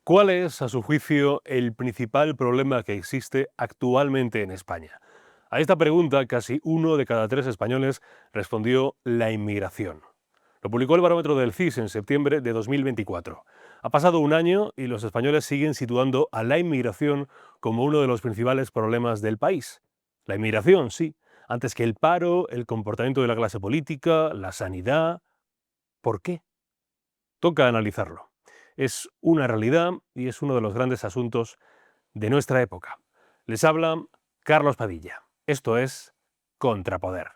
¿Cuál es, a su juicio, el principal problema que existe actualmente en España? A esta pregunta, casi 1 de cada 3 españoles respondió la inmigración. Lo publicó el barómetro del CIS en septiembre de 2024. Ha pasado un año y los españoles siguen situando a la inmigración como uno de los principales problemas del país. La inmigración, sí, antes que el paro, el comportamiento de la clase política, la sanidad. ¿Por qué? Toca analizarlo. Es una realidad y es uno de los grandes asuntos de nuestra época. Les habla Carlos Padilla. Esto es Contrapoder.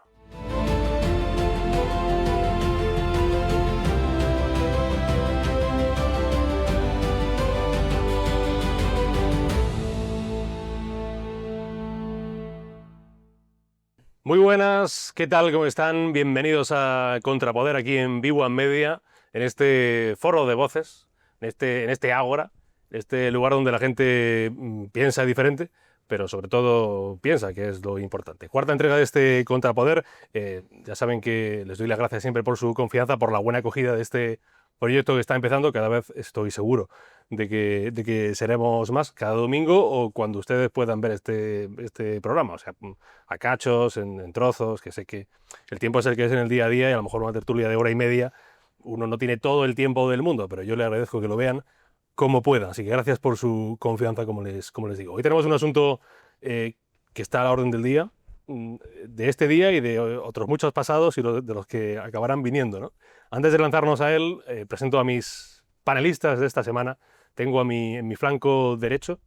Muy buenas, ¿qué tal? ¿Cómo están? Bienvenidos a Contrapoder aquí en Vivo and Media, en este foro de voces, en este ágora, este lugar donde la gente piensa diferente, pero sobre todo piensa, que es lo importante. Cuarta entrega de este Contrapoder. Ya saben que les doy las gracias siempre por su confianza, por la buena acogida de este proyecto que está empezando. Cada vez estoy seguro de que seremos más cada domingo o cuando ustedes puedan ver este programa, o sea, a cachos, en trozos, que sé que el tiempo es el que es en el día a día y a lo mejor una tertulia de hora y media uno no tiene todo el tiempo del mundo, pero yo le agradezco que lo vean como puedan. Así que gracias por su confianza, como les digo. Hoy tenemos un asunto que está a la orden del día, de este día y de otros muchos pasados y de los que acabarán viniendo, ¿no? Antes de lanzarnos a él, presento a mis panelistas de esta semana. Tengo en mi flanco derecho,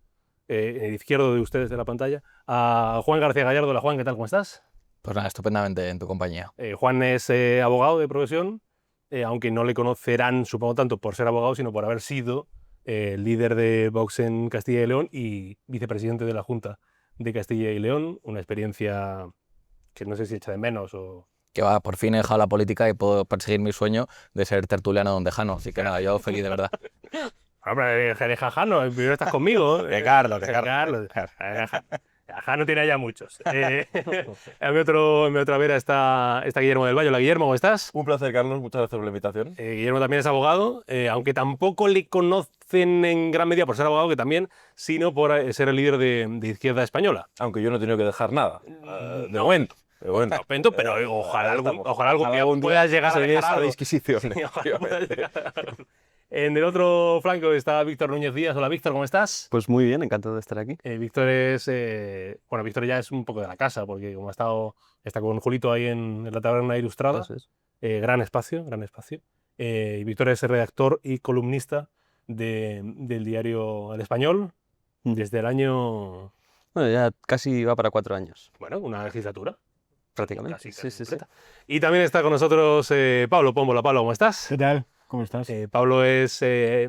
en el izquierdo de ustedes de la pantalla, a Juan García Gallardo. Hola Juan, ¿qué tal? ¿Cómo estás? Pues nada, estupendamente en tu compañía. Juan es abogado de profesión, aunque no le conocerán, supongo, tanto por ser abogado, sino por haber sido líder de Vox en Castilla y León y vicepresidente de la Junta de Castilla y León. Una experiencia que no sé si echa de menos o... Que va, por fin he dejado la política y puedo perseguir mi sueño de ser tertuliano don Dejano. Así que nada, yo feliz de verdad. Hombre, Jano, primero estás conmigo. Que Carlos, que Carlos. Jano tiene ya muchos. En mi otra vera está Guillermo del Valle. Hola Guillermo, ¿cómo estás? Un placer, Carlos. Muchas gracias por la invitación. Guillermo también es abogado, aunque tampoco le conocen en gran medida por ser abogado, que también, sino por ser el líder de Izquierda Española. Aunque yo no he tenido que dejar nada. De momento. Pero ojalá algún día puedas llegar a dejar algo. disquisición. Sí, ojalá puedas llegar a algo. En el otro flanco está Víctor Núñez Díaz. Hola Víctor, ¿cómo estás? Pues muy bien, encantado de estar aquí. Víctor Víctor ya es un poco de la casa, porque como está con Julito ahí en la Taberna Ilustrada. Eso es. Gran espacio. Y Víctor es redactor y columnista del diario El Español desde el año... Bueno, ya casi va para 4 años. Bueno, una legislatura. Prácticamente. Casi Sí. Y también está con nosotros Pablo Pómbola. Pablo, ¿cómo estás? ¿Qué tal? ¿Cómo estás? Pablo es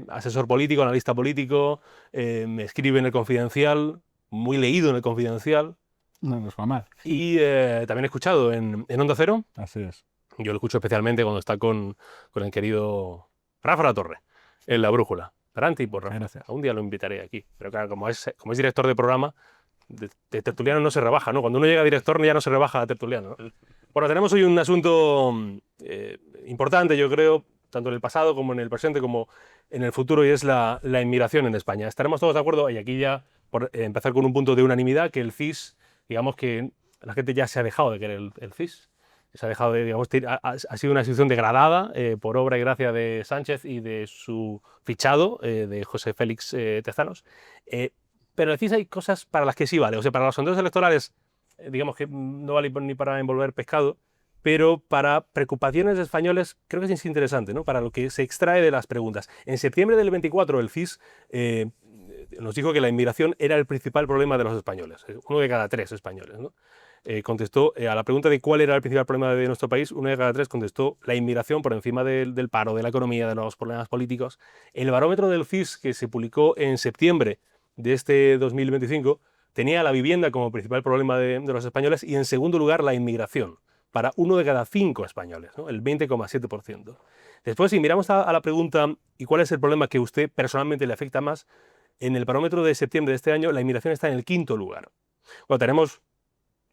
asesor político, analista político, me escribe en El Confidencial, muy leído en El Confidencial. No nos va mal. Y también he escuchado en Onda Cero. Así es. Yo lo escucho especialmente cuando está con el querido Rafa La Torre, en La Brújula. Gran tipo, Rafa. Gracias. Un día lo invitaré aquí. Pero claro, como es director de programa, de tertuliano no se rebaja, ¿no? Cuando uno llega a director ya no se rebaja a tertuliano, ¿no? Bueno, tenemos hoy un asunto importante, yo creo, tanto en el pasado como en el presente, como en el futuro, y es la inmigración en España. Estaremos todos de acuerdo, y aquí ya por empezar con un punto de unanimidad, que el CIS, digamos que la gente ya se ha dejado de querer el CIS. Se ha dejado de, digamos, ha sido una institución degradada por obra y gracia de Sánchez y de su fichado, de José Félix Tezanos. Pero el CIS hay cosas para las que sí vale. O sea, para los sondeos electorales, digamos que no vale ni para envolver pescado, pero para preocupaciones de españoles creo que es interesante, ¿no? Para lo que se extrae de las preguntas. En septiembre del 24 el CIS nos dijo que la inmigración era el principal problema de los españoles, 1 de cada 3 españoles, ¿no? Contestó a la pregunta de cuál era el principal problema de nuestro país, 1 de cada 3 contestó la inmigración por encima del paro, de la economía, de los problemas políticos. El barómetro del CIS, que se publicó en septiembre de este 2025, tenía la vivienda como principal problema de los españoles y en segundo lugar la inmigración, para 1 de cada 5 españoles, ¿no? El 20,7%. Después, si miramos a la pregunta ¿y cuál es el problema que a usted personalmente le afecta más? En el barómetro de septiembre de este año la inmigración está en el 5.º lugar. Bueno, tenemos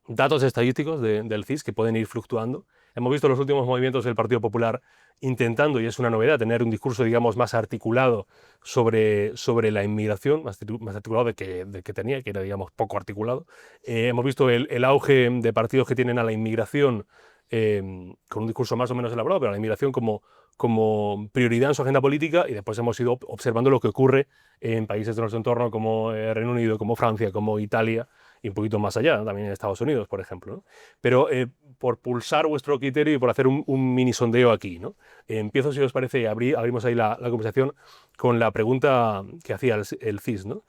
datos estadísticos del CIS que pueden ir fluctuando. Hemos visto los últimos movimientos del Partido Popular intentando, y es una novedad, tener un discurso, digamos, más articulado sobre la inmigración, más articulado del que tenía, que era, digamos, poco articulado. Hemos visto el auge de partidos que tienen a la inmigración con un discurso más o menos elaborado, pero a la inmigración como prioridad en su agenda política, y después hemos ido observando lo que ocurre en países de nuestro entorno como Reino Unido, como Francia, como Italia, y un poquito más allá, ¿no? También en Estados Unidos, por ejemplo, ¿no? Pero por pulsar vuestro criterio y por hacer un mini sondeo aquí, ¿no? Empiezo, si os parece, abrimos ahí la conversación con la pregunta que hacía el CIS, ¿no?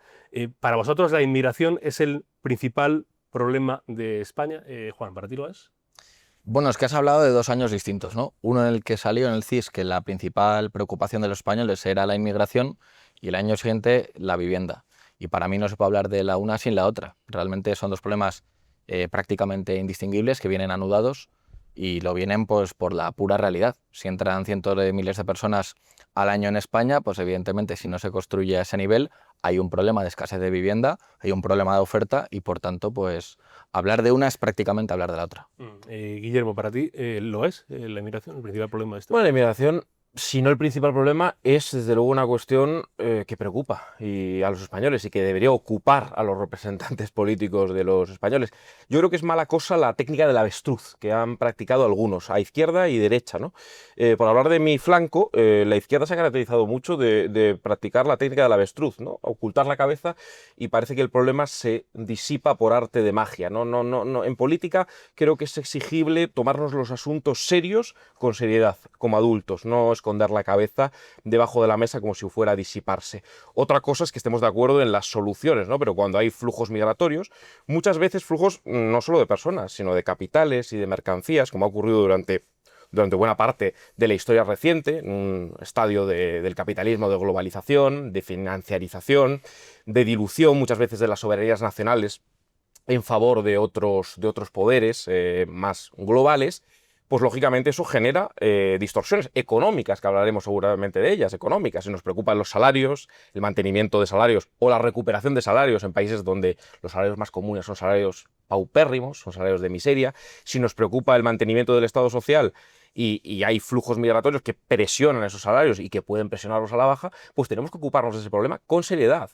Para vosotros la inmigración es el principal problema de España. Juan, ¿para ti lo es? Bueno, es que has hablado de 2 años distintos, ¿no? Uno en el que salió en el CIS que la principal preocupación de los españoles era la inmigración y el año siguiente la vivienda. Y para mí no se puede hablar de la una sin la otra. Realmente son 2 problemas prácticamente indistinguibles que vienen anudados y lo vienen pues por la pura realidad. Si entran cientos de miles de personas al año en España, pues evidentemente si no se construye a ese nivel hay un problema de escasez de vivienda, hay un problema de oferta y por tanto pues hablar de una es prácticamente hablar de la otra. Guillermo, ¿para ti lo es la inmigración el principal problema de esto? Bueno, la inmigración, si no el principal problema, es desde luego una cuestión que preocupa a los españoles y que debería ocupar a los representantes políticos de los españoles. Yo creo que es mala cosa la técnica del avestruz que han practicado algunos, a izquierda y derecha, ¿no? Por hablar de mi flanco, la izquierda se ha caracterizado mucho de practicar la técnica del avestruz, ¿no? Ocultar la cabeza y parece que el problema se disipa por arte de magia, ¿no? No. En política creo que es exigible tomarnos los asuntos serios con seriedad, como adultos, no esconder la cabeza debajo de la mesa como si fuera a disiparse. Otra cosa es que estemos de acuerdo en las soluciones, ¿no? Pero cuando hay flujos migratorios, muchas veces flujos no solo de personas, sino de capitales y de mercancías, como ha ocurrido durante buena parte de la historia reciente, un estadio del capitalismo, de globalización, de financiarización, de dilución muchas veces de las soberanías nacionales en favor de otros poderes más globales. Pues lógicamente eso genera distorsiones económicas, que hablaremos seguramente de ellas, económicas. Si nos preocupan los salarios, el mantenimiento de salarios o la recuperación de salarios en países donde los salarios más comunes son salarios paupérrimos, son salarios de miseria. Si nos preocupa el mantenimiento del Estado social y hay flujos migratorios que presionan esos salarios y que pueden presionarlos a la baja, pues tenemos que ocuparnos de ese problema con seriedad.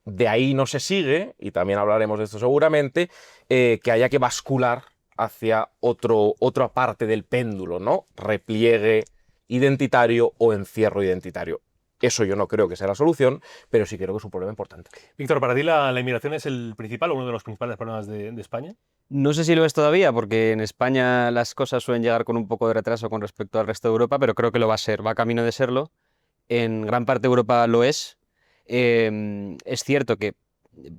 De ahí no se sigue, y también hablaremos de esto seguramente, que haya que bascular hacia otra parte del péndulo, ¿no? Repliegue identitario o encierro identitario. Eso yo no creo que sea la solución, pero sí creo que es un problema importante. Víctor, ¿para ti la inmigración es el principal o uno de los principales problemas de España? No sé si lo es todavía, porque en España las cosas suelen llegar con un poco de retraso con respecto al resto de Europa, pero creo que lo va a ser, va camino de serlo. En gran parte de Europa lo es. Es cierto que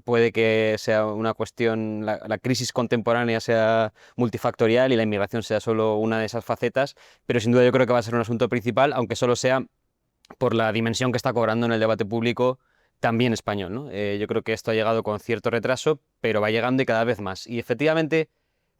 puede que sea una cuestión, la crisis contemporánea sea multifactorial y la inmigración sea solo una de esas facetas, pero sin duda yo creo que va a ser un asunto principal, aunque solo sea por la dimensión que está cobrando en el debate público también español, ¿no? Yo creo que esto ha llegado con cierto retraso, pero va llegando y cada vez más. Y efectivamente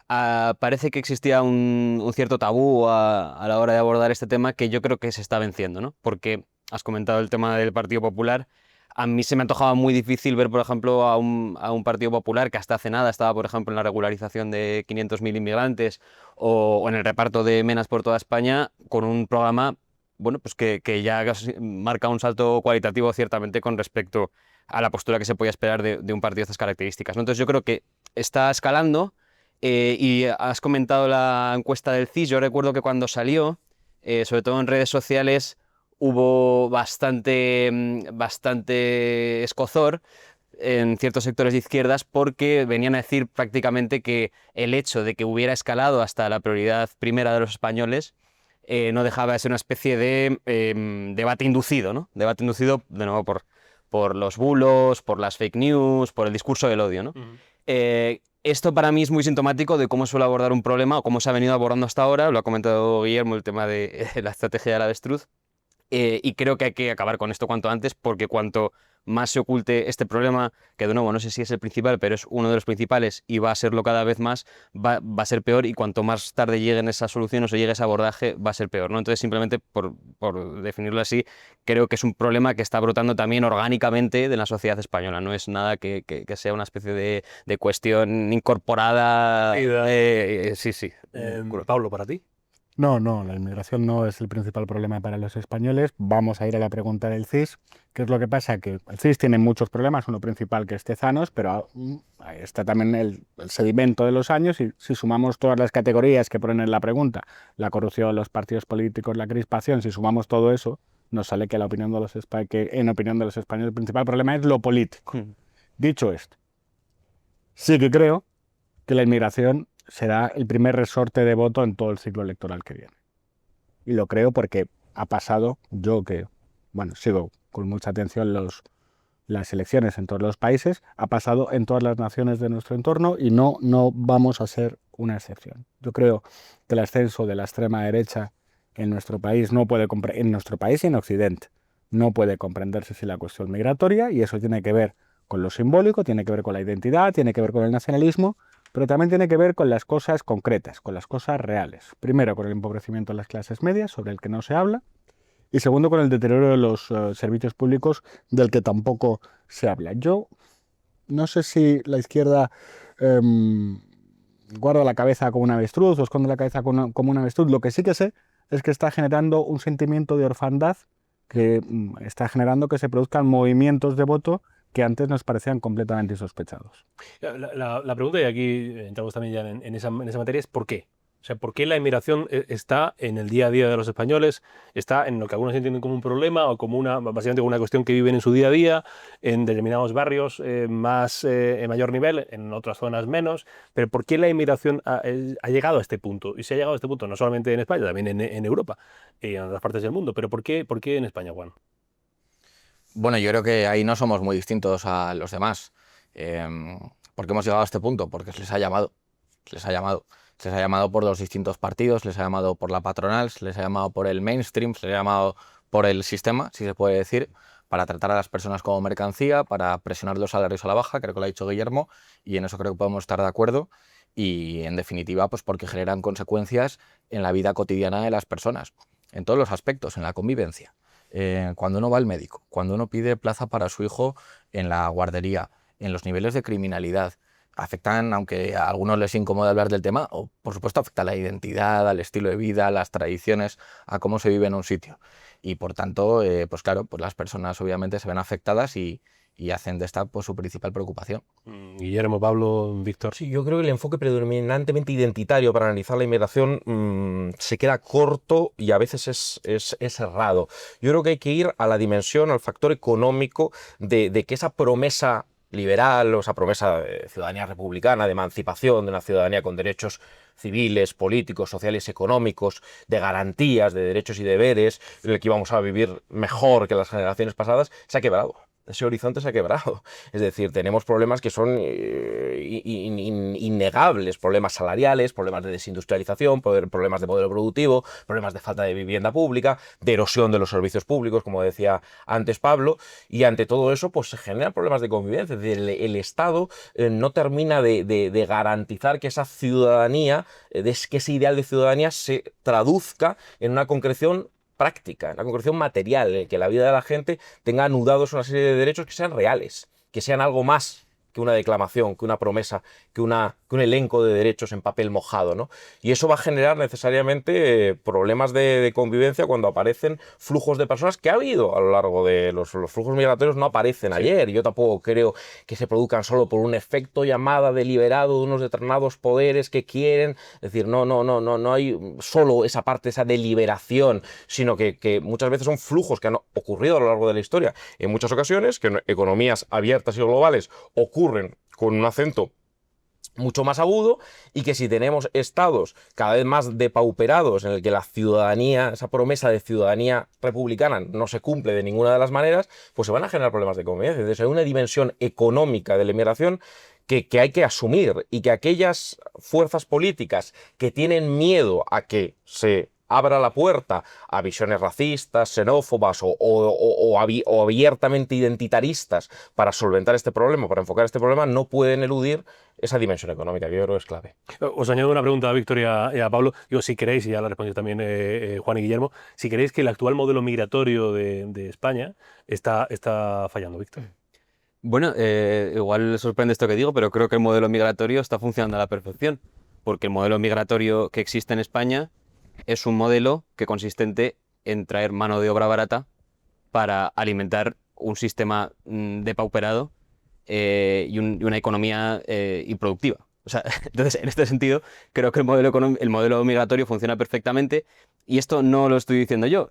parece que existía un cierto tabú a la hora de abordar este tema que yo creo que se está venciendo, ¿no? Porque has comentado el tema del Partido Popular. A mí se me antojaba muy difícil ver, por ejemplo, a un Partido Popular que hasta hace nada estaba, por ejemplo, en la regularización de 500.000 inmigrantes o en el reparto de menas por toda España, con un programa, bueno, pues que ya marca un salto cualitativo ciertamente con respecto a la postura que se podía esperar de un partido de estas características, ¿no? Entonces yo creo que está escalando y has comentado la encuesta del CIS. Yo recuerdo que cuando salió, sobre todo en redes sociales, hubo bastante escozor en ciertos sectores de izquierdas porque venían a decir prácticamente que el hecho de que hubiera escalado hasta la prioridad primera de los españoles no dejaba de ser una especie de debate inducido, ¿no? Debate inducido, de nuevo, por los bulos, por las fake news, por el discurso del odio, ¿no? Esto para mí es muy sintomático de cómo suele abordar un problema o cómo se ha venido abordando hasta ahora. Lo ha comentado Guillermo, el tema de la estrategia del avestruz. Y creo que hay que acabar con esto cuanto antes, porque cuanto más se oculte este problema, que de nuevo no sé si es el principal, pero es uno de los principales y va a serlo cada vez más, va a ser peor, y cuanto más tarde lleguen esas soluciones o llegue ese abordaje, va a ser peor, ¿no? Entonces, simplemente por definirlo así, creo que es un problema que está brotando también orgánicamente de la sociedad española. No es nada que sea una especie de cuestión incorporada. Sí. Sí. Pablo, ¿para ti? No, la inmigración no es el principal problema para los españoles. Vamos a ir a la pregunta del CIS. ¿Qué es lo que pasa? Que el CIS tiene muchos problemas, uno principal que es Tezanos, pero ahí está también el sedimento de los años y si sumamos todas las categorías que ponen en la pregunta, la corrupción, los partidos políticos, la crispación, si sumamos todo eso, nos sale que, en opinión de los españoles el principal problema es lo político. Dicho esto, sí que creo que la inmigración será el primer resorte de voto en todo el ciclo electoral que viene. Y lo creo porque ha pasado, sigo con mucha atención las elecciones en todos los países, ha pasado en todas las naciones de nuestro entorno y no vamos a ser una excepción. Yo creo que el ascenso de la extrema derecha en nuestro país en nuestro país y en Occidente no puede comprenderse sin la cuestión migratoria, y eso tiene que ver con lo simbólico, tiene que ver con la identidad, tiene que ver con el nacionalismo, pero también tiene que ver con las cosas concretas, con las cosas reales. Primero, con el empobrecimiento de las clases medias, sobre el que no se habla, y segundo, con el deterioro de los servicios públicos, del que tampoco se habla. Yo no sé si la izquierda guarda la cabeza como un avestruz o esconde la cabeza como un avestruz. Lo que sí que sé es que está generando un sentimiento de orfandad que está generando que se produzcan movimientos de voto que antes nos parecían completamente insospechados. La pregunta, y aquí entramos también ya en esa materia, es ¿por qué? O sea, ¿por qué la inmigración está en el día a día de los españoles? Está en lo que algunos entienden como un problema o como básicamente como una cuestión que viven en su día a día, en determinados barrios en mayor nivel, en otras zonas menos. Pero ¿por qué la inmigración ha llegado a este punto? Y se ha llegado a este punto no solamente en España, también en Europa y en otras partes del mundo. Pero ¿por qué en España, Juan? Bueno, yo creo que ahí no somos muy distintos a los demás. ¿Por qué hemos llegado a este punto? Porque se les ha llamado. Se les ha llamado. Se les ha llamado por los distintos partidos, se les ha llamado por la patronal, se les ha llamado por el mainstream, se les ha llamado por el sistema, si se puede decir, para tratar a las personas como mercancía, para presionar los salarios a la baja, creo que lo ha dicho Guillermo, y en eso creo que podemos estar de acuerdo. Y en definitiva, pues porque generan consecuencias en la vida cotidiana de las personas, en todos los aspectos, en la convivencia. Cuando uno va al médico, cuando uno pide plaza para su hijo en la guardería, en los niveles de criminalidad, afectan, aunque a algunos les incomoda hablar del tema, o por supuesto afecta a la identidad, al estilo de vida, a las tradiciones, a cómo se vive en un sitio. Y por tanto, pues claro, pues las personas obviamente se ven afectadas y hacen de esta pues su principal preocupación. Guillermo, Pablo, Víctor. Sí, yo creo que el enfoque predominantemente identitario para analizar la inmigración se queda corto y a veces es errado. Yo creo que hay que ir a la dimensión, al factor económico de que esa promesa liberal o esa promesa de ciudadanía republicana, de emancipación, de una ciudadanía con derechos civiles, políticos, sociales, económicos, de garantías, de derechos y deberes, en el que íbamos a vivir mejor que las generaciones pasadas, se ha quebrado. Ese horizonte se ha quebrado. Es decir, tenemos problemas que son innegables, problemas salariales, problemas de desindustrialización, problemas de modelo productivo, problemas de falta de vivienda pública, de erosión de los servicios públicos, como decía antes Pablo, y ante todo eso pues se generan problemas de convivencia. Es decir, el Estado no termina de garantizar que esa ciudadanía, que ese ideal de ciudadanía se traduzca en una concreción práctica, en la concreción material, en que la vida de la gente tenga anudados una serie de derechos que sean reales, que sean algo más que una declamación, que una promesa, que un elenco de derechos en papel mojado, ¿no? Y eso va a generar necesariamente problemas de convivencia cuando aparecen flujos de personas que ha habido a lo largo de los flujos migratorios. No aparecen ayer. Yo tampoco creo que se produzcan solo por un efecto llamada deliberado de unos determinados poderes que quieren. Es decir, no hay solo esa parte, esa deliberación, sino que muchas veces son flujos que han ocurrido a lo largo de la historia. En muchas ocasiones, que en economías abiertas y globales ocurren con un acento mucho más agudo, y que si tenemos estados cada vez más depauperados en el que la ciudadanía, esa promesa de ciudadanía republicana no se cumple de ninguna de las maneras, pues se van a generar problemas de convivencia. Entonces hay una dimensión económica de la inmigración que hay que asumir, y que aquellas fuerzas políticas que tienen miedo a que se abra la puerta a visiones racistas, xenófobas o abiertamente identitaristas para solventar este problema, para enfocar este problema, no pueden eludir esa dimensión económica, que yo creo que es clave. Os añado una pregunta a Víctor y a Pablo. Digo, si queréis, y ya la respondéis también Juan y Guillermo, si queréis que el actual modelo migratorio de España está fallando, Víctor. Bueno, igual sorprende esto que digo, pero creo que el modelo migratorio está funcionando a la perfección, porque el modelo migratorio que existe en España es un modelo que consistente en traer mano de obra barata para alimentar un sistema depauperado y una economía improductiva. O sea, entonces, en este sentido, creo que el modelo migratorio funciona perfectamente y esto no lo estoy diciendo yo.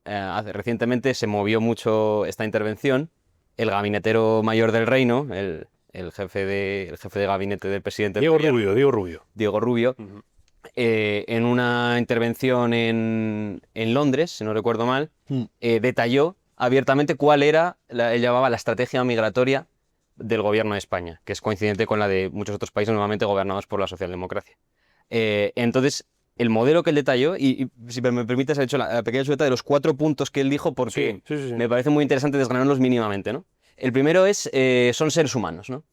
Recientemente se movió mucho esta intervención. El gabinetero mayor del reino, el jefe de gabinete del presidente del gobierno, Diego Rubio, en una intervención en Londres, si no recuerdo mal, detalló abiertamente cuál era, él llamaba la estrategia migratoria del gobierno de España, que es coincidente con la de muchos otros países normalmente gobernados por la socialdemocracia. Entonces, el modelo que él detalló, y si me permites, he hecho la pequeña chuleta de los 4 puntos que él dijo, porque Sí. me parece muy interesante desgranarlos mínimamente, ¿no? El primero es, son seres humanos, ¿no?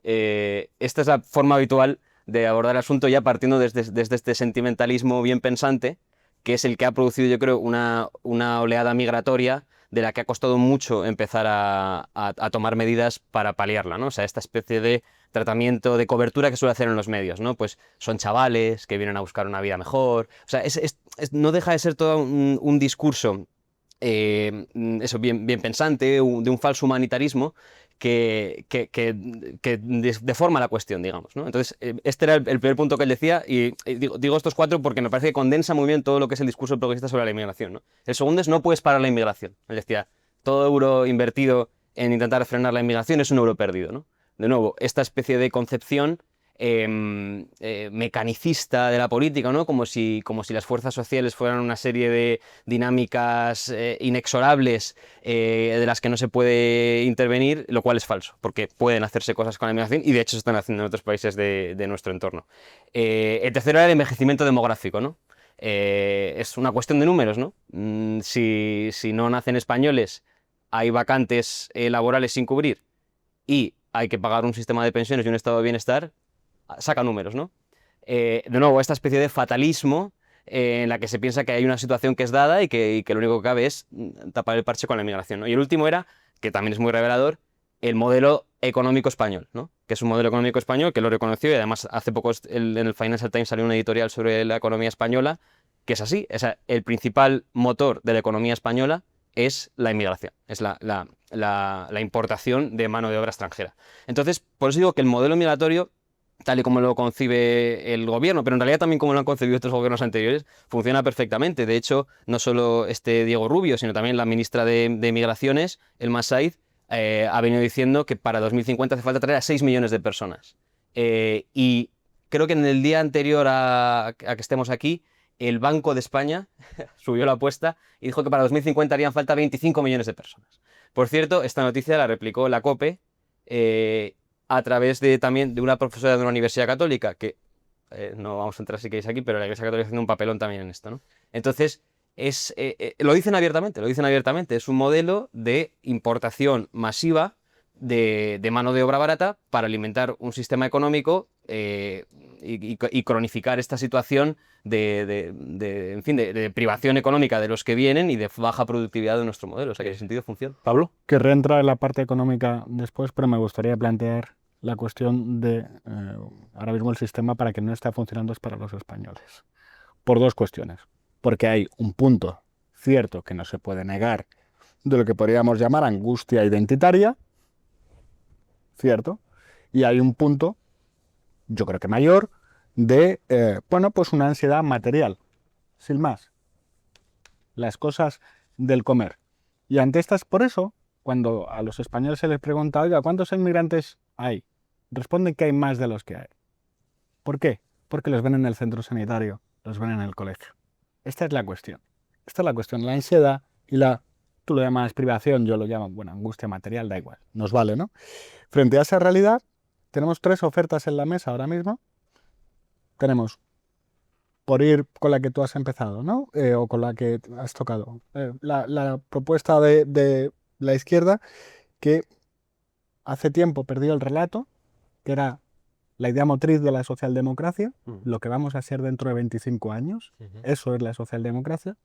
Esta es la forma habitual de abordar el asunto ya partiendo desde este sentimentalismo bien pensante, que es el que ha producido, yo creo, una oleada migratoria de la que ha costado mucho empezar a tomar medidas para paliarla, ¿no? O sea, esta especie de tratamiento de cobertura que suele hacer en los medios, ¿no? Pues son chavales que vienen a buscar una vida mejor. O sea, no deja de ser todo un discurso eso bien pensante, de un falso humanitarismo que deforma la cuestión, digamos, ¿no? Entonces, este era el primer punto que él decía, y digo estos 4 porque me parece que condensa muy bien todo lo que es el discurso progresista sobre la inmigración, ¿no? El segundo es no puedes parar la inmigración. Él decía, todo euro invertido en intentar frenar la inmigración es un euro perdido, ¿no? De nuevo, esta especie de concepción mecanicista de la política, ¿no? Como si las fuerzas sociales fueran una serie de dinámicas inexorables de las que no se puede intervenir, lo cual es falso, porque pueden hacerse cosas con la inmigración y de hecho se están haciendo en otros países de nuestro entorno. El tercero era el envejecimiento demográfico, ¿no? Es una cuestión de números, ¿no? Si no nacen españoles, hay vacantes laborales sin cubrir y hay que pagar un sistema de pensiones y un estado de bienestar, saca números, ¿no? De nuevo, esta especie de fatalismo en la que se piensa que hay una situación que es dada y que lo único que cabe es tapar el parche con la inmigración, ¿no? Y el último era, que también es muy revelador, el modelo económico español, ¿no? Que es un modelo económico español que lo reconoció y además hace poco en el Financial Times salió una editorial sobre la economía española, que es así, el principal motor de la economía española es la inmigración, es la importación de mano de obra extranjera. Entonces, por eso digo que el modelo migratorio, tal y como lo concibe el gobierno, pero en realidad también como lo han concebido otros gobiernos anteriores, funciona perfectamente. De hecho, no solo Diego Rubio, sino también la ministra de Migraciones, Elma Said, ha venido diciendo que para 2050 hace falta traer a 6 millones de personas. Y creo que en el día anterior a que estemos aquí, el Banco de España subió la apuesta y dijo que para 2050 harían falta 25 millones de personas. Por cierto, esta noticia la replicó la COPE, a través también de una profesora de una universidad católica, que no vamos a entrar si queréis aquí, pero la Iglesia Católica está haciendo un papelón también en esto, ¿no? Entonces, lo dicen abiertamente, es un modelo de importación masiva de mano de obra barata para alimentar un sistema económico y cronificar esta situación en fin, de privación económica de los que vienen y de baja productividad de nuestro modelo. O sea, que en ese sentido funciona. Pablo. Querré entrar en la parte económica después, pero me gustaría plantear la cuestión de ahora mismo el sistema para que no esté funcionando es para los españoles. Por 2 cuestiones. Porque hay un punto cierto que no se puede negar de lo que podríamos llamar angustia identitaria, ¿cierto? Y hay un punto, yo creo que mayor, de, pues una ansiedad material, sin más. Las cosas del comer. Y ante estas, por eso, cuando a los españoles se les pregunta, oiga, ¿cuántos inmigrantes hay? Responden que hay más de los que hay. ¿Por qué? Porque los ven en el centro sanitario, los ven en el colegio. Esta es la cuestión. Esta es la cuestión. La ansiedad y tú lo llamas privación, yo lo llamo, angustia material, da igual. Nos vale, ¿no? Frente a esa realidad, tenemos 3 ofertas en la mesa ahora mismo. Tenemos, por ir con la que tú has empezado, ¿no? O con la que has tocado. La propuesta de la izquierda, que hace tiempo perdió el relato, que era la idea motriz de la socialdemocracia, lo que vamos a ser dentro de 25 años. Eso es la socialdemocracia.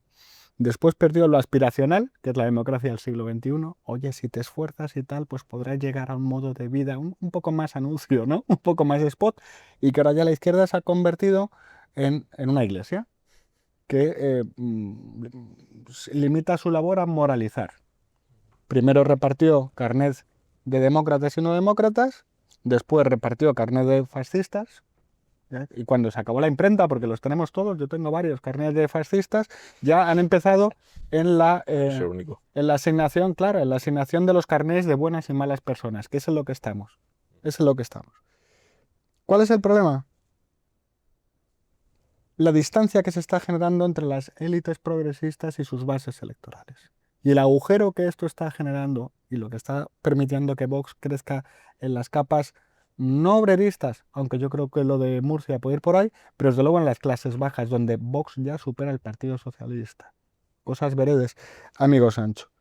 Después perdió lo aspiracional, que es la democracia del siglo XXI. Oye, si te esfuerzas y tal, pues podrás llegar a un modo de vida un poco más anuncio, ¿no? Un poco más spot, y que ahora ya la izquierda se ha convertido en una iglesia. que limita su labor a moralizar. Primero repartió carnets de demócratas y no demócratas, después repartió carnets de fascistas, ¿ya? Y cuando se acabó la imprenta, porque los tenemos todos, yo tengo varios carnets de fascistas, ya han empezado en la, Es el único. en la asignación, claro, en la asignación de los carnets de buenas y malas personas, que es en lo que estamos. Es en lo que estamos. ¿Cuál es el problema? La distancia que se está generando entre las élites progresistas y sus bases electorales. Y el agujero que esto está generando y lo que está permitiendo que Vox crezca en las capas no obreristas, aunque yo creo que lo de Murcia puede ir por ahí, pero desde luego en las clases bajas, donde Vox ya supera al Partido Socialista. Cosas veredes, amigo Sancho.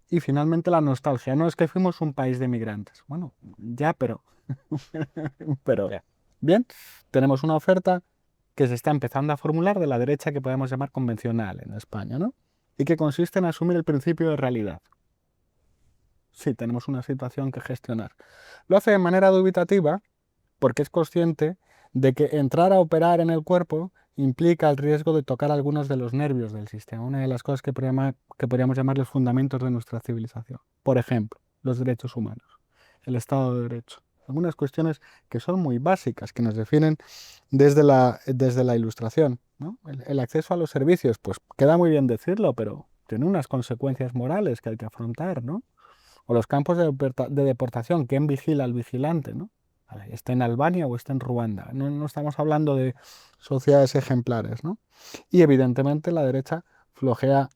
Y finalmente la nostalgia. No es que fuimos un país de migrantes. Bueno, ya, pero... pero Ya. bien, tenemos una oferta que se está empezando a formular de la derecha que podemos llamar convencional en España, ¿no? Y que consiste en asumir el principio de realidad. Sí, tenemos una situación que gestionar. Lo hace de manera dubitativa porque es consciente de que entrar a operar en el cuerpo implica el riesgo de tocar algunos de los nervios del sistema, una de las cosas que podríamos llamar los fundamentos de nuestra civilización. Por ejemplo, los derechos humanos, el Estado de Derecho. Algunas cuestiones que son muy básicas, que nos definen desde la Ilustración, ¿no? El acceso a los servicios, pues queda muy bien decirlo, pero tiene unas consecuencias morales que hay que afrontar, ¿no? O los campos de deportación, ¿quién vigila al vigilante, ¿no? Esté en Albania o esté en Ruanda. No estamos hablando de sociedades ejemplares, ¿no? Y evidentemente la derecha flojea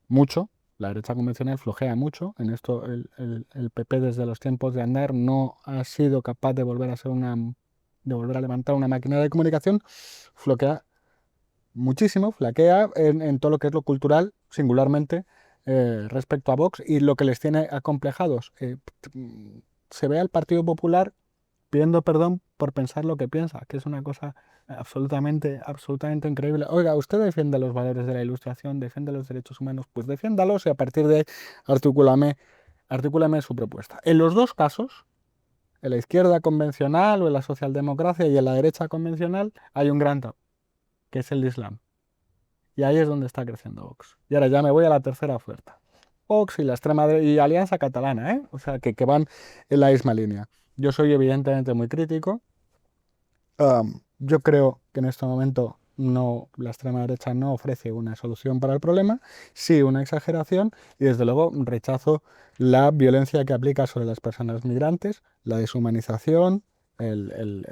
mucho, la derecha convencional flojea mucho. En esto el PP desde los tiempos de Aznar no ha sido capaz de volver a levantar una máquina de comunicación, flaquea muchísimo, flaquea en todo lo que es lo cultural, singularmente respecto a Vox y lo que les tiene acomplejados. Se ve al Partido Popular pidiendo perdón por pensar lo que piensa, que es una cosa absolutamente increíble. Oiga, usted defiende los valores de la Ilustración, defiende los derechos humanos, pues defiéndalos y a partir de ahí articúlame su propuesta. En los dos casos, en la izquierda convencional o en la socialdemocracia y en la derecha convencional, hay un gran tabú, que es el Islam. Y ahí es donde está creciendo Vox. Y ahora ya me voy a la tercera oferta. Vox y la extrema y Alianza Catalana, ¿eh? O sea, que van en la misma línea. Yo soy evidentemente muy crítico. Yo creo que en este momento la extrema derecha no ofrece una solución para el problema, sí una exageración y desde luego rechazo la violencia que aplica sobre las personas migrantes, la deshumanización, el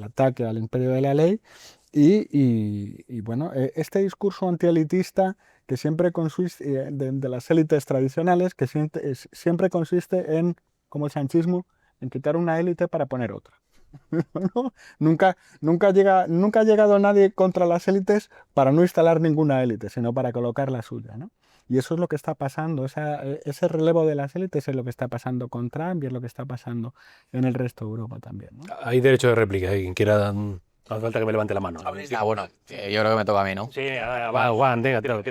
ataque al imperio de la ley y bueno, este discurso antielitista que siempre consiste de las élites tradicionales, que siempre consiste en, como el sanchismo, en quitar una élite para poner otra. ¿No? Nunca ha llegado nadie contra las élites para no instalar ninguna élite, sino para colocar la suya, ¿no? Y eso es lo que está pasando, ese relevo de las élites es lo que está pasando con Trump y es lo que está pasando en el resto de Europa también, ¿no? Hay derecho de réplica, quien quiera. No hace falta que me levante la mano. Bueno, yo creo que me toca a mí, ¿no? Sí, va, Juan, venga, tíralo.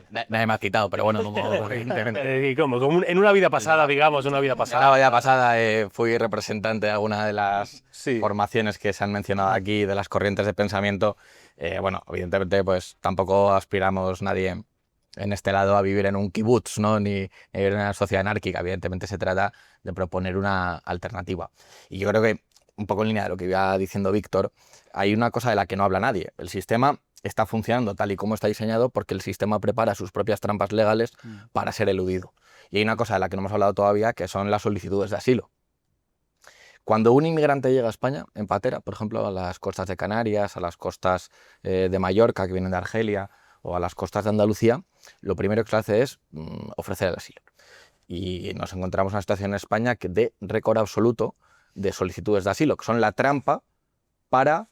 Nadie me ha quitado, pero bueno, evidentemente. ¿Y cómo? Como en una vida pasada, digamos, una vida La pasada. vida pasada fui representante de alguna de las Sí. formaciones que se han mencionado aquí, de las corrientes de pensamiento. Bueno, evidentemente, pues tampoco aspiramos nadie en este lado a vivir en un kibutz, ¿no? Ni vivir en una sociedad anárquica. Evidentemente se trata de proponer una alternativa. Y yo creo que, un poco en línea de lo que iba diciendo Víctor, hay una cosa de la que no habla nadie. El sistema está funcionando tal y como está diseñado porque el sistema prepara sus propias trampas legales para ser eludido. Y hay una cosa de la que no hemos hablado todavía, que son las solicitudes de asilo. Cuando un inmigrante llega a España, en patera, por ejemplo, a las costas de Canarias, a las costas de Mallorca, que vienen de Argelia, o a las costas de Andalucía, lo primero que se hace es ofrecer el asilo. Y nos encontramos en una situación en España de récord absoluto de solicitudes de asilo, que son la trampa para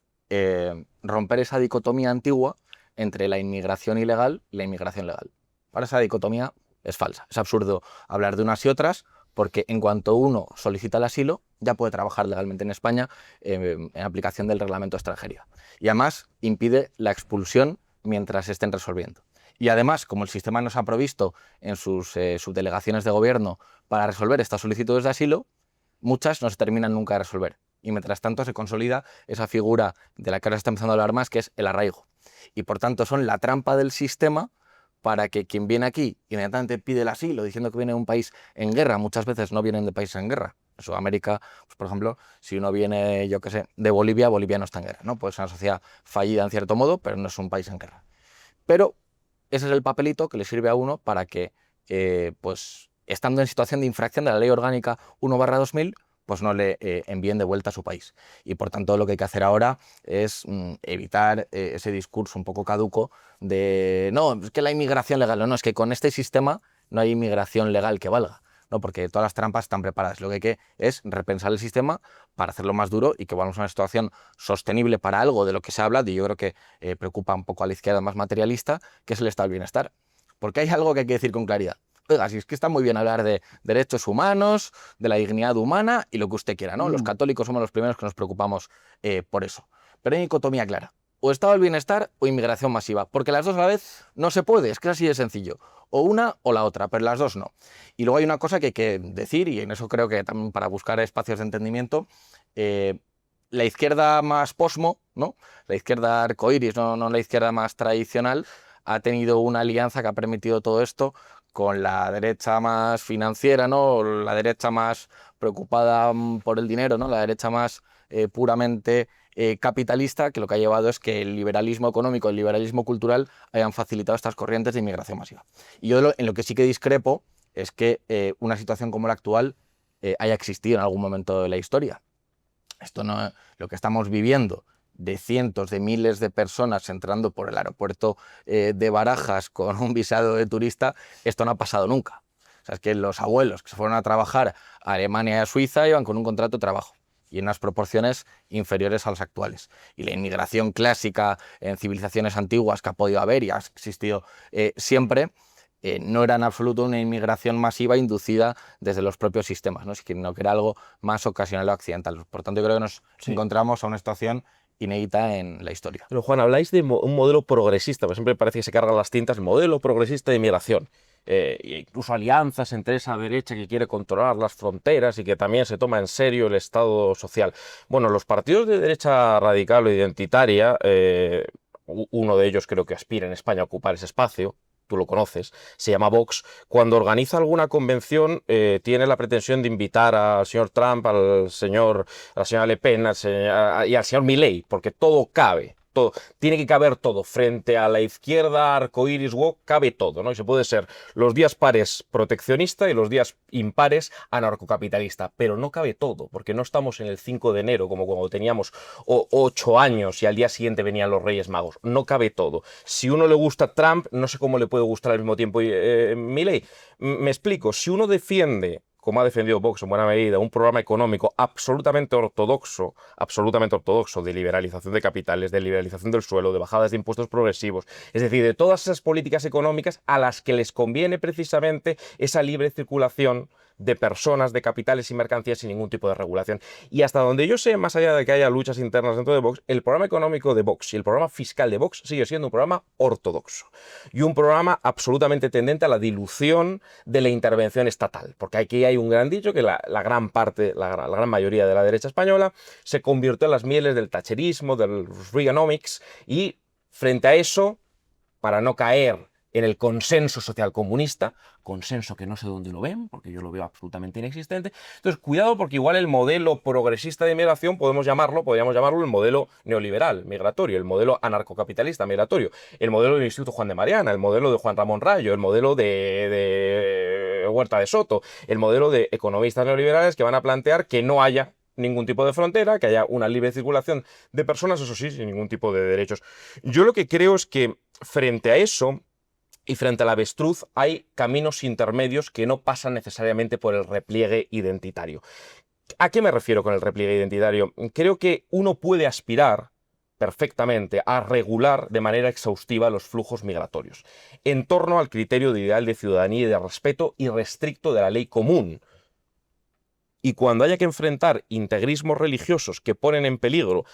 romper esa dicotomía antigua entre la inmigración ilegal y la inmigración legal. Para esa dicotomía es falsa. Es absurdo hablar de unas y otras, porque en cuanto uno solicita el asilo, ya puede trabajar legalmente en España en aplicación del reglamento de extranjería. Y además impide la expulsión mientras se estén resolviendo. Y además, como el sistema nos ha provisto en sus subdelegaciones de gobierno para resolver estas solicitudes de asilo, muchas no se terminan nunca de resolver. Y mientras tanto se consolida esa figura de la que ahora se está empezando a hablar más, que es el arraigo. y por tanto son la trampa del sistema para que quien viene aquí inmediatamente pide el asilo diciendo que viene de un país en guerra, muchas veces no vienen de países en guerra. En Sudamérica, pues, por ejemplo, si uno viene, yo qué sé, de Bolivia, Bolivia no está en guerra, ¿no? Pues es una sociedad fallida en cierto modo, pero no es un país en guerra. Pero ese es el papelito que le sirve a uno para que, pues, estando en situación de infracción de la Ley Orgánica 1/2000, pues no le envíen de vuelta a su país. Y por tanto lo que hay que hacer ahora es evitar ese discurso un poco caduco de no, es que la inmigración legal, no, es que con este sistema no hay inmigración legal que valga, no, porque todas las trampas están preparadas. Lo que hay que es repensar el sistema para hacerlo más duro y que volvamos a una situación sostenible para algo de lo que se habla, y yo creo que preocupa un poco a la izquierda más materialista, que es el estado del bienestar. Porque hay algo que hay que decir con claridad. Oiga, si es que está muy bien hablar de derechos humanos, de la dignidad humana y lo que usted quiera, ¿no? Los católicos somos los primeros que nos preocupamos por eso. Pero hay dicotomía clara. O estado del bienestar o inmigración masiva. Porque las dos a la vez no se puede, es que es así de sencillo. O una o la otra, pero las dos no. Y luego hay una cosa que hay que decir, y en eso creo que también para buscar espacios de entendimiento, la izquierda más posmo, ¿no? La izquierda arcoíris, no la izquierda más tradicional, ha tenido una alianza que ha permitido todo esto con la derecha más financiera, ¿no? La derecha más preocupada por el dinero, ¿no? La derecha más puramente capitalista, que lo que ha llevado es que el liberalismo económico, el liberalismo cultural hayan facilitado estas corrientes de inmigración masiva. Y yo en lo que sí que discrepo es que una situación como la actual haya existido en algún momento de la historia. Esto no, lo que estamos viviendo de cientos de miles de personas entrando por el aeropuerto de Barajas con un visado de turista, esto no ha pasado nunca. O sea, es que los abuelos que se fueron a trabajar a Alemania y a Suiza iban con un contrato de trabajo y en unas proporciones inferiores a las actuales. Y la inmigración clásica en civilizaciones antiguas que ha podido haber y ha existido siempre, no era en absoluto una inmigración masiva inducida desde los propios sistemas, ¿no? Sino que era algo más ocasional o accidental. Por tanto, yo creo que nos encontramos a una situación inédita en la historia. Pero Juan, habláis de un modelo progresista, porque siempre parece que se cargan las tintas, el modelo progresista de inmigración. Incluso alianzas entre esa derecha que quiere controlar las fronteras y que también se toma en serio el Estado social. Bueno, los partidos de derecha radical o identitaria, uno de ellos creo que aspira en España a ocupar ese espacio, tú lo conoces, se llama Vox, cuando organiza alguna convención tiene la pretensión de invitar al señor Trump, a la señora Le Pen y al señor Milei, porque todo cabe. Todo, tiene que caber todo. Frente a la izquierda arcoíris woke cabe todo, ¿no? Y se puede ser los días pares proteccionista y los días impares anarcocapitalista, pero no cabe todo, porque no estamos en el 5 de enero como cuando teníamos 8 años y al día siguiente venían los Reyes Magos. No cabe todo. Si uno le gusta Trump, no sé cómo le puede gustar al mismo tiempo Milei. Me explico, si uno defiende, como ha defendido Vox en buena medida, un programa económico absolutamente ortodoxo de liberalización de capitales, de liberalización del suelo, de bajadas de impuestos progresivos, es decir, de todas esas políticas económicas a las que les conviene precisamente esa libre circulación de personas, de capitales y mercancías sin ningún tipo de regulación. Y hasta donde yo sé, más allá de que haya luchas internas dentro de Vox, el programa económico de Vox y el programa fiscal de Vox sigue siendo un programa ortodoxo y un programa absolutamente tendente a la dilución de la intervención estatal, porque aquí hay un gran dicho que la gran mayoría de la derecha española se convirtió en las mieles del thatcherismo, del Reaganomics, y frente a eso, para no caer en el consenso social comunista, consenso que no sé dónde lo ven, porque yo lo veo absolutamente inexistente. Entonces, cuidado, porque igual el modelo progresista de migración podríamos llamarlo el modelo neoliberal migratorio, el modelo anarcocapitalista migratorio, el modelo del Instituto Juan de Mariana, el modelo de Juan Ramón Rayo, el modelo de Huerta de Soto, el modelo de economistas neoliberales que van a plantear que no haya ningún tipo de frontera, que haya una libre circulación de personas, eso sí, sin ningún tipo de derechos. Yo lo que creo es que frente a eso y frente al avestruz hay caminos intermedios que no pasan necesariamente por el repliegue identitario. ¿A qué me refiero con el repliegue identitario? Creo que uno puede aspirar perfectamente a regular de manera exhaustiva los flujos migratorios, en torno al criterio de ideal de ciudadanía y de respeto irrestricto de la ley común. Y cuando haya que enfrentar integrismos religiosos que ponen en peligro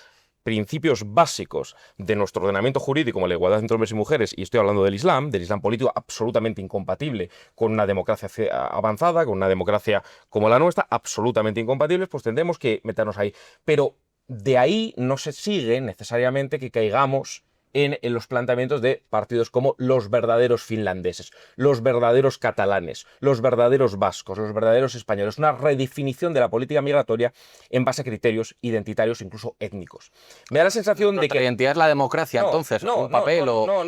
principios básicos de nuestro ordenamiento jurídico, como la igualdad entre hombres y mujeres, y estoy hablando del Islam político absolutamente incompatible con una democracia avanzada, con una democracia como la nuestra, absolutamente incompatibles, pues tendremos que meternos ahí. Pero de ahí no se sigue necesariamente que caigamos en los planteamientos de partidos como los verdaderos finlandeses, los verdaderos catalanes, los verdaderos vascos, los verdaderos españoles. Una redefinición de la política migratoria en base a criterios identitarios, incluso étnicos. Me da la sensación de que... ¿La identidad es la democracia, entonces? ¿Un papel o...?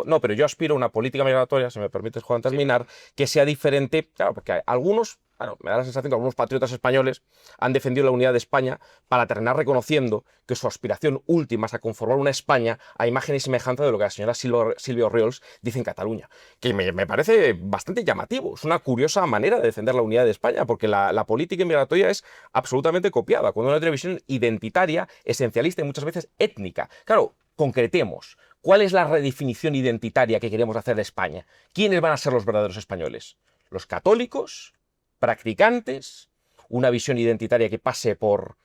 No, pero yo aspiro a una política migratoria, si me permites, Juan, terminar, que sea diferente, claro, porque algunos... Claro, me da la sensación que algunos patriotas españoles han defendido la unidad de España para terminar reconociendo que su aspiración última es a conformar una España a imagen y semejanza de lo que la señora Silvia Orriols dice en Cataluña, que me parece bastante llamativo. Es una curiosa manera de defender la unidad de España, porque la política migratoria es absolutamente copiada, cuando una televisión identitaria, esencialista y muchas veces étnica. Claro, concretemos. ¿Cuál es la redefinición identitaria que queremos hacer de España? ¿Quiénes van a ser los verdaderos españoles? ¿Los católicos? ¿Practicantes? ¿Una visión identitaria que pase por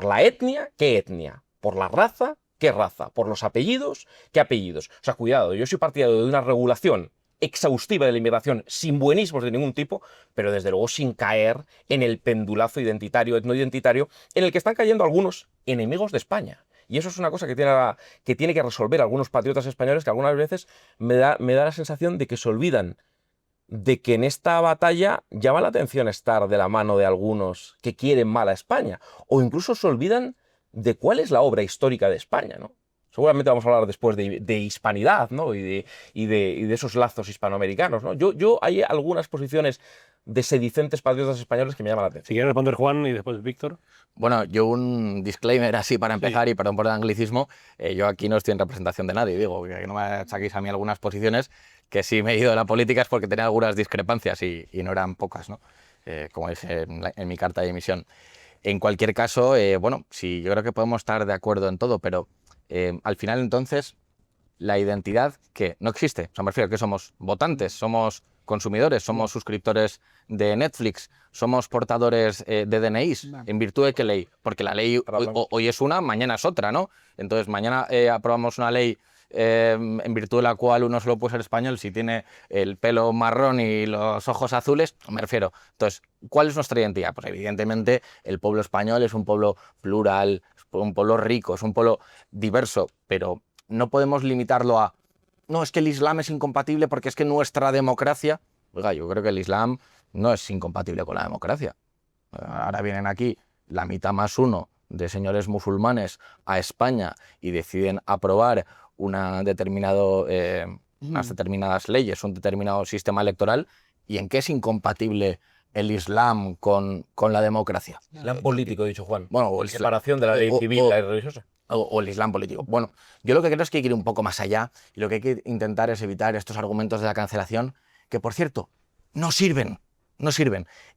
la etnia? ¿Qué etnia? ¿Por la raza? ¿Qué raza? ¿Por los apellidos? ¿Qué apellidos? O sea, cuidado, yo soy partidario de una regulación exhaustiva de la inmigración sin buenismos de ningún tipo, pero desde luego sin caer en el pendulazo identitario, etnoidentitario, en el que están cayendo algunos enemigos de España. Y eso es una cosa que tiene que resolver algunos patriotas españoles, que algunas veces me da la sensación de que se olvidan de que en esta batalla llama la atención estar de la mano de algunos que quieren mal a España, o incluso se olvidan de cuál es la obra histórica de España, ¿no? Seguramente vamos a hablar después de hispanidad, ¿no? y de esos lazos hispanoamericanos, ¿no? Yo hay algunas posiciones de sedicentes patriotas españoles que me llaman la atención. Si quieres responder Juan y después Víctor. Bueno, yo un disclaimer así para empezar, y perdón por el anglicismo, yo aquí no estoy en representación de nadie, digo, que no me achaquéis a mí algunas posiciones, que si me he ido de la política es porque tenía algunas discrepancias y no eran pocas, ¿no? Como dije en mi carta de emisión. En cualquier caso, bueno, sí, yo creo que podemos estar de acuerdo en todo, pero al final entonces la identidad que no existe. O sea, me refiero a que somos votantes, somos consumidores, somos suscriptores de Netflix, somos portadores de DNIs. ¿En virtud de qué ley? Porque la ley hoy es una, mañana es otra, ¿no? Entonces mañana aprobamos una ley en virtud de la cual uno solo puede ser español si tiene el pelo marrón y los ojos azules, me refiero. Entonces, ¿cuál es nuestra identidad? Pues evidentemente el pueblo español es un pueblo plural, es un pueblo rico, es un pueblo diverso, pero no podemos limitarlo a no, es que el Islam es incompatible porque es que nuestra democracia... Oiga, yo creo que el Islam no es incompatible con la democracia. Ahora vienen aquí la mitad más uno de señores musulmanes a España y deciden aprobar unas determinadas leyes, un determinado sistema electoral. ¿Y en qué es incompatible el Islam con la democracia? Islam político, ha dicho Juan. Bueno, o la separación de la ley civil y la religiosa. O el Islam político. Bueno, yo lo que creo es que hay que ir un poco más allá y lo que hay que intentar es evitar estos argumentos de la cancelación, que por cierto, no sirven.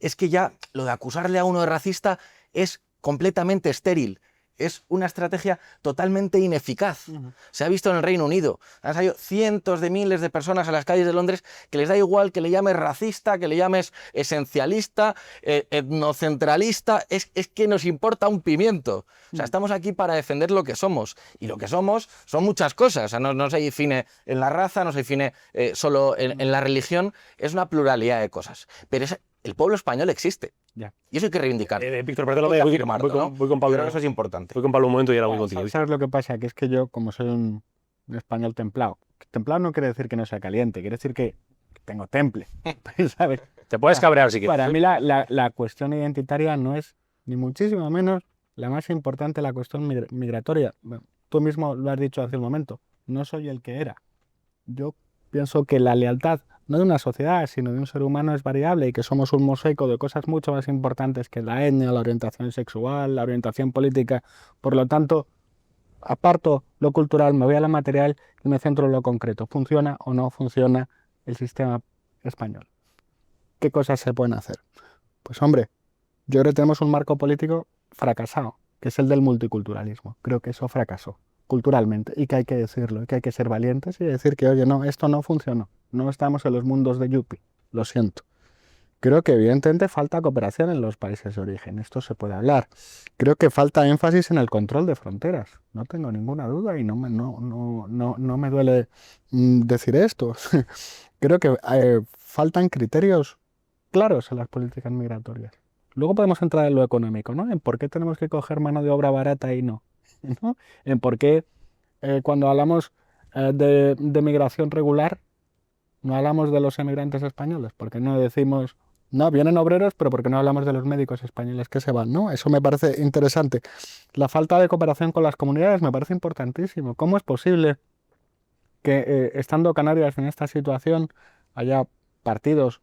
Es que ya lo de acusarle a uno de racista es completamente estéril. Es una estrategia totalmente ineficaz. Se ha visto en el Reino Unido. Han salido cientos de miles de personas a las calles de Londres que les da igual que le llames racista, que le llames esencialista, etnocentralista. Es que nos importa un pimiento. O sea, estamos aquí para defender lo que somos. Y lo que somos son muchas cosas. O sea, no se define en la raza, no se define solo en la religión. Es una pluralidad de cosas. Pero el pueblo español existe. Ya. Y eso hay que reivindicar. Víctor, perdón, voy con Pablo. Creo que eso es importante. Voy con Pablo un momento y ahora voy contigo. ¿Sabes lo que pasa? Que es que yo, como soy un español templado, templado no quiere decir que no sea caliente, quiere decir que tengo temple, ¿sabes? Te puedes cabrear si quieres. Para mí la cuestión identitaria no es, ni muchísimo menos, la más importante, la cuestión migratoria. Bueno, tú mismo lo has dicho hace un momento, no soy el que era. Yo pienso que la lealtad, no de una sociedad, sino de un ser humano, es variable y que somos un mosaico de cosas mucho más importantes que la etnia, la orientación sexual, la orientación política. Por lo tanto, aparto lo cultural, me voy a lo material y me centro en lo concreto. ¿Funciona o no funciona el sistema español? ¿Qué cosas se pueden hacer? Pues hombre, yo creo que tenemos un marco político fracasado, que es el del multiculturalismo. Creo que eso fracasó culturalmente y que hay que decirlo, y que hay que ser valientes y decir que, oye, no, esto no funcionó, no estamos en los mundos de Yuppie, lo siento. Creo que evidentemente falta cooperación en los países de origen, esto se puede hablar. Creo que falta énfasis en el control de fronteras, no tengo ninguna duda y no me duele decir esto. Creo que faltan criterios claros en las políticas migratorias. Luego podemos entrar en lo económico, ¿no? En por qué tenemos que coger mano de obra barata y no. ¿No? En por qué cuando hablamos de migración regular, no hablamos de los emigrantes españoles, porque no decimos, no, vienen obreros, pero porque no hablamos de los médicos españoles que se van, ¿no? Eso me parece interesante. La falta de cooperación con las comunidades me parece importantísimo. ¿Cómo es posible que estando Canarias en esta situación haya partidos?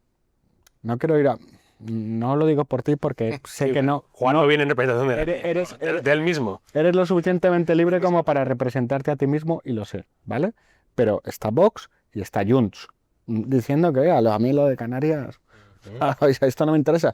No quiero ir a... No lo digo por ti porque sé que no. Juan no viene en representación de él mismo. Eres lo suficientemente libre como para representarte a ti mismo y lo sé, ¿vale? Pero está Vox y está Junts diciendo que a mí lo de Canarias, esto no me interesa.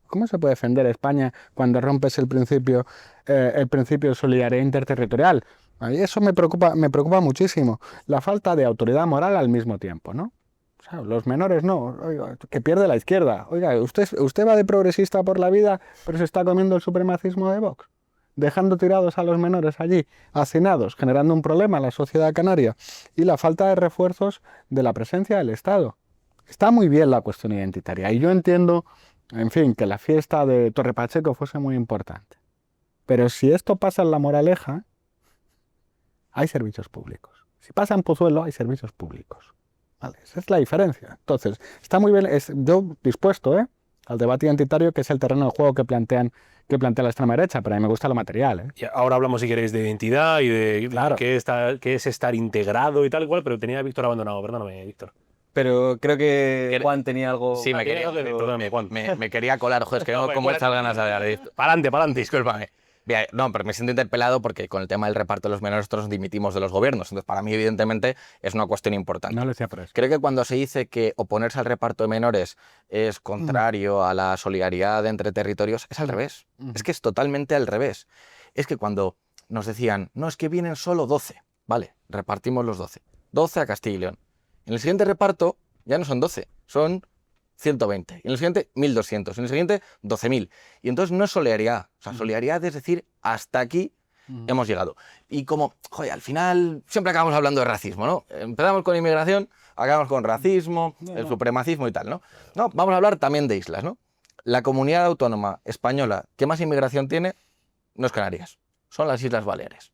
¿Cómo se puede defender España cuando rompes el principio de solidaridad interterritorial? A mí eso me preocupa muchísimo. La falta de autoridad moral al mismo tiempo, ¿no? O sea, los menores no, oiga, que pierde la izquierda. Oiga, usted va de progresista por la vida, pero se está comiendo el supremacismo de Vox, dejando tirados a los menores allí, hacinados, generando un problema a la sociedad canaria, y la falta de refuerzos de la presencia del Estado. Está muy bien la cuestión identitaria, y yo entiendo, en fin, que la fiesta de Torre Pacheco fuese muy importante. Pero si esto pasa en La Moraleja, hay servicios públicos. Si pasa en Pozuelo, hay servicios públicos. Vale, esa es la diferencia. Entonces, está muy bien, yo dispuesto al debate identitario, que es el terreno de juego que plantea la extrema derecha, pero a mí me gusta lo material. Y ahora hablamos, si queréis, de identidad y de Claro. qué es estar integrado y tal cual, pero tenía a Víctor abandonado, perdóname, Víctor. Pero creo que Juan tenía algo... Sí, me quería, Perdóname, Juan. me quería colar, joder, es que no como estas ganas de hablar de esto. Pa'lante, pa'lante. Discúlpame. Bien, no, pero me siento interpelado porque con el tema del reparto de los menores nosotros dimitimos de los gobiernos. Entonces, para mí, evidentemente, es una cuestión importante. No lo decía por eso. Creo que cuando se dice que oponerse al reparto de menores es contrario a la solidaridad entre territorios, es al revés. Es que es totalmente al revés. Es que cuando nos decían, no, es que vienen solo 12, vale, repartimos los 12. 12 a Castilla y León. En el siguiente reparto ya no son 12, son 120. Y en el siguiente, 1.200. En el siguiente, 12.000. Y entonces no es solidaridad. O sea, solidaridad es decir, hasta aquí hemos llegado. Y como, joder, al final siempre acabamos hablando de racismo, ¿no? Empezamos con inmigración, acabamos con racismo, el supremacismo y tal, ¿no? No, vamos a hablar también de islas, ¿no? La comunidad autónoma española que más inmigración tiene no es Canarias, son las Islas Baleares.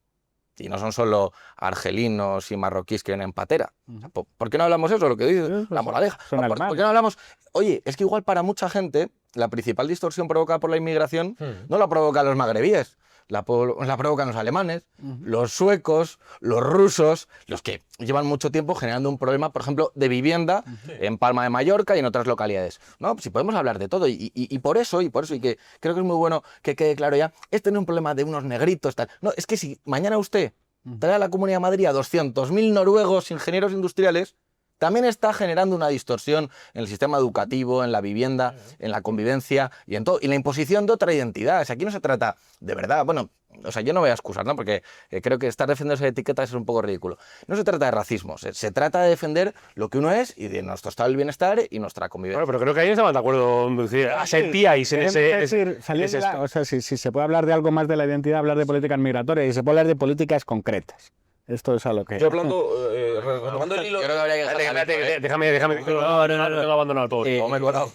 Y no son solo argelinos y marroquíes que vienen en patera. O sea, ¿por qué no hablamos eso? Lo que dice La Moraleja. Son ¿Por qué no hablamos? Oye, es que igual para mucha gente la principal distorsión provocada por la inmigración no la provocan los magrebíes, la provocan los alemanes, los suecos, los rusos, los que llevan mucho tiempo generando un problema, por ejemplo, de vivienda en Palma de Mallorca y en otras localidades. No, si podemos hablar de todo y por eso, y que creo que es muy bueno que quede claro ya, este no es un problema de unos negritos, tal. No, es que si mañana usted trae a la Comunidad de Madrid a 200.000 noruegos ingenieros industriales, también está generando una distorsión en el sistema educativo, en la vivienda, en la convivencia y en todo. Y la imposición de otra identidad. O sea, aquí no se trata de verdad, bueno, o sea, yo no voy a excusar, ¿no? Porque creo que estar defendiendo esa etiqueta es un poco ridículo. No se trata de racismo, se trata de defender lo que uno es y de nuestro estado del bienestar y nuestra convivencia. Bueno, pero creo que ahí estaban de acuerdo. Sentíais en ese. Es decir, o sea, si se puede hablar de algo más de la identidad, hablar de políticas migratorias y se puede hablar de políticas concretas. Esto es a lo que... Yo hablando, retomando el hilo... Yo creo que habría que dejar Déjame. No, tengo abandonado al pobre. me he colado.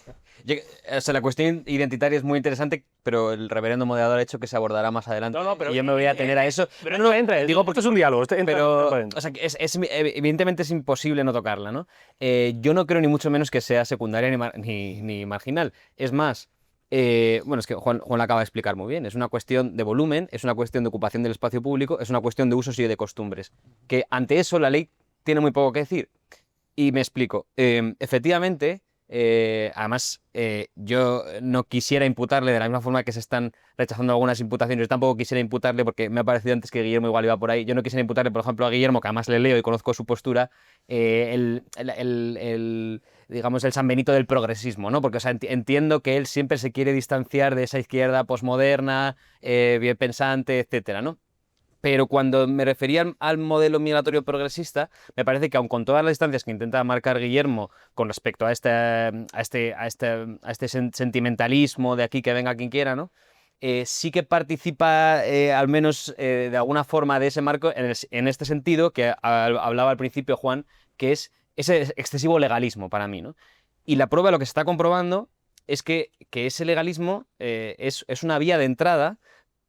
O sea, la cuestión identitaria es muy interesante, pero el reverendo moderador ha hecho que se abordará más adelante. No, pero y yo me voy a tener a eso. Pero no entra, digo, porque esto es un diálogo. Pero, o sea, evidentemente es imposible no tocarla, ¿no? Yo no creo ni mucho menos que sea secundaria ni marginal. Es más, bueno, es que Juan la acaba de explicar muy bien. Es una cuestión de volumen, es una cuestión de ocupación del espacio público, es una cuestión de usos y de costumbres. Que ante eso la ley tiene muy poco que decir. Y me explico. Efectivamente... además, yo no quisiera imputarle de la misma forma que se están rechazando algunas imputaciones. Yo tampoco quisiera imputarle, porque me ha parecido antes que Guillermo igual iba por ahí. Yo no quisiera imputarle, por ejemplo, a Guillermo, que además le leo y conozco su postura, digamos, el San Benito del progresismo, ¿no? Porque, o sea, entiendo que él siempre se quiere distanciar de esa izquierda posmoderna, bien pensante, etcétera, ¿no? Pero cuando me refería al modelo migratorio progresista, me parece que aun con todas las distancias que intenta marcar Guillermo con respecto a este sentimentalismo de aquí que venga quien quiera, ¿no? Sí que participa al menos de alguna forma de ese marco en este sentido que hablaba al principio Juan, que es ese excesivo legalismo para mí, ¿no? Y la prueba de lo que se está comprobando es que ese legalismo es una vía de entrada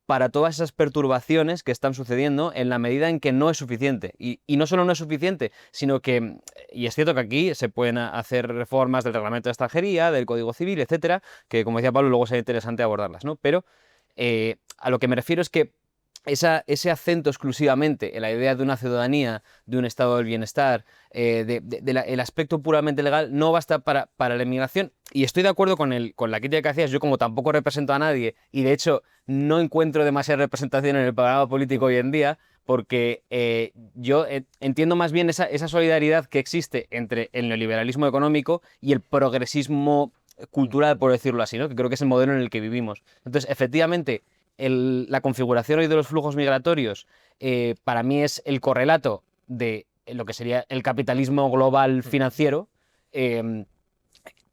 para todas esas perturbaciones que están sucediendo en la medida en que no es suficiente. Y no solo no es suficiente, sino que, y es cierto que aquí se pueden hacer reformas del reglamento de extranjería, del Código Civil, etcétera, que como decía Pablo, luego sería interesante abordarlas, ¿no? Pero a lo que me refiero es que ese acento exclusivamente en la idea de una ciudadanía, de un estado del bienestar, el aspecto puramente legal, no basta para la inmigración. Y estoy de acuerdo con la crítica que hacías. Yo, como tampoco represento a nadie, y de hecho no encuentro demasiada representación en el panorama político hoy en día, porque yo entiendo más bien esa solidaridad que existe entre el neoliberalismo económico y el progresismo cultural, por decirlo así, ¿no? Que creo que es el modelo en el que vivimos. Entonces, efectivamente, la configuración hoy de los flujos migratorios para mí es el correlato de lo que sería el capitalismo global financiero,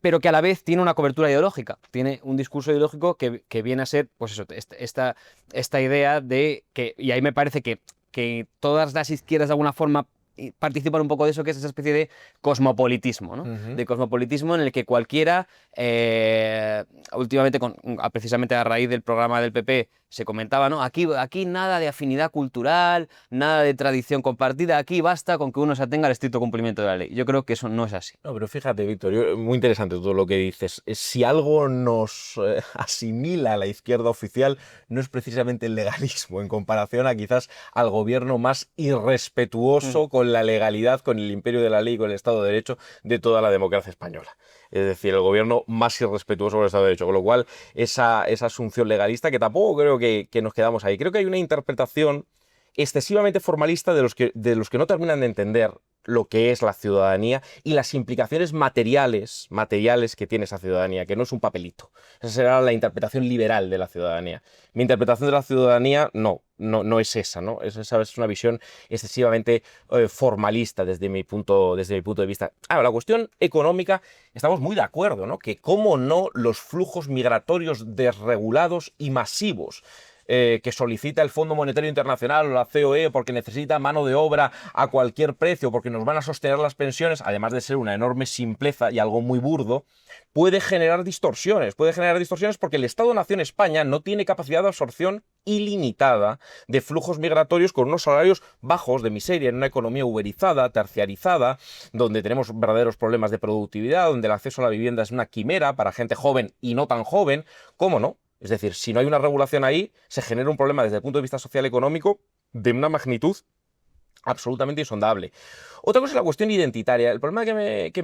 pero que a la vez tiene una cobertura ideológica, tiene un discurso ideológico que viene a ser, pues eso, esta idea de que, y ahí me parece que todas las izquierdas de alguna forma participan un poco de eso, que es esa especie de cosmopolitismo, ¿no? De cosmopolitismo en el que cualquiera, últimamente, precisamente a raíz del programa del PP, se comentaba, ¿no? Aquí nada de afinidad cultural, nada de tradición compartida, aquí basta con que uno se atenga al estricto cumplimiento de la ley. Yo creo que eso no es así. No, pero fíjate, Víctor, muy interesante todo lo que dices. Si algo nos asimila a la izquierda oficial, no es precisamente el legalismo, en comparación a quizás al gobierno más irrespetuoso con la legalidad, con el imperio de la ley, con el Estado de Derecho de toda la democracia española. Es decir, el gobierno más irrespetuoso con el Estado de Derecho. Con lo cual, esa asunción legalista, que tampoco creo que nos quedamos ahí. Creo que hay una interpretación excesivamente formalista de los que no terminan de entender lo que es la ciudadanía y las implicaciones materiales que tiene esa ciudadanía, que no es un papelito. Esa será la interpretación liberal de la ciudadanía. Mi interpretación de la ciudadanía no es esa, ¿no? Esa es una visión excesivamente formalista desde mi punto de vista. La cuestión económica, estamos muy de acuerdo, ¿no? Que cómo no los flujos migratorios desregulados y masivos que solicita el Fondo Monetario Internacional o la COE porque necesita mano de obra a cualquier precio, porque nos van a sostener las pensiones, además de ser una enorme simpleza y algo muy burdo, puede generar distorsiones porque el Estado-Nación España no tiene capacidad de absorción ilimitada de flujos migratorios con unos salarios bajos, de miseria, en una economía uberizada, terciarizada, donde tenemos verdaderos problemas de productividad, donde el acceso a la vivienda es una quimera para gente joven y no tan joven. ¿Cómo no? Es decir, si no hay una regulación ahí, se genera un problema desde el punto de vista social económico de una magnitud absolutamente insondable. Otra cosa es la cuestión identitaria. El problema que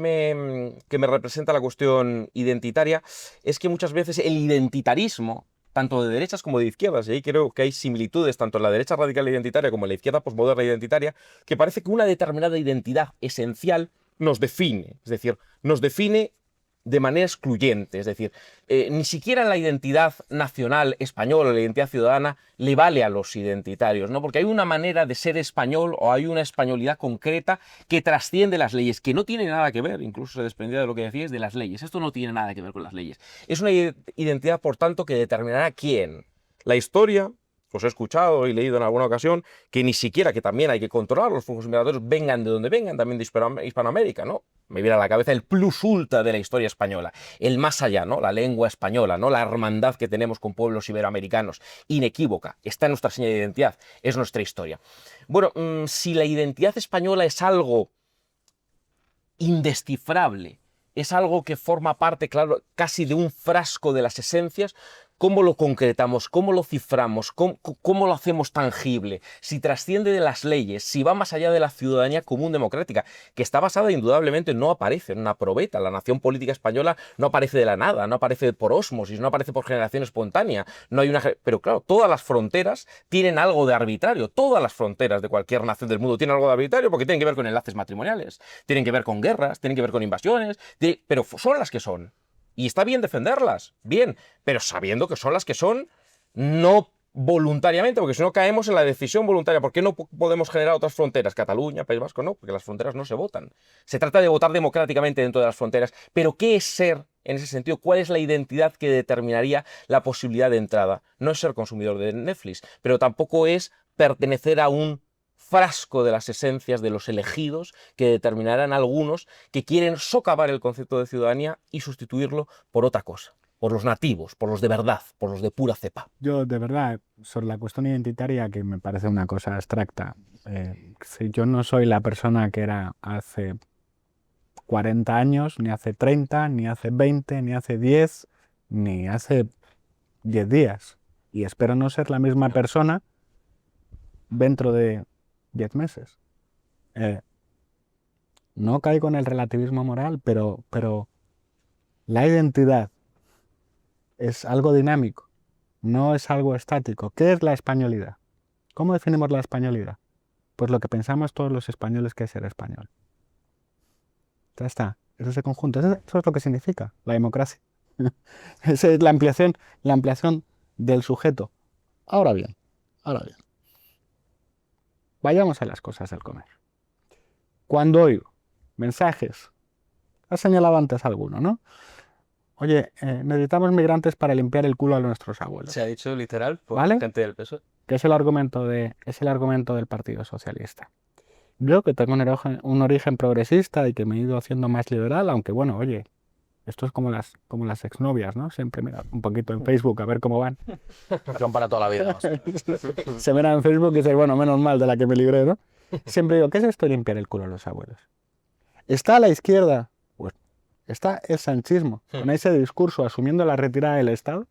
me representa la cuestión identitaria es que muchas veces el identitarismo, tanto de derechas como de izquierdas, y ahí creo que hay similitudes tanto en la derecha radical identitaria como en la izquierda posmoderna identitaria, que parece que una determinada identidad esencial nos define. Es decir, nos define de manera excluyente, es decir, ni siquiera la identidad nacional española, la identidad ciudadana, le vale a los identitarios, ¿no? Porque hay una manera de ser español o hay una españolidad concreta que trasciende las leyes, que no tiene nada que ver, incluso se desprendía de lo que decías, de las leyes. Esto no tiene nada que ver con las leyes. Es una identidad, por tanto, que determinará quién. La historia, os he escuchado y leído en alguna ocasión, que ni siquiera, que también hay que controlar los flujos migratorios, vengan de donde vengan, también de Hispanoamérica, ¿no? Me viene a la cabeza el plus ultra de la historia española, el más allá, ¿no? La lengua española, ¿no? La hermandad que tenemos con pueblos iberoamericanos, inequívoca, está en nuestra seña de identidad, es nuestra historia. Bueno, si la identidad española es algo indescifrable, es algo que forma parte, claro, casi de un frasco de las esencias, ¿cómo lo concretamos? ¿Cómo lo ciframos? ¿Cómo lo hacemos tangible? Si trasciende de las leyes, si va más allá de la ciudadanía común democrática, que está basada indudablemente, no aparece en una probeta. La nación política española no aparece de la nada, no aparece por ósmosis, no aparece por generación espontánea. No hay una... Pero claro, todas las fronteras tienen algo de arbitrario. Todas las fronteras de cualquier nación del mundo tienen algo de arbitrario porque tienen que ver con enlaces matrimoniales, tienen que ver con guerras, tienen que ver con invasiones, pero son las que son. Y está bien defenderlas, bien, pero sabiendo que son las que son, no voluntariamente, porque si no caemos en la decisión voluntaria. ¿Por qué no podemos generar otras fronteras? Cataluña, País Vasco, no, porque las fronteras no se votan. Se trata de votar democráticamente dentro de las fronteras, pero ¿qué es ser en ese sentido? ¿Cuál es la identidad que determinaría la posibilidad de entrada? No es ser consumidor de Netflix, pero tampoco es pertenecer a un frasco de las esencias de los elegidos que determinarán algunos que quieren socavar el concepto de ciudadanía y sustituirlo por otra cosa. por los nativos, por los de verdad, por los de pura cepa? Yo, de verdad, sobre la cuestión identitaria, que me parece una cosa abstracta, si yo no soy la persona que era hace 40 años, ni hace 30, ni hace 20, ni hace 10, ni hace 10 días. Y espero no ser la misma persona dentro de 10 meses. No caigo en el relativismo moral, pero la identidad es algo dinámico, no es algo estático. ¿Qué es la españolidad? ¿Cómo definimos la españolidad? Pues lo que pensamos todos los españoles que es ser español. Ya está, eso es el conjunto, eso es lo que significa la democracia. Esa es la ampliación del sujeto. Ahora bien, vayamos a las cosas del comer. Cuando oigo mensajes, has señalado antes alguno, ¿no? Oye, necesitamos migrantes para limpiar el culo a nuestros abuelos. Se ha dicho literal por ¿Vale? gente del PSOE. Que es el argumento del Partido Socialista. Yo, que tengo un origen progresista y que me he ido haciendo más liberal, aunque bueno, oye, esto es como las exnovias, ¿no? Siempre mira un poquito en Facebook a ver cómo van. Son para toda la vida. Se miran en Facebook y dicen, bueno, menos mal de la que me libré, ¿no? Siempre digo, ¿qué es esto de limpiar el culo a los abuelos? Está a la izquierda, pues, está el sanchismo, con ese discurso asumiendo la retirada del Estado.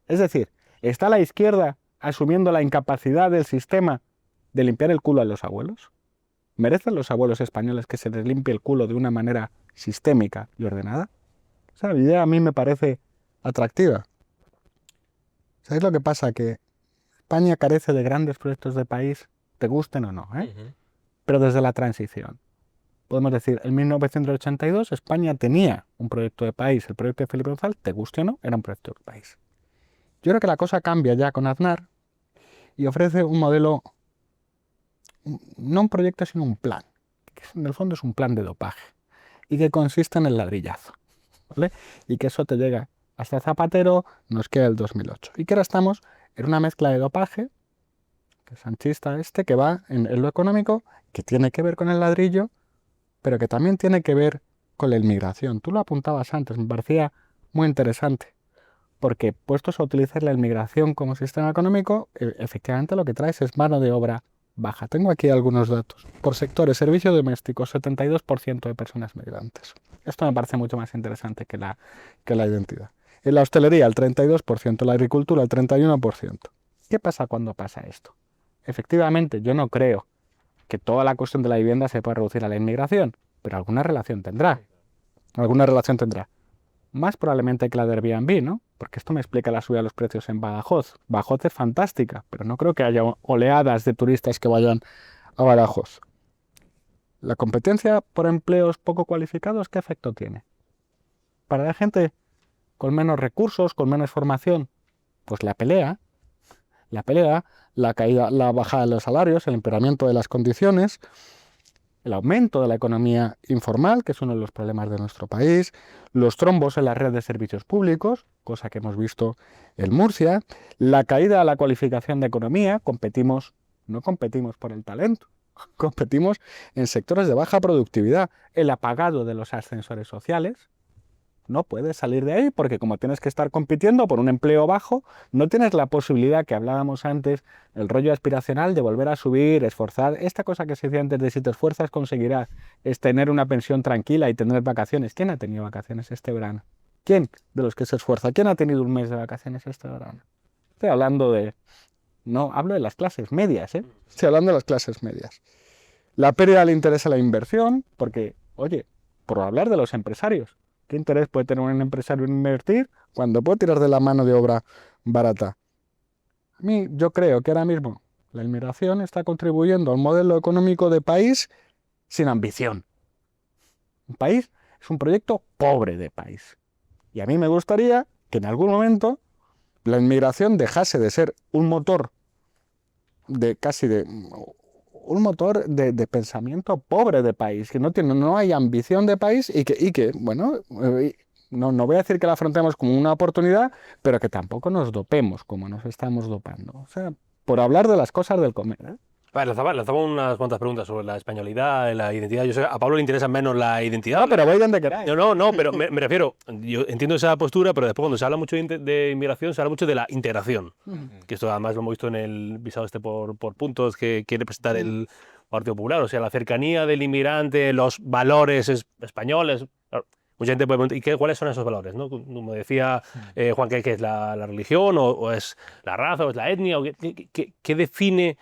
Es decir, está la izquierda asumiendo la incapacidad del sistema de limpiar el culo a los abuelos. ¿Merecen los abuelos españoles que se les limpie el culo de una manera sistémica y ordenada? Esa idea a mí me parece atractiva. ¿Sabéis lo que pasa? Que España carece de grandes proyectos de país, te gusten o no, pero desde la transición. Podemos decir, en 1982 España tenía un proyecto de país, el proyecto de Felipe González, te guste o no, era un proyecto de país. Yo creo que la cosa cambia ya con Aznar y ofrece un modelo, no un proyecto, sino un plan, que en el fondo es un plan de dopaje y que consiste en el ladrillazo, ¿vale? Y que eso te llega hasta Zapatero, nos queda el 2008. Y que ahora estamos en una mezcla de dopaje, que es sanchista que va en lo económico, que tiene que ver con el ladrillo, pero que también tiene que ver con la inmigración. Tú lo apuntabas antes, me parecía muy interesante, porque puestos a utilizar la inmigración como sistema económico, efectivamente lo que traes es mano de obra baja. Tengo aquí algunos datos. Por sectores, servicio doméstico, 72% de personas migrantes. Esto me parece mucho más interesante que la identidad. En la hostelería, el 32%, la agricultura, el 31%. ¿Qué pasa cuando pasa esto? Efectivamente, yo no creo que toda la cuestión de la vivienda se pueda reducir a la inmigración, pero alguna relación tendrá. Alguna relación tendrá. Más probablemente que la de Airbnb, ¿no? Porque esto me explica la subida de los precios en Badajoz. Badajoz es fantástica, pero no creo que haya oleadas de turistas que vayan a Badajoz. La competencia por empleos poco cualificados, ¿qué efecto tiene? Para la gente con menos recursos, con menos formación, pues la pelea, la caída, la bajada de los salarios, el empeoramiento de las condiciones, el aumento de la economía informal, que es uno de los problemas de nuestro país, los trombos en la red de servicios públicos, cosa que hemos visto en Murcia, la caída de la cualificación de economía, no competimos por el talento, competimos en sectores de baja productividad, el apagado de los ascensores sociales. No puedes salir de ahí porque como tienes que estar compitiendo por un empleo bajo, no tienes la posibilidad que hablábamos antes, el rollo aspiracional de volver a subir, esforzar. Esta cosa que se decía antes de si te esfuerzas conseguirás, es tener una pensión tranquila y tener vacaciones. ¿Quién ha tenido vacaciones este verano? ¿Quién de los que se esfuerza? ¿Quién ha tenido un mes de vacaciones este verano? Estoy hablando de... No, hablo de las clases medias, ¿eh? Estoy hablando de las clases medias. La pérdida del interés a la inversión, porque, oye, por hablar de los empresarios, ¿qué interés puede tener un empresario en invertir cuando puede tirar de la mano de obra barata? Yo creo que ahora mismo la inmigración está contribuyendo a un modelo económico de país sin ambición. Un país es un proyecto pobre de país. Y a mí me gustaría que en algún momento la inmigración dejase de ser un motor de pensamiento pobre de país, que no hay ambición de país y que bueno, no voy a decir que la afrontemos como una oportunidad, pero que tampoco nos dopemos como nos estamos dopando. O sea, por hablar de las cosas del comer, ¿eh? Vale, lanzaba unas cuantas preguntas sobre la españolidad, la identidad. Yo sé, a Pablo le interesa menos la identidad. No, pero voy donde queráis. No, pero me refiero, yo entiendo esa postura, pero después cuando se habla mucho de inmigración, se habla mucho de la integración. Que esto además lo hemos visto en el visado por puntos que quiere presentar el Partido Popular, o sea, la cercanía del inmigrante, los valores españoles. Claro, mucha gente puede preguntar, ¿cuáles son esos valores? ¿No? Como decía Juan, ¿qué es la religión o es la raza o es la etnia? O ¿qué define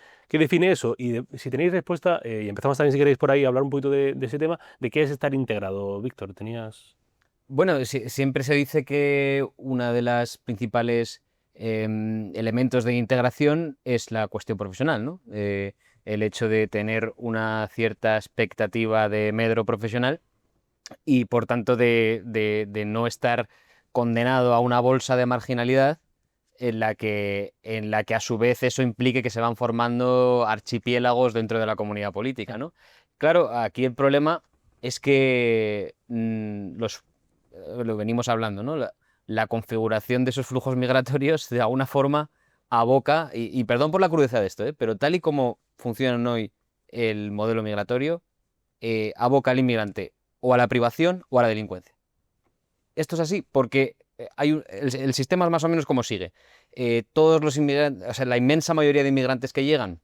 eso? Y si tenéis respuesta, y empezamos también si queréis por ahí a hablar un poquito de ese tema, de qué es estar integrado. Víctor, tenías... Bueno, siempre se dice que una de las principales elementos de integración es la cuestión profesional, ¿no? El hecho de tener una cierta expectativa de medro profesional y por tanto de no estar condenado a una bolsa de marginalidad en la que a su vez eso implique que se van formando archipiélagos dentro de la comunidad política, ¿no? Claro, aquí el problema es que lo venimos hablando, ¿no? La configuración de esos flujos migratorios de alguna forma aboca, y perdón por la crudeza de esto, pero tal y como funcionan hoy el modelo migratorio, aboca al inmigrante o a la privación o a la delincuencia. Esto es así porque el sistema es más o menos como sigue. Todos los inmigrantes, o sea, la inmensa mayoría de inmigrantes que llegan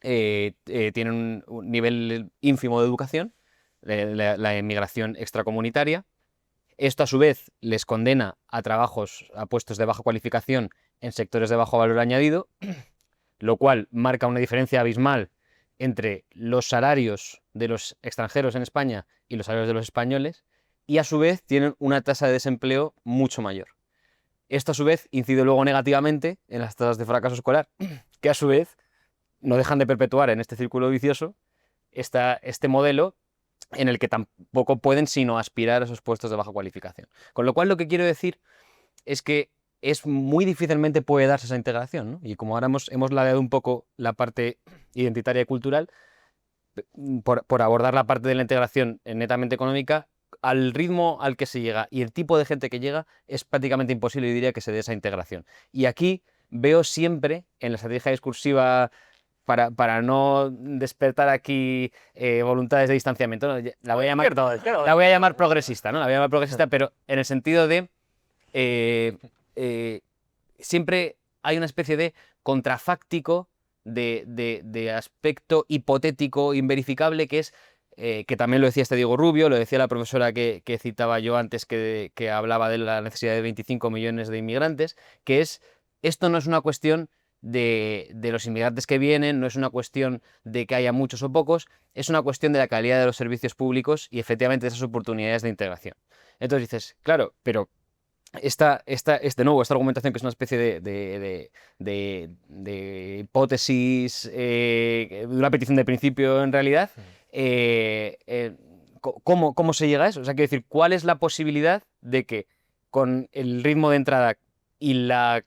tienen un nivel ínfimo de educación, la inmigración extracomunitaria. Esto a su vez les condena a trabajos, a puestos de baja cualificación en sectores de bajo valor añadido, lo cual marca una diferencia abismal entre los salarios de los extranjeros en España y los salarios de los españoles, y a su vez tienen una tasa de desempleo mucho mayor. Esto a su vez incide luego negativamente en las tasas de fracaso escolar, que a su vez no dejan de perpetuar en este círculo vicioso este modelo en el que tampoco pueden sino aspirar a esos puestos de baja cualificación. Con lo cual lo que quiero decir es que es muy difícilmente puede darse esa integración, ¿no? Y como ahora hemos ladeado un poco la parte identitaria y cultural, por abordar la parte de la integración netamente económica, al ritmo al que se llega y el tipo de gente que llega es prácticamente imposible, yo diría, que se dé esa integración. Y aquí veo siempre en la estrategia discursiva, para no despertar aquí voluntades de distanciamiento, ¿no? La voy a llamar progresista, ¿no? La voy a llamar progresista, pero en el sentido de siempre hay una especie de contrafáctico de aspecto hipotético, inverificable, que es, que también lo decía Diego Rubio, lo decía la profesora que citaba yo antes, que hablaba de la necesidad de 25 millones de inmigrantes, que es, esto no es una cuestión de los inmigrantes que vienen, no es una cuestión de que haya muchos o pocos, es una cuestión de la calidad de los servicios públicos y efectivamente de esas oportunidades de integración. Entonces dices, claro, pero esta argumentación, que es una especie de hipótesis, de una petición de principio en realidad, ¿cómo se llega a eso? O sea, quiero decir, ¿cuál es la posibilidad de que con el ritmo de entrada y la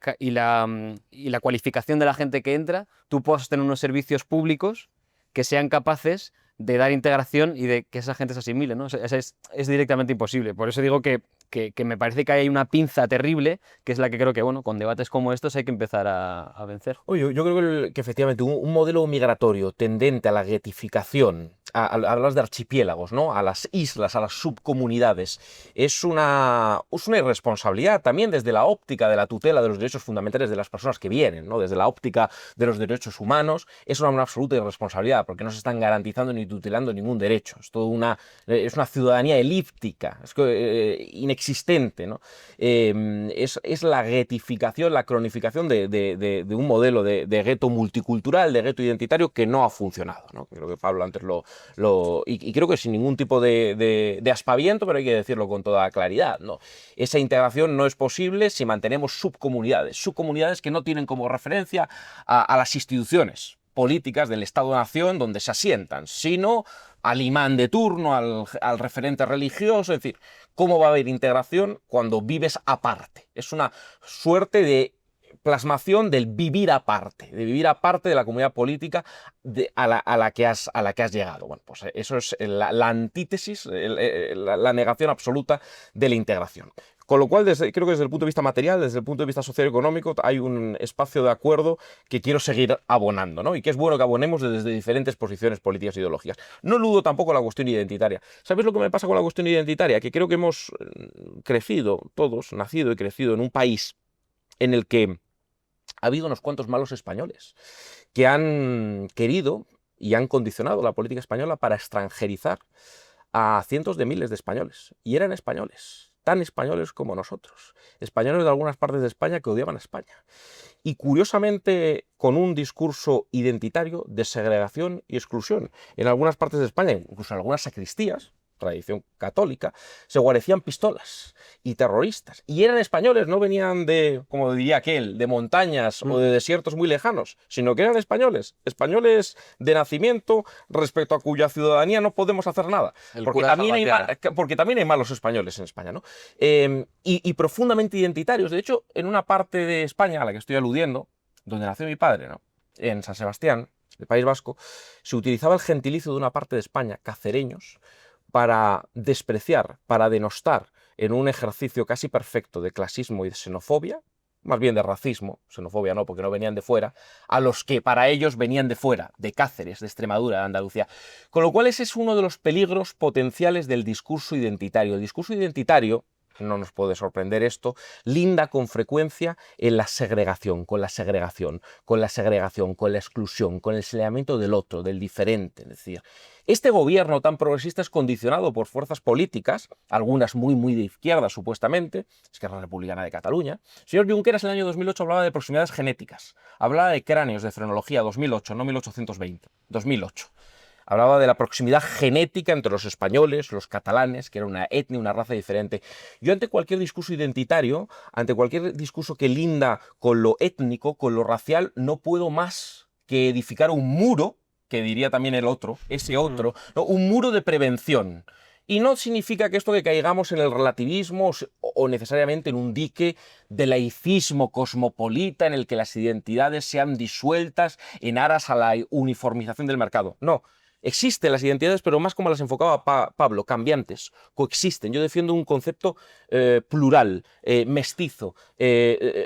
cualificación de la gente que entra, tú puedas tener unos servicios públicos que sean capaces de dar integración y de que esa gente se asimile, ¿no? O sea, es directamente imposible. Por eso digo que me parece que hay una pinza terrible, que es la que creo que, bueno, con debates como estos hay que empezar a vencer. Oye, yo creo que efectivamente un modelo migratorio tendente a la guetificación, hablas de archipiélagos, ¿no? A las islas, a las subcomunidades, es una irresponsabilidad también desde la óptica de la tutela de los derechos fundamentales de las personas que vienen, ¿no? Desde la óptica de los derechos humanos, es una absoluta irresponsabilidad, porque no se están garantizando ni tutelando ningún derecho. Es toda es una ciudadanía elíptica, es inexistente, ¿no? Es la guetificación, la cronificación de un modelo de gueto multicultural, de gueto identitario, que no ha funcionado, ¿no? Creo que Pablo antes y creo que sin ningún tipo de aspaviento, pero hay que decirlo con toda claridad, ¿no? Esa integración no es posible si mantenemos subcomunidades que no tienen como referencia a las instituciones políticas del Estado-Nación donde se asientan, sino al imán de turno, al referente religioso. Es decir, ¿cómo va a haber integración cuando vives aparte? Es una suerte de plasmación del vivir aparte de la comunidad política a la que has llegado. Bueno, pues eso es la antítesis, la negación absoluta de la integración. Con lo cual, creo que desde el punto de vista material, desde el punto de vista socioeconómico, hay un espacio de acuerdo que quiero seguir abonando, ¿no? Y que es bueno que abonemos desde diferentes posiciones políticas e ideológicas. No eludo tampoco la cuestión identitaria. ¿Sabéis lo que me pasa con la cuestión identitaria? Que creo que hemos crecido, todos, nacido y crecido en un país en el que ha habido unos cuantos malos españoles que han querido y han condicionado la política española para extranjerizar a cientos de miles de españoles. Y eran españoles, tan españoles como nosotros. Españoles de algunas partes de España que odiaban a España. Y curiosamente con un discurso identitario de segregación y exclusión. En algunas partes de España, incluso en algunas sacristías, tradición católica, se guarecían pistolas y terroristas. Y eran españoles, no venían de, como diría aquel, de montañas o de desiertos muy lejanos, sino que eran españoles, españoles de nacimiento respecto a cuya ciudadanía no podemos hacer nada. Porque también hay malos españoles en España, ¿no? Y profundamente identitarios. De hecho, en una parte de España a la que estoy aludiendo, donde nació mi padre, ¿no? En San Sebastián, el País Vasco, se utilizaba el gentilicio de una parte de España, cacereños, para despreciar, para denostar en un ejercicio casi perfecto de clasismo y de xenofobia, más bien de racismo, xenofobia no, porque no venían de fuera, a los que para ellos venían de fuera, de Cáceres, de Extremadura, de Andalucía. Con lo cual ese es uno de los peligros potenciales del discurso identitario. El discurso identitario, no nos puede sorprender esto, linda con frecuencia en la segregación, con la segregación, con la segregación, con la exclusión, con el señalamiento del otro, del diferente. Es decir, este gobierno tan progresista es condicionado por fuerzas políticas, algunas muy de izquierda supuestamente, Esquerra Republicana de Cataluña. El señor Junqueras en el año 2008 hablaba de proximidades genéticas, hablaba de cráneos de frenología 2008, no 1820, 2008. Hablaba de la proximidad genética entre los españoles, los catalanes, que era una etnia, una raza diferente. Yo ante cualquier discurso identitario, ante cualquier discurso que linda con lo étnico, con lo racial, no puedo más que edificar un muro, que diría también el otro, ese otro, ¿no? Un muro de prevención. Y no significa que esto que caigamos en el relativismo o necesariamente en un dique de laicismo cosmopolita en el que las identidades sean disueltas en aras a la uniformización del mercado. No. Existen las identidades, pero más como las enfocaba Pablo, cambiantes, coexisten. Yo defiendo un concepto plural, mestizo,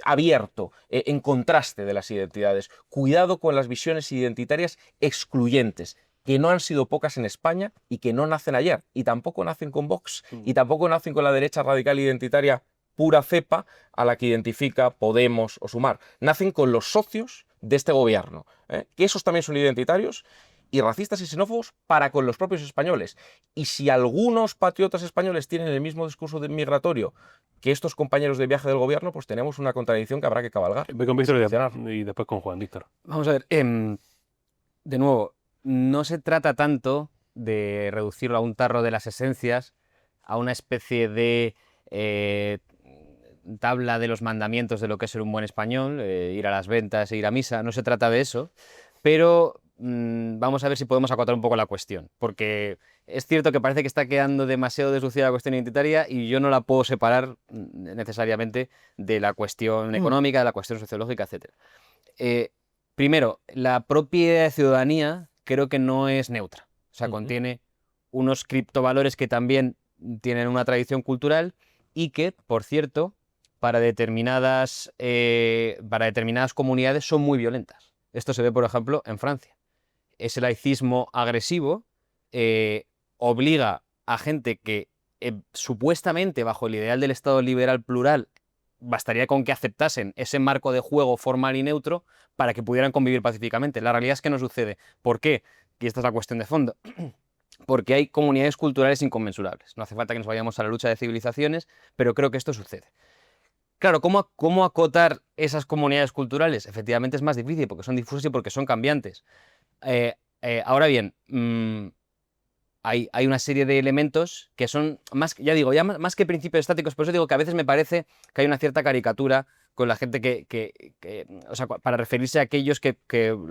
abierto, en contraste de las identidades. Cuidado con las visiones identitarias excluyentes, que no han sido pocas en España y que no nacen ayer, y tampoco nacen con Vox, y tampoco nacen con la derecha radical identitaria pura cepa a la que identifica Podemos o Sumar. Nacen con los socios de este gobierno, que esos también son identitarios, y racistas y xenófobos para con los propios españoles. Y si algunos patriotas españoles tienen el mismo discurso migratorio que estos compañeros de viaje del gobierno, pues tenemos una contradicción que habrá que cabalgar. Voy con Víctor y después con Juan. Víctor. Vamos a ver, de nuevo, no se trata tanto de reducirlo a un tarro de las esencias, a una especie de tabla de los mandamientos de lo que es ser un buen español, ir a las ventas e ir a misa. No se trata de eso, pero vamos a ver si podemos acotar un poco la cuestión, porque es cierto que parece que está quedando demasiado deslucida la cuestión identitaria y yo no la puedo separar necesariamente de la cuestión económica, de la cuestión sociológica, etc. Primero, la propia ciudadanía creo que no es neutra, o sea, contiene unos criptovalores que también tienen una tradición cultural y que, por cierto, para determinadas comunidades son muy violentas. Esto se ve, por ejemplo, en Francia. Ese laicismo agresivo obliga a gente que supuestamente bajo el ideal del Estado liberal plural bastaría con que aceptasen ese marco de juego formal y neutro para que pudieran convivir pacíficamente. La realidad es que no sucede. ¿Por qué? Y esta es la cuestión de fondo. Porque hay comunidades culturales inconmensurables. No hace falta que nos vayamos a la lucha de civilizaciones, pero creo que esto sucede. Claro, ¿cómo acotar esas comunidades culturales? Efectivamente es más difícil porque son difusas y porque son cambiantes. Ahora bien, hay una serie de elementos que son más, ya digo, ya más que principios estáticos, por eso digo que a veces me parece que hay una cierta caricatura con la gente o sea, para referirse a aquellos que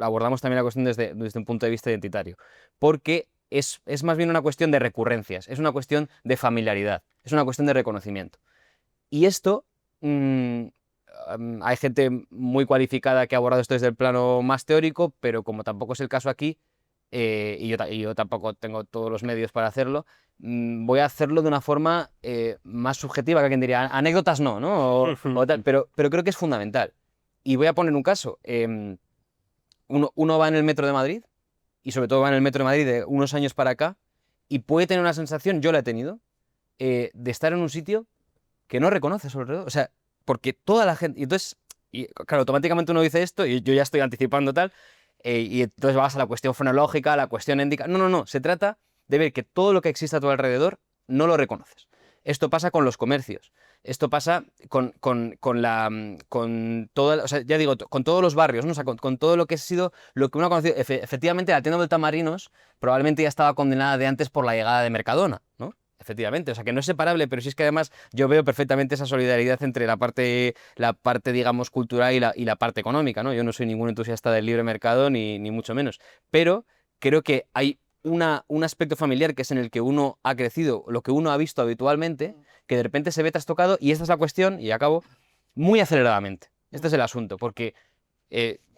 abordamos también la cuestión desde un punto de vista identitario. Porque es más bien una cuestión de recurrencias, es una cuestión de familiaridad, es una cuestión de reconocimiento. Y esto, hay gente muy cualificada que ha abordado esto desde el plano más teórico, pero como tampoco es el caso aquí, y yo tampoco tengo todos los medios para hacerlo, voy a hacerlo de una forma más subjetiva, que alguien diría, anécdotas no, ¿no? O tal, pero creo que es fundamental. Y voy a poner un caso. Uno va en el metro de Madrid, y sobre todo va en el metro de Madrid de unos años para acá, y puede tener una sensación, yo la he tenido, de estar en un sitio que no reconoce a su alrededor. O sea, porque toda la gente... Y entonces, claro, automáticamente uno dice esto, y yo ya estoy anticipando tal, y entonces vas a la cuestión fonológica, a la cuestión étnica. No. Se trata de ver que todo lo que existe a tu alrededor no lo reconoces. Esto pasa con los comercios. Esto pasa con toda, o sea, ya digo, con todos los barrios, ¿no? O sea, con todo lo que ha sido, lo que uno ha conocido. Efectivamente, la tienda de Tamarinos probablemente ya estaba condenada de antes por la llegada de Mercadona, ¿no? Efectivamente, o sea, que no es separable, pero sí es que además yo veo perfectamente esa solidaridad entre la parte digamos, cultural y la parte económica, ¿no? Yo no soy ningún entusiasta del libre mercado, ni mucho menos, pero creo que hay un aspecto familiar que es en el que uno ha crecido, lo que uno ha visto habitualmente, que de repente se ve trastocado, y esta es la cuestión, y acabo, muy aceleradamente. Este es el asunto, porque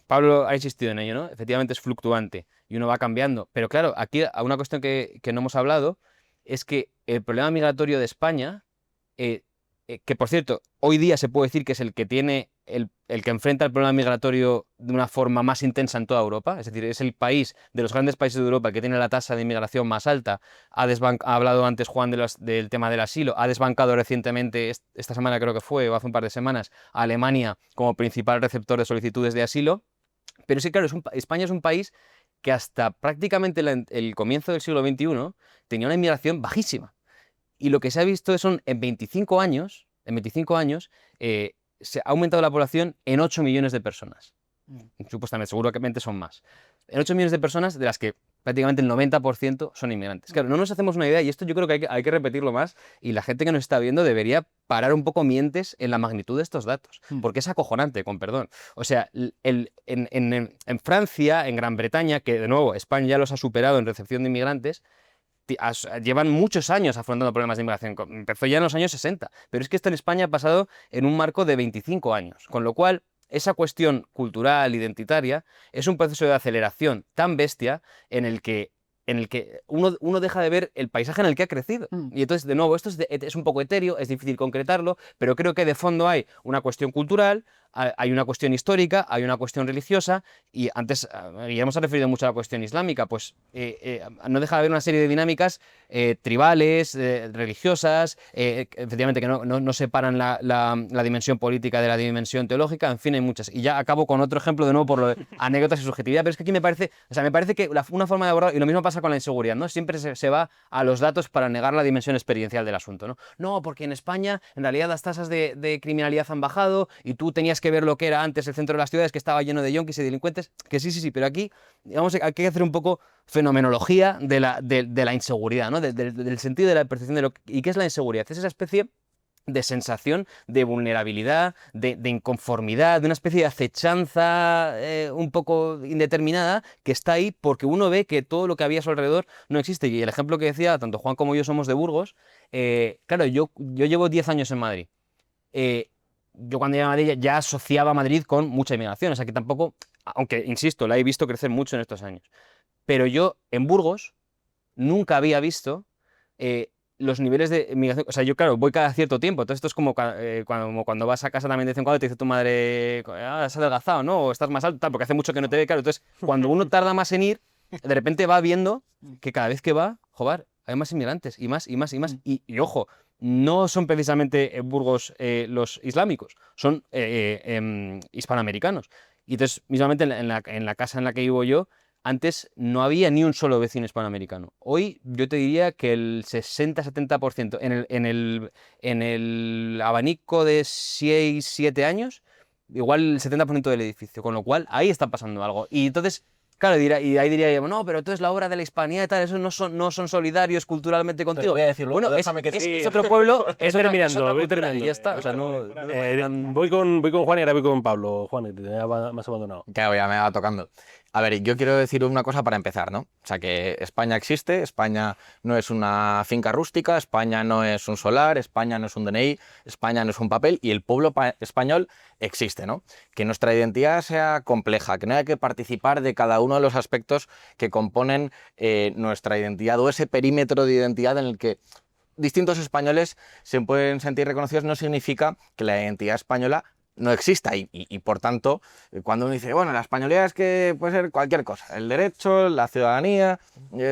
Pablo ha insistido en ello, ¿no? Efectivamente es fluctuante y uno va cambiando, pero claro, aquí una cuestión que no hemos hablado es que el problema migratorio de España, que por cierto, hoy día se puede decir que es el que tiene el que enfrenta el problema migratorio de una forma más intensa en toda Europa, es decir, es el país de los grandes países de Europa que tiene la tasa de inmigración más alta. Ha hablado antes Juan del tema del asilo, ha desbancado recientemente, esta semana creo que fue, o hace un par de semanas, a Alemania como principal receptor de solicitudes de asilo. Pero sí, claro, España es un país que hasta prácticamente el comienzo del siglo XXI tenía una inmigración bajísima. Y lo que se ha visto son en 25 años, se ha aumentado la población en 8 millones de personas. Supuestamente, seguramente son más. En 8 millones de personas, de las que prácticamente el 90% son inmigrantes. Claro, no nos hacemos una idea, y esto yo creo que hay que repetirlo más, y la gente que nos está viendo debería parar un poco mientes en la magnitud de estos datos, porque es acojonante, con perdón. O sea, en Francia, en Gran Bretaña, que de nuevo España ya los ha superado en recepción de inmigrantes, llevan muchos años afrontando problemas de inmigración. Empezó ya en los años 60, pero es que esto en España ha pasado en un marco de 25 años, con lo cual esa cuestión cultural, identitaria, es un proceso de aceleración tan bestia en el que uno deja de ver el paisaje en el que ha crecido. Y entonces, de nuevo, esto es un poco etéreo, es difícil concretarlo, pero creo que de fondo hay una cuestión cultural, hay una cuestión histórica, hay una cuestión religiosa, y antes Guillermo se ha referido mucho a la cuestión islámica, pues no deja de haber una serie de dinámicas tribales, religiosas, efectivamente que no separan la dimensión política de la dimensión teológica, en fin, hay muchas. Y ya acabo con otro ejemplo, de nuevo, por lo de anécdotas y subjetividad, pero es que aquí me parece que una forma de abordar, y lo mismo pasa con la inseguridad, ¿no? Siempre se va a los datos para negar la dimensión experiencial del asunto, ¿no? No, porque en España, en realidad, las tasas de criminalidad han bajado, y tú tenías que ver lo que era antes el centro de las ciudades, que estaba lleno de yonkis y delincuentes, que sí, pero aquí, digamos, hay que hacer un poco fenomenología de la inseguridad, ¿no? Del sentido de la percepción de lo que... ¿Y qué es la inseguridad? Es esa especie de sensación de vulnerabilidad, de inconformidad, de una especie de acechanza un poco indeterminada que está ahí porque uno ve que todo lo que había a su alrededor no existe. Y el ejemplo que decía, tanto Juan como yo somos de Burgos, claro, yo llevo 10 años en Madrid. Yo cuando llegué a Madrid ya asociaba a Madrid con mucha inmigración, o sea que tampoco, aunque insisto, la he visto crecer mucho en estos años. Pero yo en Burgos nunca había visto los niveles de inmigración. O sea, yo claro, voy cada cierto tiempo, entonces esto es como cuando vas a casa también de vez en cuando te dice tu madre, has adelgazado, ¿no? O estás más alto, tal, porque hace mucho que no te ve, claro. Entonces, cuando uno tarda más en ir, de repente va viendo que cada vez que va, joder, hay más inmigrantes, y más. Y ojo, no son precisamente Burgos los islámicos, son hispanoamericanos. Y entonces, mismamente en la casa en la que vivo yo, antes no había ni un solo vecino hispanoamericano. Hoy yo te diría que el 60-70% en el abanico de 6-7 años, igual el 70% del edificio, con lo cual ahí está pasando algo. Y entonces, claro, y ahí diría, no, pero entonces la obra de la hispanidad y tal, esos no son solidarios culturalmente contigo. Voy a decirlo, bueno, déjame que es otro pueblo, Estoy terminando, voy terminando. y ya está. O sea, voy con Juan y ahora voy con Pablo. Juan, te tenía más abandonado. Claro, ya me va tocando. A ver, yo quiero decir una cosa para empezar, ¿no? O sea, que España existe, España no es una finca rústica, España no es un solar, España no es un DNI, España no es un papel, y el pueblo español existe, ¿no? Que nuestra identidad sea compleja, que no haya que participar de cada uno de los aspectos que componen nuestra identidad, o ese perímetro de identidad en el que distintos españoles se pueden sentir reconocidos. No significa que la identidad española no exista y por tanto, cuando uno dice, bueno, la españolidad es que puede ser cualquier cosa, el derecho, la ciudadanía,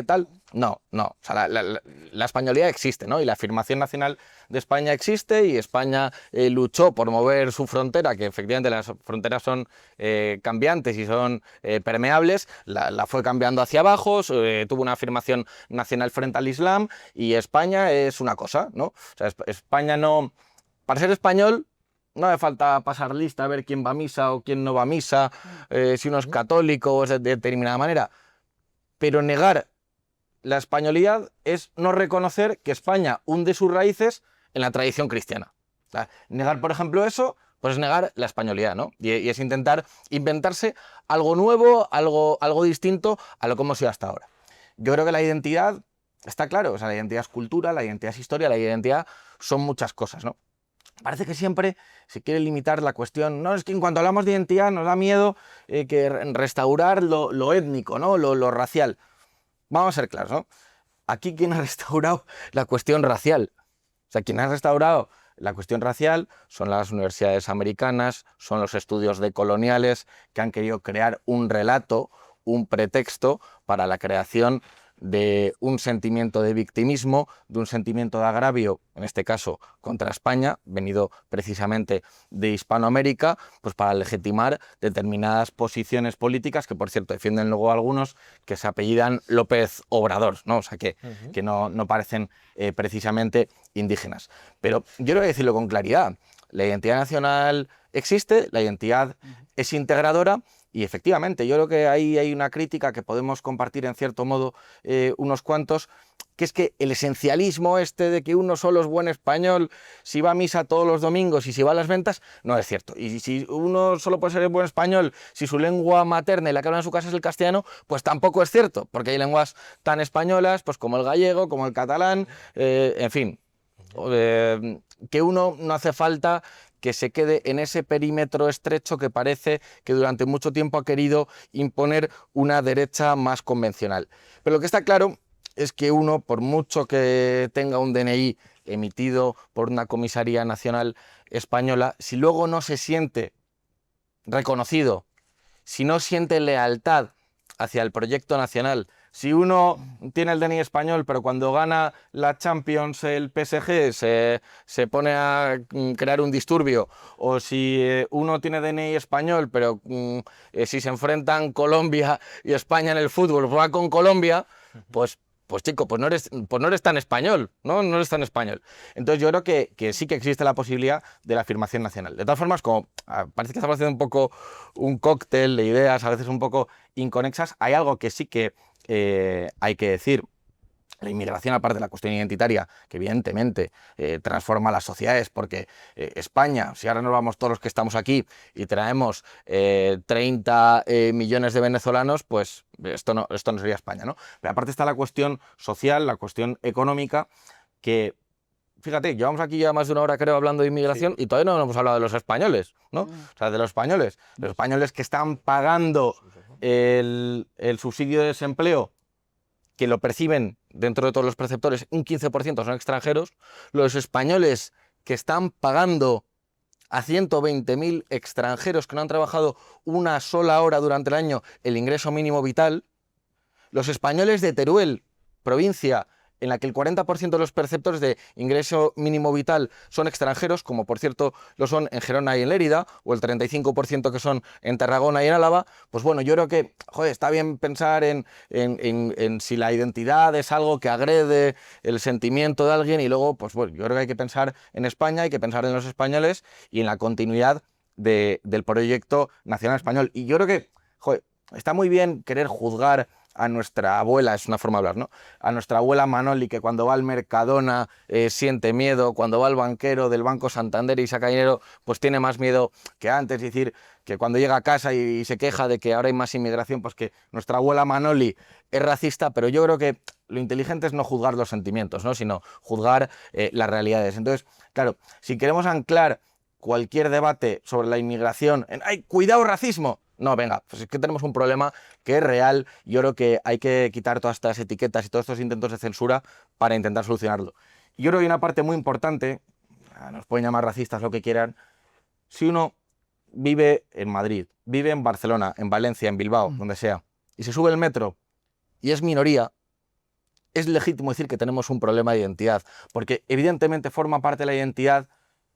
tal, no, o sea, la españolidad existe, ¿no? Y la afirmación nacional de España existe, y España luchó por mover su frontera, que efectivamente las fronteras son cambiantes y son permeables, la fue cambiando hacia abajo, tuvo una afirmación nacional frente al Islam, y España es una cosa, ¿no? O sea, España no, para ser español, no hace falta pasar lista a ver quién va a misa o quién no va a misa, si uno es católico o es de determinada manera. Pero negar la españolidad es no reconocer que España hunde sus raíces en la tradición cristiana. O sea, negar, por ejemplo, eso, pues es negar la españolidad, ¿no? Y es intentar inventarse algo nuevo, algo distinto a lo que hemos sido hasta ahora. Yo creo que la identidad, está claro, o sea, la identidad es cultura, la identidad es historia, la identidad son muchas cosas, ¿no? Parece que siempre se quiere limitar la cuestión. No, es que en cuanto hablamos de identidad nos da miedo que restaurar lo étnico, ¿no? Lo racial. Vamos a ser claros, ¿no? Aquí, ¿quién ha restaurado la cuestión racial? O sea, quien ha restaurado la cuestión racial son las universidades americanas, son los estudios decoloniales que han querido crear un relato, un pretexto para la creación de un sentimiento de victimismo, de un sentimiento de agravio, en este caso contra España, venido precisamente de Hispanoamérica, pues para legitimar determinadas posiciones políticas que, por cierto, defienden luego algunos que se apellidan López Obrador, ¿no? O sea, que no parecen precisamente indígenas. Pero yo quiero decirlo con claridad, la identidad nacional existe, la identidad es integradora. Y efectivamente, yo creo que ahí hay una crítica que podemos compartir en cierto modo unos cuantos, que es que el esencialismo este de que uno solo es buen español si va a misa todos los domingos y si va a las ventas, no es cierto. Y si uno solo puede ser buen español si su lengua materna y la que habla en su casa es el castellano, pues tampoco es cierto, porque hay lenguas tan españolas pues como el gallego, como el catalán, en fin, que uno no hace falta que se quede en ese perímetro estrecho que parece que durante mucho tiempo ha querido imponer una derecha más convencional. Pero lo que está claro es que uno, por mucho que tenga un DNI emitido por una comisaría nacional española, si luego no se siente reconocido, si no siente lealtad hacia el proyecto nacional, si uno tiene el DNI español, pero cuando gana la Champions el PSG se pone a crear un disturbio, o si uno tiene DNI español, pero si se enfrentan Colombia y España en el fútbol, va con Colombia, pues chico, pues no eres tan español, ¿no? No eres tan español. Entonces yo creo que sí que existe la posibilidad de la afirmación nacional. De todas formas, como parece que estamos haciendo un poco un cóctel de ideas, a veces un poco inconexas, hay algo que sí que hay que decir. La inmigración, aparte de la cuestión identitaria, que evidentemente transforma las sociedades, porque España, si ahora nos vamos todos los que estamos aquí y traemos 30 millones de venezolanos, pues esto no sería España, ¿no? Pero aparte está la cuestión social, la cuestión económica, que, fíjate, llevamos aquí ya más de una hora, creo, hablando de inmigración, y todavía no hemos hablado de los españoles, ¿no? O sea, de los españoles que están pagando el subsidio de desempleo, que lo perciben dentro de todos los perceptores, un 15% son extranjeros, los españoles que están pagando a 120.000 extranjeros que no han trabajado una sola hora durante el año el ingreso mínimo vital, los españoles de Teruel, provincia en la que el 40% de los perceptores de ingreso mínimo vital son extranjeros, como por cierto lo son en Gerona y en Lérida, o el 35% que son en Tarragona y en Álava, pues bueno, yo creo que, joder, está bien pensar en si la identidad es algo que agrede el sentimiento de alguien, y luego, pues bueno, yo creo que hay que pensar en España, hay que pensar en los españoles y en la continuidad del proyecto nacional español. Y yo creo que, joder, está muy bien querer juzgar a nuestra abuela, es una forma de hablar, ¿no? A nuestra abuela Manoli, que cuando va al Mercadona siente miedo, cuando va al banquero del Banco Santander y saca dinero, pues tiene más miedo que antes. Es decir, que cuando llega a casa y se queja de que ahora hay más inmigración, pues que nuestra abuela Manoli es racista, pero yo creo que lo inteligente es no juzgar los sentimientos, ¿no? Sino juzgar las realidades. Entonces, claro, si queremos anclar cualquier debate sobre la inmigración en ¡ay, cuidado, racismo! No, venga, pues es que tenemos un problema que es real. Yo creo que hay que quitar todas estas etiquetas y todos estos intentos de censura para intentar solucionarlo. Yo creo que hay una parte muy importante, nos pueden llamar racistas, lo que quieran, si uno vive en Madrid, vive en Barcelona, en Valencia, en Bilbao, donde sea, y se sube el metro y es minoría, es legítimo decir que tenemos un problema de identidad, porque evidentemente forma parte de la identidad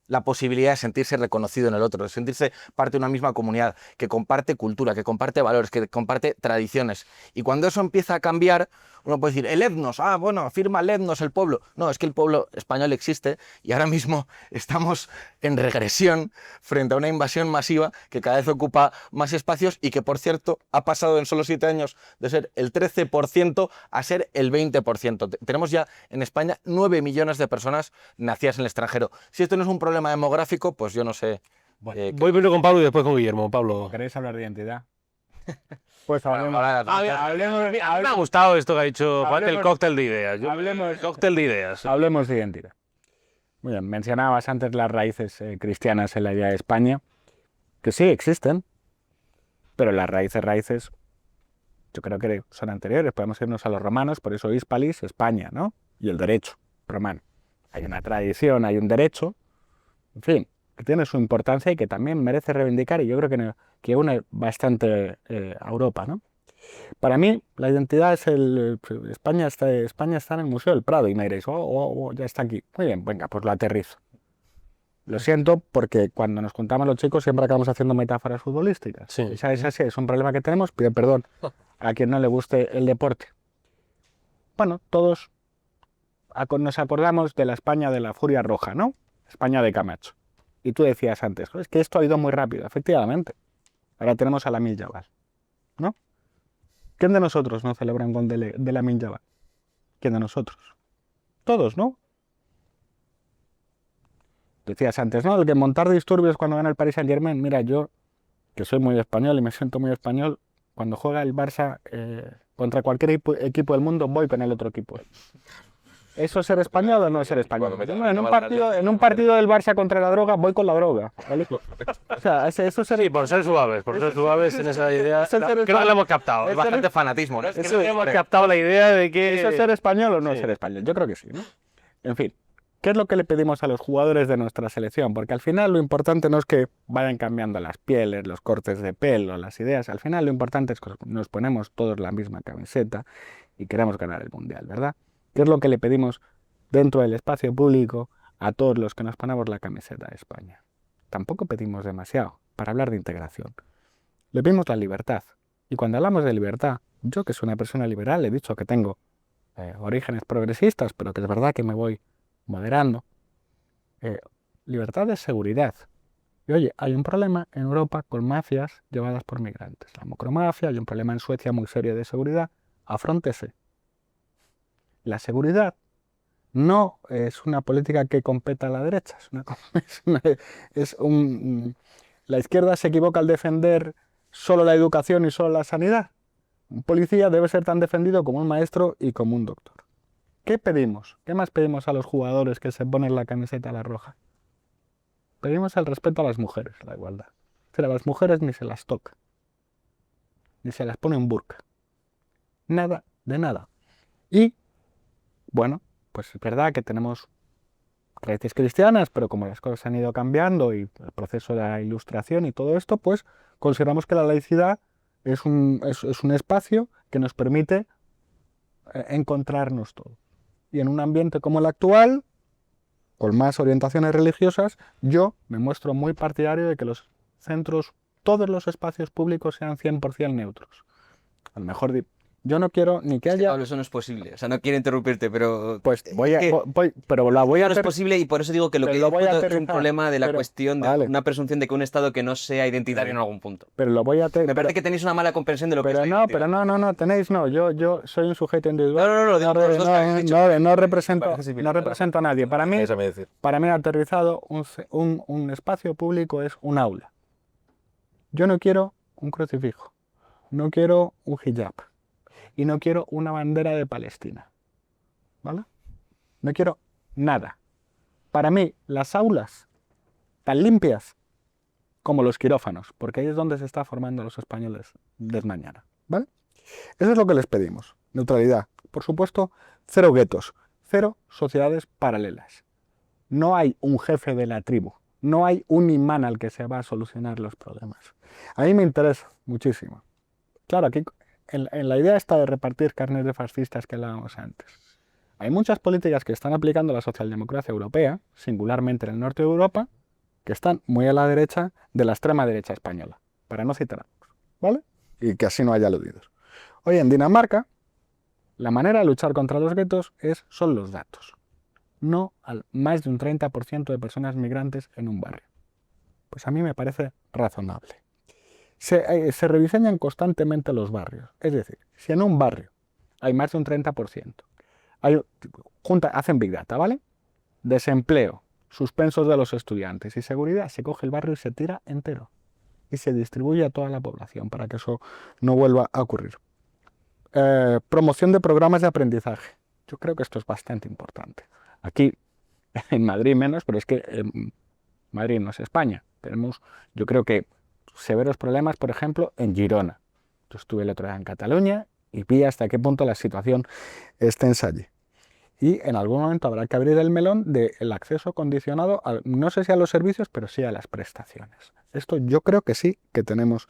la posibilidad de sentirse reconocido en el otro, de sentirse parte de una misma comunidad, que comparte cultura, que comparte valores, que comparte tradiciones. Y cuando eso empieza a cambiar, uno puede decir, el etnos, bueno, afirma el etnos, el pueblo. No, es que el pueblo español existe y ahora mismo estamos en regresión frente a una invasión masiva que cada vez ocupa más espacios y que, por cierto, ha pasado en solo 7 años de ser el 13% a ser el 20%. Tenemos ya en España 9 millones de personas nacidas en el extranjero. Si esto no es un problema demográfico, pues yo no sé. Voy primero con Pablo y después con Guillermo. Pablo. ¿Queréis hablar de identidad? Pues hablemos. Me ha gustado esto que ha dicho Juan, el cóctel de ideas. Cóctel de ideas. Hablemos de identidad. Muy bien, mencionabas antes las raíces cristianas en la idea de España, que sí existen, pero las raíces, yo creo que son anteriores. Podemos irnos a los romanos, por eso Hispalis, España, ¿no? Y el derecho romano. Hay una tradición, hay un derecho, en fin, que tiene su importancia y que también merece reivindicar, y yo creo que une bastante a Europa, ¿no? Para mí, la identidad es España está en el Museo del Prado, y me diréis, ya está aquí. Muy bien, venga, pues lo aterrizo. Lo siento, porque cuando nos juntamos los chicos siempre acabamos haciendo metáforas futbolísticas. Sí. Es así, es un problema que tenemos, pido perdón a quien no le guste el deporte. Bueno, todos nos acordamos de la España de la Furia Roja, ¿no? España de Camacho. Y tú decías antes, es que esto ha ido muy rápido, efectivamente. Ahora tenemos a Lamine Yamal, ¿no? ¿Quién de nosotros no celebra un gol de Lamine Yamal? ¿Quién de nosotros? Todos, ¿no? Decías antes, ¿no? El que montar disturbios cuando gana el Paris Saint-Germain. Mira, yo, que soy muy español y me siento muy español, cuando juega el Barça contra cualquier equipo del mundo, voy con el otro equipo. ¿Eso es ser español o no es ser español? En un partido del Barça contra la droga, voy con la droga, ¿vale? O sea, eso es ser... Sí, por ser suaves en esa idea. Creo que lo hemos captado. Es bastante fanatismo, ¿no? Creo que hemos captado la idea de que... ¿Eso es ser español o no es ser español? Yo creo que sí, ¿no? En fin, ¿qué es lo que le pedimos a los jugadores de nuestra selección? Porque al final lo importante no es que vayan cambiando las pieles, los cortes de pelo, las ideas. Al final lo importante es que nos ponemos todos la misma camiseta y queremos ganar el Mundial, ¿verdad? ¿Qué es lo que le pedimos dentro del espacio público a todos los que nos ponemos la camiseta de España? Tampoco pedimos demasiado para hablar de integración. Le pedimos la libertad. Y cuando hablamos de libertad, yo que soy una persona liberal, he dicho que tengo orígenes progresistas, pero que es verdad que me voy moderando. Libertad de seguridad. Y oye, hay un problema en Europa con mafias llevadas por migrantes. La macromafia, hay un problema en Suecia muy serio de seguridad. Afróntese. La seguridad no es una política que competa a la derecha. La izquierda se equivoca al defender solo la educación y solo la sanidad. Un policía debe ser tan defendido como un maestro y como un doctor. ¿Qué pedimos? ¿Qué más pedimos a los jugadores que se ponen la camiseta a la roja? Pedimos el respeto a las mujeres, la igualdad. Pero a las mujeres ni se las toca, ni se las pone en burka. Nada de nada. Y bueno, pues es verdad que tenemos raíces cristianas, pero como las cosas han ido cambiando y el proceso de la ilustración y todo esto, pues consideramos que la laicidad es un espacio que nos permite encontrarnos todos. Y en un ambiente como el actual, con más orientaciones religiosas, yo me muestro muy partidario de que los centros, todos los espacios públicos sean 100% neutros. A lo mejor yo no quiero ni que haya... Pablo, eso no es posible. O sea, no quiero interrumpirte, pero... Pues pero la voy a... No es posible y por eso digo que lo que lo voy a es un aterrizar, problema de la cuestión de vale. una presunción de que un Estado que no sea identitario en algún punto. Pero lo voy a... Me parece que tenéis una mala comprensión de lo que es la identidad. Pero tenéis, no, yo soy un sujeto individual. No, lo digo por los dos que habéis dicho. No represento a nadie. Para mí aterrizado, un espacio público es un aula. Yo no quiero un crucifijo, no quiero un hijab y no quiero una bandera de Palestina, ¿vale? No quiero nada. Para mí, las aulas tan limpias como los quirófanos, porque ahí es donde se está formando a los españoles de mañana, ¿vale? Eso es lo que les pedimos. Neutralidad. Por supuesto, cero guetos, cero sociedades paralelas. No hay un jefe de la tribu, no hay un imán al que se va a solucionar los problemas. A mí me interesa muchísimo. Claro, aquí en la idea esta de repartir carnes de fascistas que hablábamos antes. Hay muchas políticas que están aplicando la socialdemocracia europea, singularmente en el norte de Europa, que están muy a la derecha de la extrema derecha española, para no citar a otros, ¿vale? Y que así no haya aludidos. Hoy en Dinamarca, la manera de luchar contra los guetos son los datos. No al más de un 30% de personas migrantes en un barrio. Pues a mí me parece razonable. Se rediseñan constantemente los barrios. Es decir, si en un barrio hay más de un 30%, hacen Big Data, ¿vale? Desempleo, suspensos de los estudiantes y seguridad, se coge el barrio y se tira entero. Y se distribuye a toda la población para que eso no vuelva a ocurrir. Promoción de programas de aprendizaje. Yo creo que esto es bastante importante. Aquí, en Madrid menos, pero es que Madrid no es España. Tenemos, yo creo que, severos problemas, por ejemplo, en Girona. Yo estuve el otro día en Cataluña y vi hasta qué punto la situación es tensa allí. Y en algún momento habrá que abrir el melón del acceso condicionado, no sé si a los servicios, pero sí a las prestaciones. Esto yo creo que sí que tenemos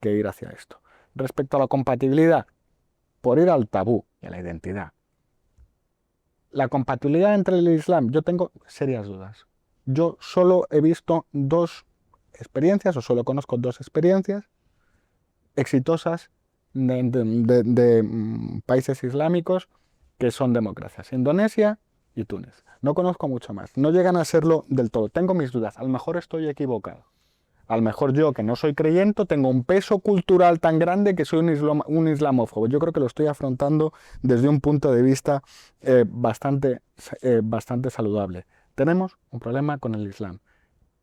que ir hacia esto. Respecto a la compatibilidad, por ir al tabú y a la identidad. La compatibilidad entre el Islam, yo tengo serias dudas. Yo solo he visto dos experiencias, o solo conozco dos experiencias exitosas de países islámicos que son democracias, Indonesia y Túnez. No conozco mucho más, no llegan a serlo del todo. Tengo mis dudas, a lo mejor estoy equivocado. A lo mejor yo, que no soy creyente, tengo un peso cultural tan grande que soy un islamófobo. Yo creo que lo estoy afrontando desde un punto de vista bastante saludable. Tenemos un problema con el Islam.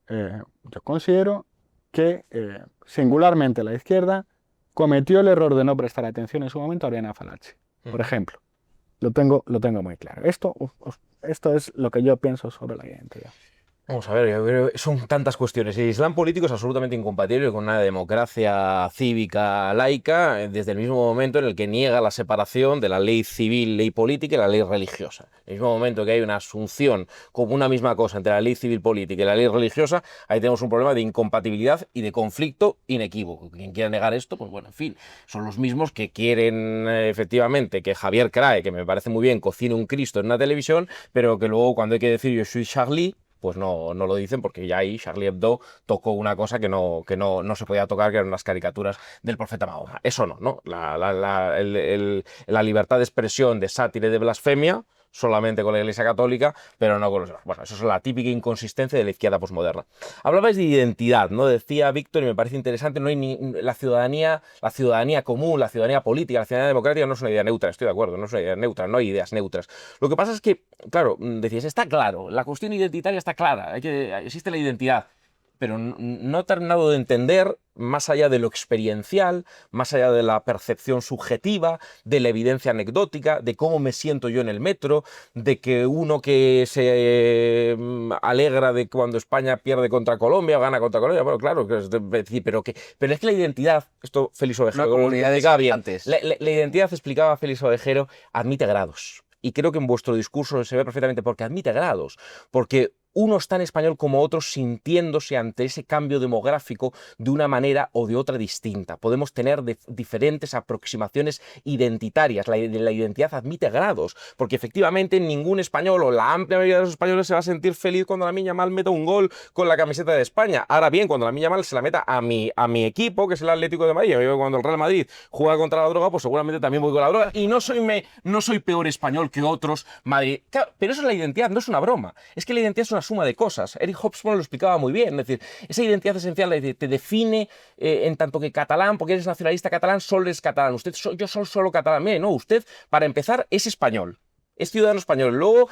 Yo considero que singularmente la izquierda cometió el error de no prestar atención en su momento a Oriana Fallaci, por ejemplo. Lo tengo muy claro. Esto es lo que yo pienso sobre la identidad. Vamos a ver, yo creo que son tantas cuestiones. El Islam político es absolutamente incompatible con una democracia cívica laica, desde el mismo momento en el que niega la separación de la ley civil, ley política y la ley religiosa. En el mismo momento que hay una asunción como una misma cosa entre la ley civil política y la ley religiosa, ahí tenemos un problema de incompatibilidad y de conflicto inequívoco. Quien quiera negar esto, pues bueno, en fin, son los mismos que quieren efectivamente que Javier Crae, que me parece muy bien, cocine un Cristo en una televisión, pero que luego cuando hay que decir yo soy Charlie, pues no lo dicen, porque ya ahí Charlie Hebdo tocó una cosa que no se podía tocar, que eran las caricaturas del profeta Mahoma. Eso no. La libertad de expresión, de sátira y de blasfemia, solamente con la Iglesia Católica, pero no con los demás. Bueno, eso es la típica inconsistencia de la izquierda posmoderna. Hablabais de identidad, ¿no? Decía Víctor, y me parece interesante, no hay la ciudadanía común, la ciudadanía política, la ciudadanía democrática no es una idea neutra, estoy de acuerdo, no es una idea neutra, no hay ideas neutras. Lo que pasa es que, claro, decías, está claro, la cuestión identitaria está clara, existe la identidad, pero no he terminado de entender, más allá de lo experiencial, más allá de la percepción subjetiva, de la evidencia anecdótica, de cómo me siento yo en el metro, de que uno que se alegra de cuando España pierde contra Colombia o gana contra Colombia, bueno, claro, pero es que la identidad, esto Félix Ovejero lo explicaba bien, la identidad, explicaba Félix Ovejero, admite grados. Y creo que en vuestro discurso se ve perfectamente porque admite grados, porque uno es tan español como otro sintiéndose ante ese cambio demográfico de una manera o de otra distinta. Podemos tener diferentes aproximaciones identitarias. La identidad admite grados, porque efectivamente ningún español o la amplia mayoría de los españoles se va a sentir feliz cuando la Lamine Yamal meta un gol con la camiseta de España. Ahora bien, cuando la Lamine Yamal se la meta a mi equipo, que es el Atlético de Madrid, cuando el Real Madrid juega contra la droga, pues seguramente también voy con la droga. Y no soy peor español que otros Madrid. Claro, pero eso es la identidad, no es una broma. Es que la identidad es una suma de cosas. Eric Hobsbawm lo explicaba muy bien. Es decir, esa identidad esencial te define en tanto que catalán, porque eres nacionalista catalán, solo eres catalán. Yo soy solo catalán. No, usted, para empezar, es español. es ciudadano español. Luego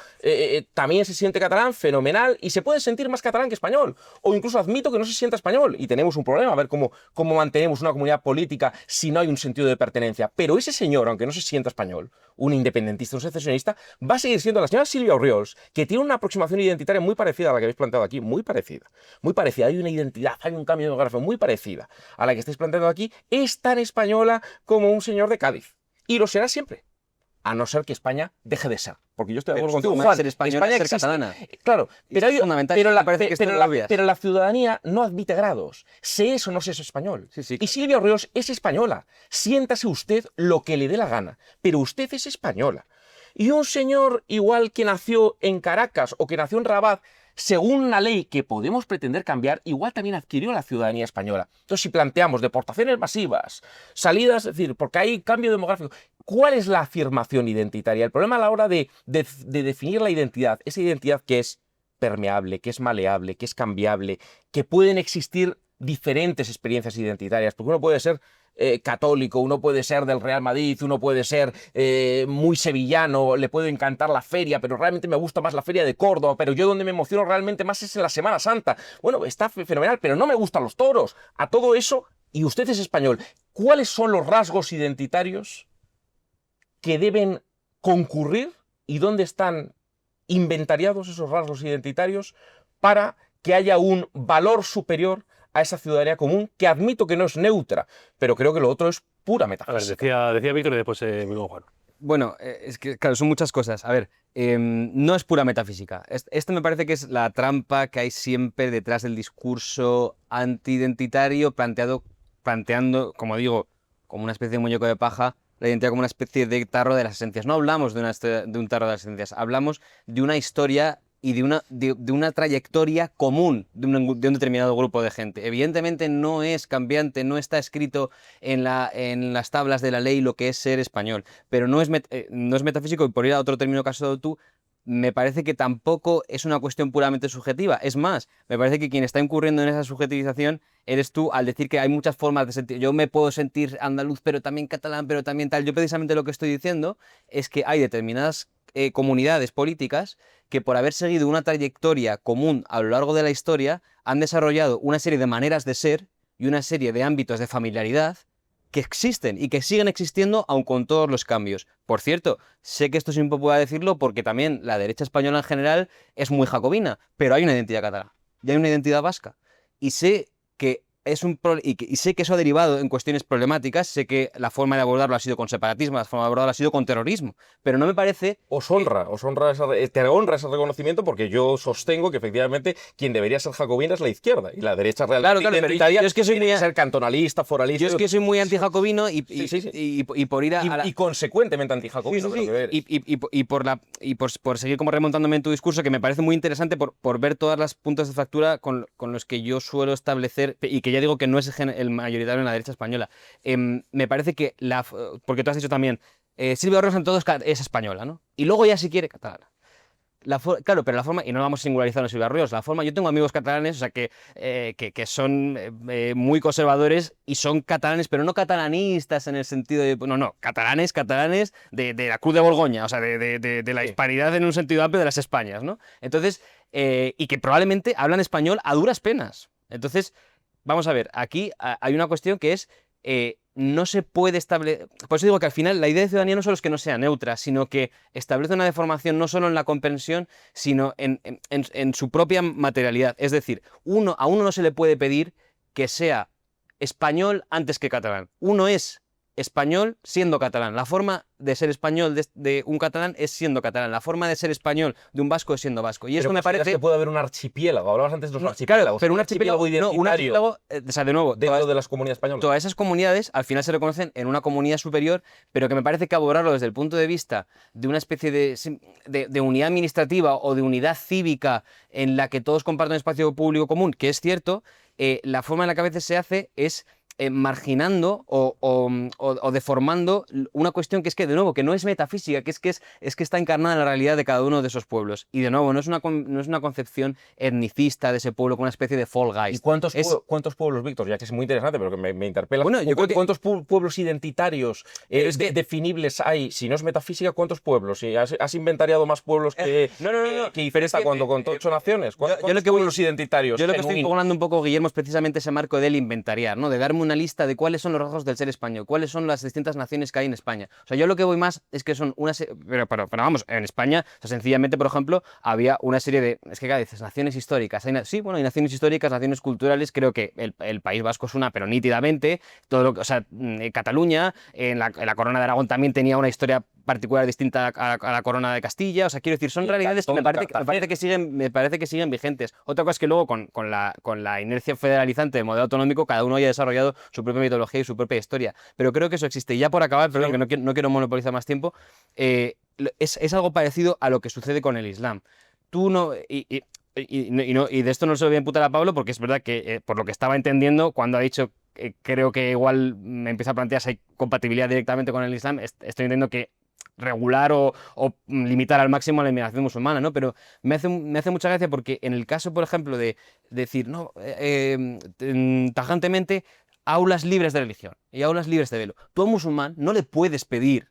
también se siente catalán, fenomenal, y se puede sentir más catalán que español. O incluso admito que no se sienta español y tenemos un problema, a ver cómo mantenemos una comunidad política si no hay un sentido de pertenencia. Pero ese señor, aunque no se sienta español, un independentista, un secesionista, va a seguir siendo la señora Silvia Orriols, que tiene una aproximación identitaria muy parecida a la que habéis planteado aquí, muy parecida. Muy parecida, hay una identidad, hay un cambio demográfico muy parecida a la que estáis planteando aquí. Es tan española como un señor de Cádiz. Y lo será siempre. A no ser que España deje de ser. Porque yo estoy de acuerdo contigo, Juan. Ser española, España ser existe. catalana. Claro, pero, Es fundamental. Me parece que esto no lo olvidas. pero la ciudadanía no admite grados. Sé eso, no sé es español. Sí, sí. Y Silvia Orriols es española. Siéntase usted lo que le dé la gana. Pero usted es española. Y un señor igual que nació en Caracas o que nació en Rabat, según una ley que podemos pretender cambiar, igual también adquirió la ciudadanía española. Entonces, si planteamos deportaciones masivas, salidas, es decir, porque hay cambio demográfico, ¿cuál es la afirmación identitaria? El problema a la hora de definir la identidad, esa identidad que es permeable, que es maleable, que es cambiable, que pueden existir diferentes experiencias identitarias, porque uno puede ser católico, uno puede ser del Real Madrid, uno puede ser muy sevillano, le puede encantar la feria, pero realmente me gusta más la feria de Córdoba, pero yo donde me emociono realmente más es en la Semana Santa. Bueno, está fenomenal, pero no me gustan los toros. A todo eso, y usted es español, ¿cuáles son los rasgos identitarios que deben concurrir y dónde están inventariados esos rasgos identitarios para que haya un valor superior a esa ciudadanía común, que admito que no es neutra, pero creo que lo otro es pura A ver, metafísica? decía Víctor y después mi Juan. Bueno, es que, claro, son muchas cosas. A ver, no es pura metafísica. Esto me parece que es la trampa que hay siempre detrás del discurso antiidentitario planteando, como digo, como una especie de muñeco de paja, la identidad como una especie de tarro de las esencias. No hablamos de un tarro de las esencias, hablamos de una historia y de una trayectoria común de un determinado grupo de gente. Evidentemente no es cambiante, no está escrito en las tablas de la ley lo que es ser español, pero no es metafísico, y por ir a otro término que has usado tú, me parece que tampoco es una cuestión puramente subjetiva. Es más, me parece que quien está incurriendo en esa subjetivización eres tú al decir que hay muchas formas de sentir. Yo me puedo sentir andaluz, pero también catalán, pero también tal. Yo precisamente lo que estoy diciendo es que hay determinadas comunidades políticas que por haber seguido una trayectoria común a lo largo de la historia han desarrollado una serie de maneras de ser y una serie de ámbitos de familiaridad que existen y que siguen existiendo aun con todos los cambios. Por cierto, sé que esto es impopular decirlo porque también la derecha española en general es muy jacobina, pero hay una identidad catalana y hay una identidad vasca. Y sé que y sé que eso ha derivado en cuestiones problemáticas, sé que la forma de abordarlo ha sido con separatismo, la forma de abordarlo ha sido con terrorismo, pero no me parece... Te honra ese reconocimiento, porque yo sostengo que efectivamente quien debería ser jacobina es la izquierda y la derecha realmente Claro, pero yo es que soy muy... ser cantonalista, foralista. Yo es que soy muy antijacobino y por ir y consecuentemente antijacobino. Sí, y por seguir como remontándome en tu discurso, que me parece muy interesante por ver todas las puntos de factura con los que yo suelo establecer, y que ya digo que no es el mayoritario en la derecha española. Me parece que porque tú has dicho también, Silvia Orriols en todo es española, ¿no? Y luego ya si quiere catalana. Claro, pero la forma, y no vamos a singularizar en Silvia Orriols, la forma, yo tengo amigos catalanes, o sea, que son muy conservadores y son catalanes, pero no catalanistas en el sentido de, no, catalanes de la Cruz de Borgoña, o sea, de la hispanidad en un sentido amplio de las Españas, ¿no? Entonces, y que probablemente hablan español a duras penas. Entonces, vamos a ver, aquí hay una cuestión que es, no se puede establecer... Por eso digo que al final la idea de ciudadanía no solo es que no sea neutra, sino que establece una deformación no solo en la comprensión, sino en su propia materialidad. Es decir, a uno no se le puede pedir que sea español antes que catalán. Uno es español siendo catalán. La forma de ser español de un catalán es siendo catalán. La forma de ser español de un vasco es siendo vasco. Y esto me parece... que puede haber un archipiélago. Hablabas antes de los archipiélagos. Claro, pero un archipiélago identitario, o sea, de nuevo, dentro de las comunidades españolas. Todas esas comunidades al final se reconocen en una comunidad superior, pero que me parece que abordarlo desde el punto de vista de una especie de unidad administrativa o de unidad cívica en la que todos comparten un espacio público común, que es cierto, la forma en la que a veces se hace es marginando o deformando una cuestión que es que, de nuevo, que no es metafísica, que es que está encarnada en la realidad de cada uno de esos pueblos. Y de nuevo, no es una concepción etnicista de ese pueblo con una especie de fall guys. ¿Y cuántos pueblos, Víctor? Ya que es muy interesante, pero que me interpela. Bueno, yo creo que- ¿Cuántos pueblos identitarios definibles hay? Si no es metafísica, ¿cuántos pueblos? Si has inventariado más pueblos que No. que Iferesta cuando contó 8 naciones. ¿Cuántos lo que voy- pueblos identitarios? Yo lo que estoy genuinos? impugnando un poco, Guillermo, es precisamente ese marco del inventariar, ¿no? De darme una lista de cuáles son los rasgos del ser español, cuáles son las distintas naciones que hay en España. O sea, yo lo que voy más es que son pero vamos, en España, o sea, sencillamente, por ejemplo, había una serie de, es que cada dices, naciones históricas. Sí, bueno, hay naciones históricas, naciones culturales, creo que el País Vasco es una, pero nítidamente, o sea, Cataluña, en la Corona de Aragón también tenía una historia particular distinta a la Corona de Castilla. O sea, quiero decir, son realidades que me parece que siguen vigentes. Otra cosa es que luego con la inercia federalizante del modelo autonómico cada uno haya desarrollado su propia mitología y su propia historia. Pero creo que eso existe. Y ya por acabar, perdón, que no quiero monopolizar más tiempo, es algo parecido a lo que sucede con el Islam. Tú no... Y de esto no se lo voy a imputar a Pablo, porque es verdad que, por lo que estaba entendiendo, cuando ha dicho creo que igual me empieza a plantear si hay compatibilidad directamente con el Islam, estoy entendiendo que regular o limitar al máximo la inmigración musulmana, ¿no? Pero me hace mucha gracia porque en el caso, por ejemplo, de decir, no, tajantemente, aulas libres de religión y aulas libres de velo. Tú a un musulmán no le puedes pedir,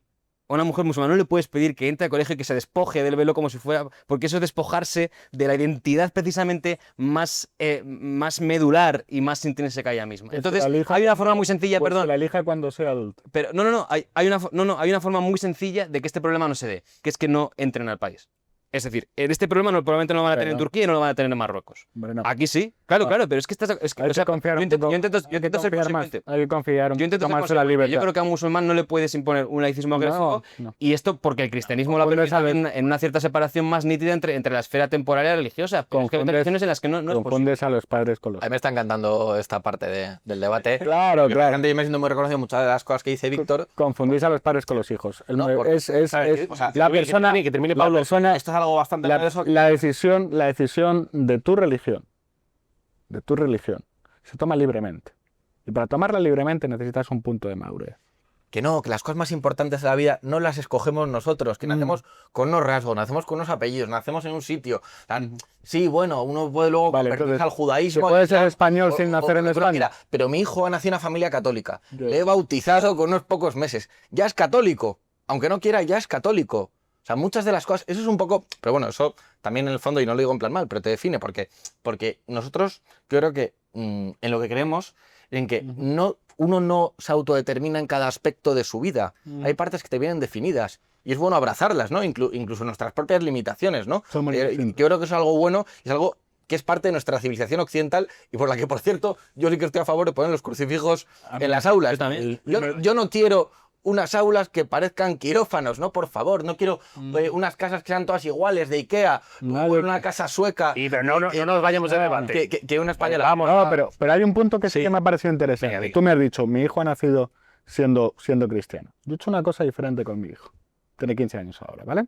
a una mujer musulmana no le puedes pedir que entre al colegio y que se despoje del velo como si fuera, porque eso es despojarse de la identidad precisamente más medular y más intrínseca a ella misma. Entonces, hay una forma muy sencilla, Pues perdón. la elija cuando sea adulto. Pero hay una forma muy sencilla de que este problema no se dé, que es que no entren al país. Es decir, en este problema probablemente no lo van a tener en Turquía y no lo van a tener en Marruecos. Bueno, Aquí sí, claro, pero es que hay que confiar un poco, yo intento ser consecuente. Hay que confiar un Yo intento poco ser más en la consecuente. libertad. Yo creo que a un musulmán no le puedes imponer un laicismo agresivo, no. y esto porque el cristianismo lo ha permitido en una cierta separación más nítida entre la esfera temporal y la religiosa. Pero es que hay religiones en las que no es posible. Confundes a los padres con los A mí me está encantando esta parte del debate. Claro, La gente yo me siento muy reconocido en muchas de las cosas que dice Víctor. Confundís a los padres con los hijos. No, porque- O sea, la persona, que termine la Pablo. persona, Esto es algo bastante... la decisión de tu religión, se toma libremente. Y para tomarla libremente necesitas un punto de madurez. Que no, que las cosas más importantes de la vida no las escogemos nosotros, que nacemos con unos rasgos, nacemos con unos apellidos, nacemos en un sitio. O sea, sí, bueno, uno puede luego convertirse entonces, al judaísmo. ¿se puede ser español sin nacer en España? Mira, pero mi hijo ha nacido en una familia católica. Le he bautizado con unos pocos meses. Ya es católico. Aunque no quiera, ya es católico. O sea, muchas de las cosas, eso es un poco, pero bueno, eso también en el fondo, y no lo digo en plan mal, pero te define, porque nosotros, yo creo que en lo que creemos, en que uno no se autodetermina en cada aspecto de su vida. Hay partes que te vienen definidas, y es bueno abrazarlas, ¿no? Incluso nuestras propias limitaciones, ¿no? Son muy Yo distintas. creo que es algo bueno, es algo que es parte de nuestra civilización occidental, y por la que, por cierto, yo sí que estoy a favor de poner los crucifijos en las aulas. yo también. Yo no quiero unas aulas que parezcan quirófanos, ¿no? Por favor, no quiero unas casas que sean todas iguales de Ikea, o una casa sueca. Sí, pero no nos vayamos de debate. Que una española. Vamos. No, pero hay un punto que sí que me ha parecido interesante. Venga, diga. Tú me has dicho, mi hijo ha nacido siendo cristiano. Yo he hecho una cosa diferente con mi hijo. Tiene 15 años ahora, ¿vale?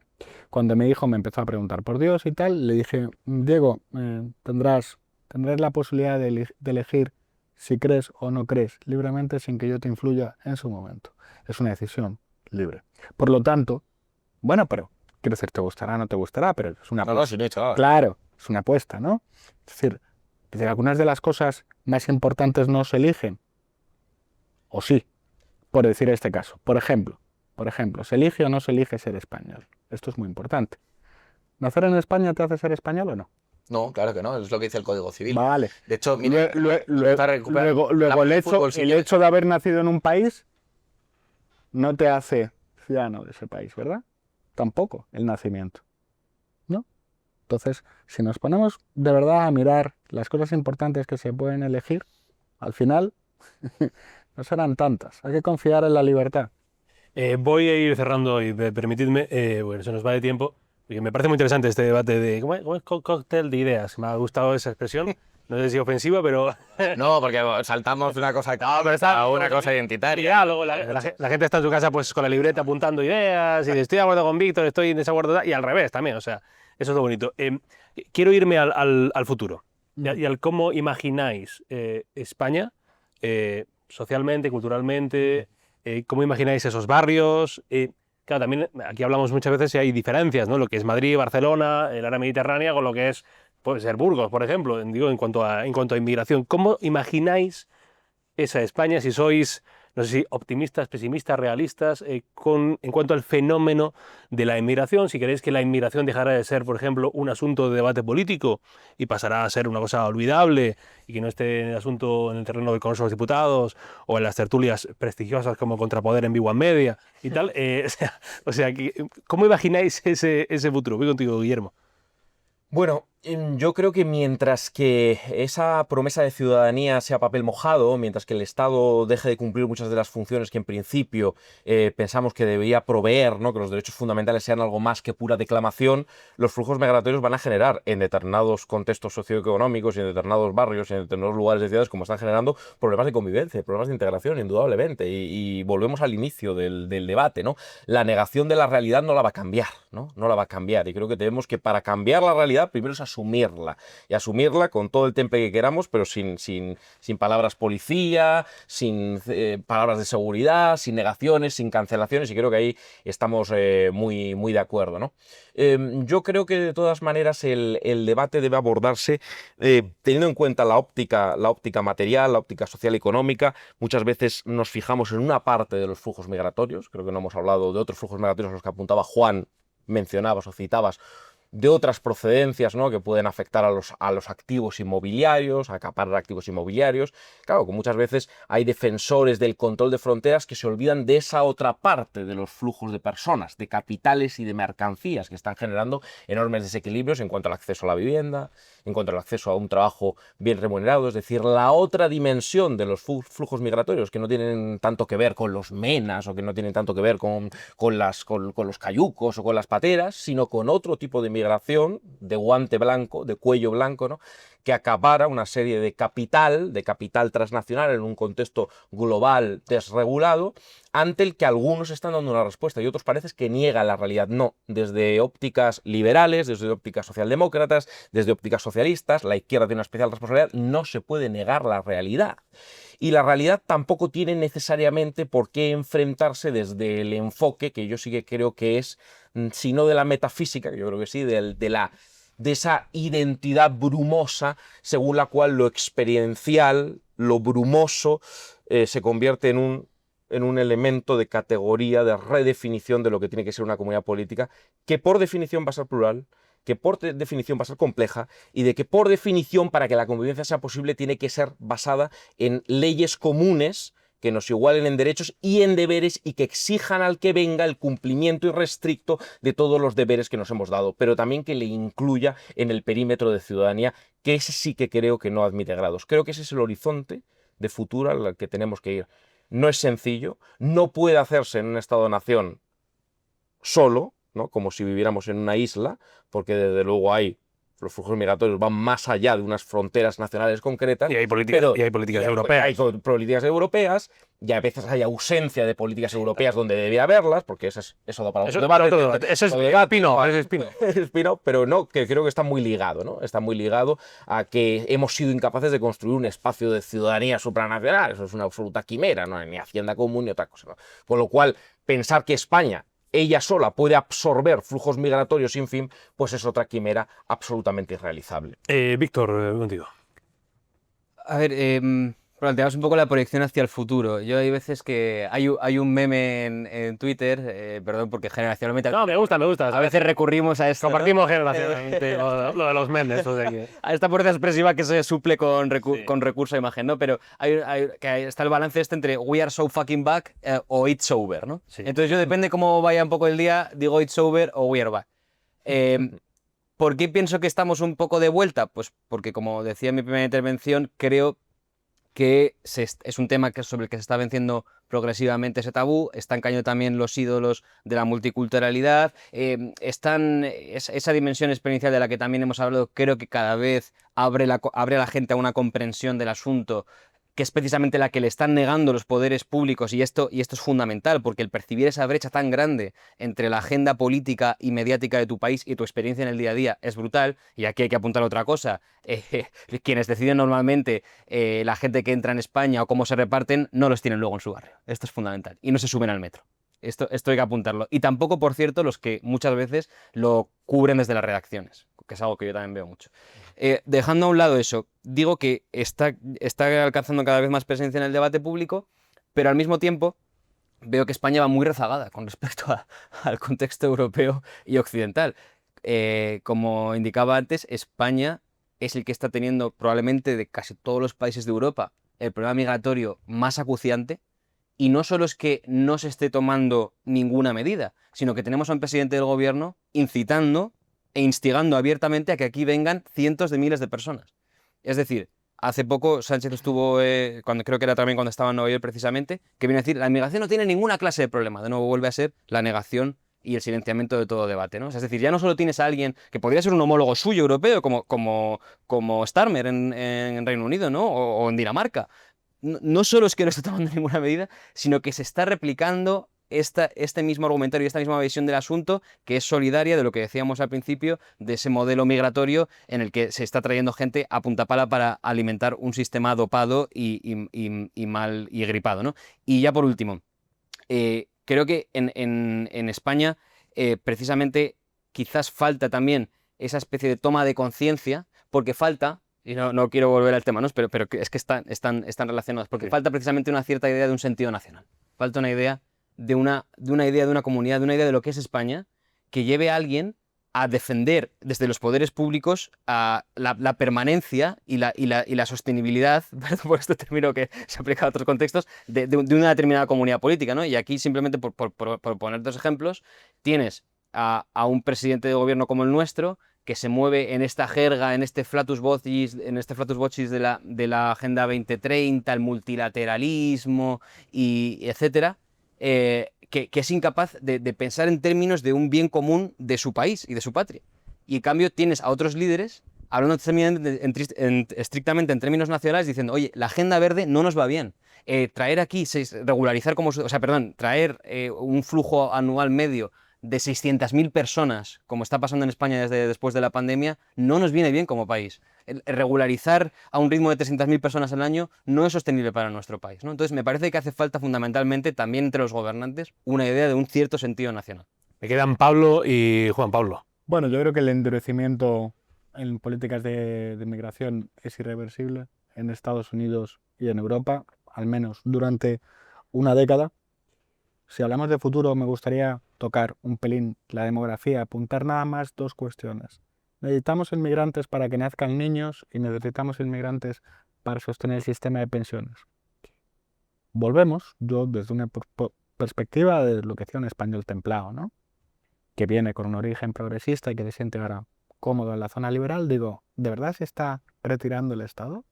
Cuando mi hijo me empezó a preguntar por Dios y tal, le dije, Diego, tendrás la posibilidad de elegir si crees o no crees libremente sin que yo te influya en su momento. Es una decisión libre. Por lo tanto, bueno, pero quiero decir, te gustará o no te gustará, pero es una apuesta. sí, no he hecho nada. Claro, es una apuesta, ¿no? Es decir, algunas de las cosas más importantes no se eligen. O sí, por decir este caso. Por ejemplo, ¿se elige o no se elige ser español? Esto es muy importante. ¿Nacer en España te hace ser español o no? No, claro que no, es lo que dice el Código Civil. Vale. De hecho, mire, Luego el hecho de haber nacido en un país no te hace ciudadano de ese país, ¿verdad? Tampoco el nacimiento, ¿no? Entonces, si nos ponemos de verdad a mirar las cosas importantes que se pueden elegir, al final no serán tantas. Hay que confiar en la libertad. Voy a ir cerrando y permitidme, bueno, se nos va de tiempo, porque me parece muy interesante este debate de ¿cómo es cóctel de ideas? Me ha gustado esa expresión, no sé si ofensiva, pero No, porque saltamos de una cosa a una cosa identitaria. ya, luego la gente está en su casa pues con la libreta apuntando ideas y dice, estoy de acuerdo con Víctor, estoy en desacuerdo, y al revés también, o sea, eso es lo bonito. Quiero irme al futuro y al cómo imagináis España socialmente, culturalmente? ¿Cómo imagináis esos barrios? Claro, también aquí hablamos muchas veces y hay diferencias, ¿no? Lo que es Madrid, Barcelona, el área mediterránea, con lo que es, puede ser Burgos, por ejemplo, digo, en cuanto a inmigración. ¿Cómo imagináis esa España, si sois, no sé si optimistas, pesimistas, realistas, en cuanto al fenómeno de la inmigración? Si queréis que la inmigración dejará de ser, por ejemplo, un asunto de debate político y pasará a ser una cosa olvidable y que no esté en el asunto en el terreno del Congreso de los Diputados o en las tertulias prestigiosas como Contrapoder en Vigo en Media y tal. ¿Cómo imagináis ese futuro? Voy contigo, Guillermo. Bueno, yo creo que mientras que esa promesa de ciudadanía sea papel mojado, mientras que el Estado deje de cumplir muchas de las funciones que en principio pensamos que debería proveer, ¿no? Que los derechos fundamentales sean algo más que pura declamación, los flujos migratorios van a generar en determinados contextos socioeconómicos y en determinados barrios y en determinados lugares de ciudades, como están generando, problemas de convivencia, problemas de integración, indudablemente. Y volvemos al inicio del debate, ¿no? La negación de la realidad no la va a cambiar, ¿no? No la va a cambiar. Y creo que tenemos que, para cambiar la realidad, primero es asumirla, y asumirla con todo el temple que queramos, pero sin palabras policía, sin palabras de seguridad, sin negaciones, sin cancelaciones, y creo que ahí estamos muy de acuerdo, ¿no? Yo creo que de todas maneras el debate debe abordarse teniendo en cuenta la óptica material, la óptica social y económica. Muchas veces nos fijamos en una parte de los flujos migratorios, creo que no hemos hablado de otros flujos migratorios a los que apuntaba Juan, mencionabas o citabas, de otras procedencias, ¿no? Que pueden afectar a los activos inmobiliarios, a acaparar activos inmobiliarios. Claro, que muchas veces hay defensores del control de fronteras que se olvidan de esa otra parte de los flujos de personas, de capitales y de mercancías que están generando enormes desequilibrios en cuanto al acceso a la vivienda, en cuanto al acceso a un trabajo bien remunerado, es decir, la otra dimensión de los flujos migratorios que no tienen tanto que ver con los menas o que no tienen tanto que ver con los cayucos o con las pateras, sino con otro tipo de migración de guante blanco, de cuello blanco, ¿no? Que acapara una serie de capital transnacional en un contexto global desregulado, ante el que algunos están dando una respuesta y otros parece que niegan la realidad. No, desde ópticas liberales, desde ópticas socialdemócratas, desde ópticas socialistas, la izquierda tiene una especial responsabilidad, no se puede negar la realidad. Y la realidad tampoco tiene necesariamente por qué enfrentarse desde el enfoque, que yo sí que creo que es, si no de la metafísica, que yo creo que sí, de esa identidad brumosa según la cual lo experiencial, lo brumoso, se convierte en un elemento de categoría, de redefinición de lo que tiene que ser una comunidad política, que por definición va a ser plural, que por definición va a ser compleja y de que por definición, para que la convivencia sea posible, tiene que ser basada en leyes comunes que nos igualen en derechos y en deberes y que exijan al que venga el cumplimiento irrestricto de todos los deberes que nos hemos dado, pero también que le incluya en el perímetro de ciudadanía, que ese sí que creo que no admite grados. Creo que ese es el horizonte de futuro al que tenemos que ir. No es sencillo, no puede hacerse en un Estado-nación solo, ¿no? Como si viviéramos en una isla, porque desde luego los flujos migratorios van más allá de unas fronteras nacionales concretas. Y hay políticas europeas. Hay políticas europeas, y a veces hay ausencia de políticas europeas donde debía haberlas, porque eso da para otro debate. Eso es Spin-off, pero no, que creo que está muy ligado, ¿no? Está muy ligado a que hemos sido incapaces de construir un espacio de ciudadanía supranacional. Eso es una absoluta quimera, no hay ni Hacienda común ni otra cosa, ¿no? Con lo cual, pensar que España ella sola puede absorber flujos migratorios sin fin, pues es otra quimera absolutamente irrealizable. Víctor, contigo. A ver, planteamos un poco la proyección hacia el futuro. Yo hay veces que hay un meme en Twitter, perdón, porque generacionalmente... No, me gusta. A veces recurrimos a esto, Compartimos ¿no? generacionalmente lo de los memes. O sea que... A esta fuerza expresiva que se suple con recurso a imagen, ¿no? Pero está el balance entre we are so fucking back o it's over, ¿no? Sí. Entonces yo depende cómo vaya un poco el día, digo it's over o we are back. ¿Por qué pienso que estamos un poco de vuelta? Pues porque, como decía en mi primera intervención, creo que es un tema sobre el que se está venciendo progresivamente ese tabú, están cayendo también los ídolos de la multiculturalidad, esa dimensión experiencial de la que también hemos hablado, creo que cada vez abre a la gente a una comprensión del asunto que es precisamente la que le están negando los poderes públicos, y esto es fundamental, porque el percibir esa brecha tan grande entre la agenda política y mediática de tu país y tu experiencia en el día a día es brutal. Y aquí hay que apuntar otra cosa, quienes deciden normalmente la gente que entra en España o cómo se reparten, no los tienen luego en su barrio. Esto es fundamental, y no se suben al metro. Esto hay que apuntarlo. Y tampoco, por cierto, los que muchas veces lo cubren desde las redacciones, que es algo que yo también veo mucho. Dejando a un lado eso, digo que está alcanzando cada vez más presencia en el debate público, pero al mismo tiempo veo que España va muy rezagada con respecto al contexto europeo y occidental. Como indicaba antes, España es el que está teniendo probablemente de casi todos los países de Europa el problema migratorio más acuciante. Y no solo es que no se esté tomando ninguna medida, sino que tenemos a un presidente del gobierno incitando e instigando abiertamente a que aquí vengan cientos de miles de personas. Es decir, hace poco Sánchez estuvo, creo que era también cuando estaba en Nueva York precisamente, que vino a decir, la inmigración no tiene ninguna clase de problema. De nuevo vuelve a ser la negación y el silenciamiento de todo debate, ¿no? O sea, es decir, ya no solo tienes a alguien que podría ser un homólogo suyo europeo, como Starmer en Reino Unido, ¿no? O en Dinamarca. No solo es que no está tomando ninguna medida, sino que se está replicando este mismo argumentario y esta misma visión del asunto, que es solidaria de lo que decíamos al principio, de ese modelo migratorio en el que se está trayendo gente a punta pala para alimentar un sistema dopado y mal y gripado, ¿no? Y ya por último, creo que en España precisamente quizás falta también esa especie de toma de conciencia, porque falta... Y no quiero volver al tema, ¿no? Pero es que están relacionados, porque falta precisamente una cierta idea de un sentido nacional. Falta una idea de una idea de una comunidad, de una idea de lo que es España, que lleve a alguien a defender desde los poderes públicos la permanencia y la sostenibilidad, perdón por este término que se aplica a otros contextos, de una determinada comunidad política, ¿no? Y aquí, simplemente por poner dos ejemplos, tienes a un presidente de gobierno como el nuestro, que se mueve en esta jerga, en este flatus vocis de la Agenda 2030, el multilateralismo, y etcétera, que es incapaz de pensar en términos de un bien común de su país y de su patria. Y en cambio tienes a otros líderes hablando estrictamente en términos nacionales, diciendo, oye, la Agenda Verde no nos va bien. Traer aquí, regularizar traer un flujo anual medio de 600.000 personas, como está pasando en España después de la pandemia, no nos viene bien como país. Regularizar a un ritmo de 300.000 personas al año no es sostenible para nuestro país, ¿no? Entonces me parece que hace falta fundamentalmente también entre los gobernantes una idea de un cierto sentido nacional. Me quedan Pablo y Juan Pablo. Bueno, yo creo que el endurecimiento en políticas de migración es irreversible en Estados Unidos y en Europa, al menos durante una década. Si hablamos de futuro, me gustaría tocar un pelín la demografía, apuntar nada más dos cuestiones. Necesitamos inmigrantes para que nazcan niños y necesitamos inmigrantes para sostener el sistema de pensiones. Volvemos, yo desde una perspectiva de lo que decía un español templado, ¿no? Que viene con un origen progresista y que se siente ahora cómodo en la zona liberal, digo, ¿de verdad se está retirando el Estado?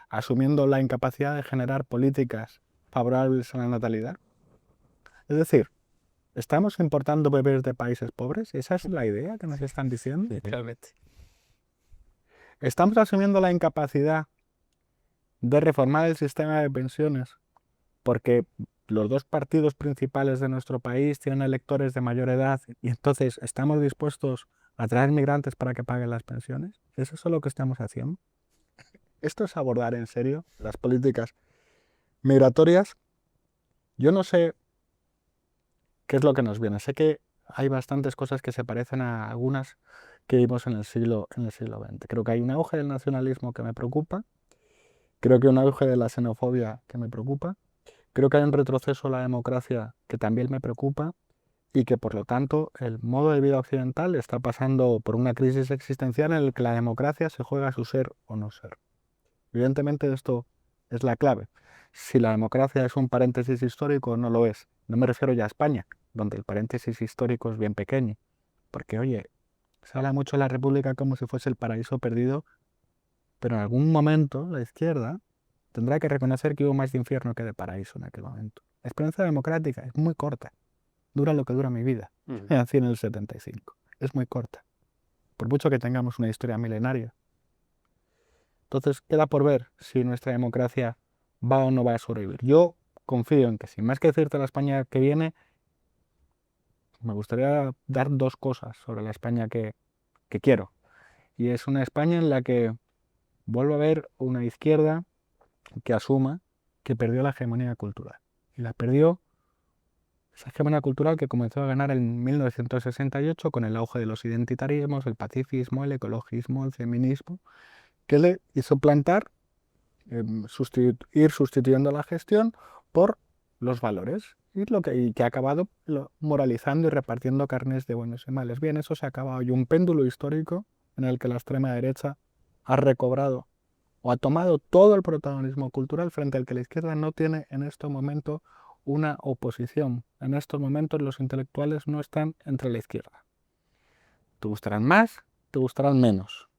¿Asumiendo la incapacidad de generar políticas favorables a la natalidad? Es decir, ¿estamos importando bebés de países pobres? ¿Esa es la idea que nos están diciendo? Realmente. ¿Estamos asumiendo la incapacidad de reformar el sistema de pensiones porque los dos partidos principales de nuestro país tienen electores de mayor edad y entonces estamos dispuestos a traer migrantes para que paguen las pensiones? ¿Es eso lo que estamos haciendo? ¿Esto es abordar en serio las políticas migratorias? Yo no sé qué es lo que nos viene. Sé que hay bastantes cosas que se parecen a algunas que vimos en el siglo XX. Creo que hay un auge del nacionalismo que me preocupa. Creo que hay un auge de la xenofobia que me preocupa. Creo que hay un retroceso a la democracia que también me preocupa y que, por lo tanto, el modo de vida occidental está pasando por una crisis existencial en la que la democracia se juega a su ser o no ser. Evidentemente, esto es la clave. Si la democracia es un paréntesis histórico, no lo es. No me refiero ya a España, donde el paréntesis histórico es bien pequeño. Porque, oye, se habla mucho de la República como si fuese el paraíso perdido, pero en algún momento la izquierda tendrá que reconocer que hubo más de infierno que de paraíso en aquel momento. La experiencia democrática es muy corta. Dura lo que dura mi vida. Nací en el 75. Es muy corta. Por mucho que tengamos una historia milenaria. Entonces queda por ver si nuestra democracia va o no va a sobrevivir. Yo confío en que, sin más que decirte la España que viene, me gustaría dar dos cosas sobre la España que quiero. Y es una España en la que vuelva a haber una izquierda que asuma que perdió la hegemonía cultural. Y la perdió esa hegemonía cultural que comenzó a ganar en 1968 con el auge de los identitarismos, el pacifismo, el ecologismo, el feminismo, que le hizo plantar, ir sustituyendo la gestión por los valores y que ha acabado moralizando y repartiendo carnes de buenos y males. Bien, eso se ha acabado. Hay un péndulo histórico en el que la extrema derecha ha recobrado o ha tomado todo el protagonismo cultural frente al que la izquierda no tiene en este momento una oposición. En estos momentos los intelectuales no están entre la izquierda. Te gustarán más, te gustarán menos.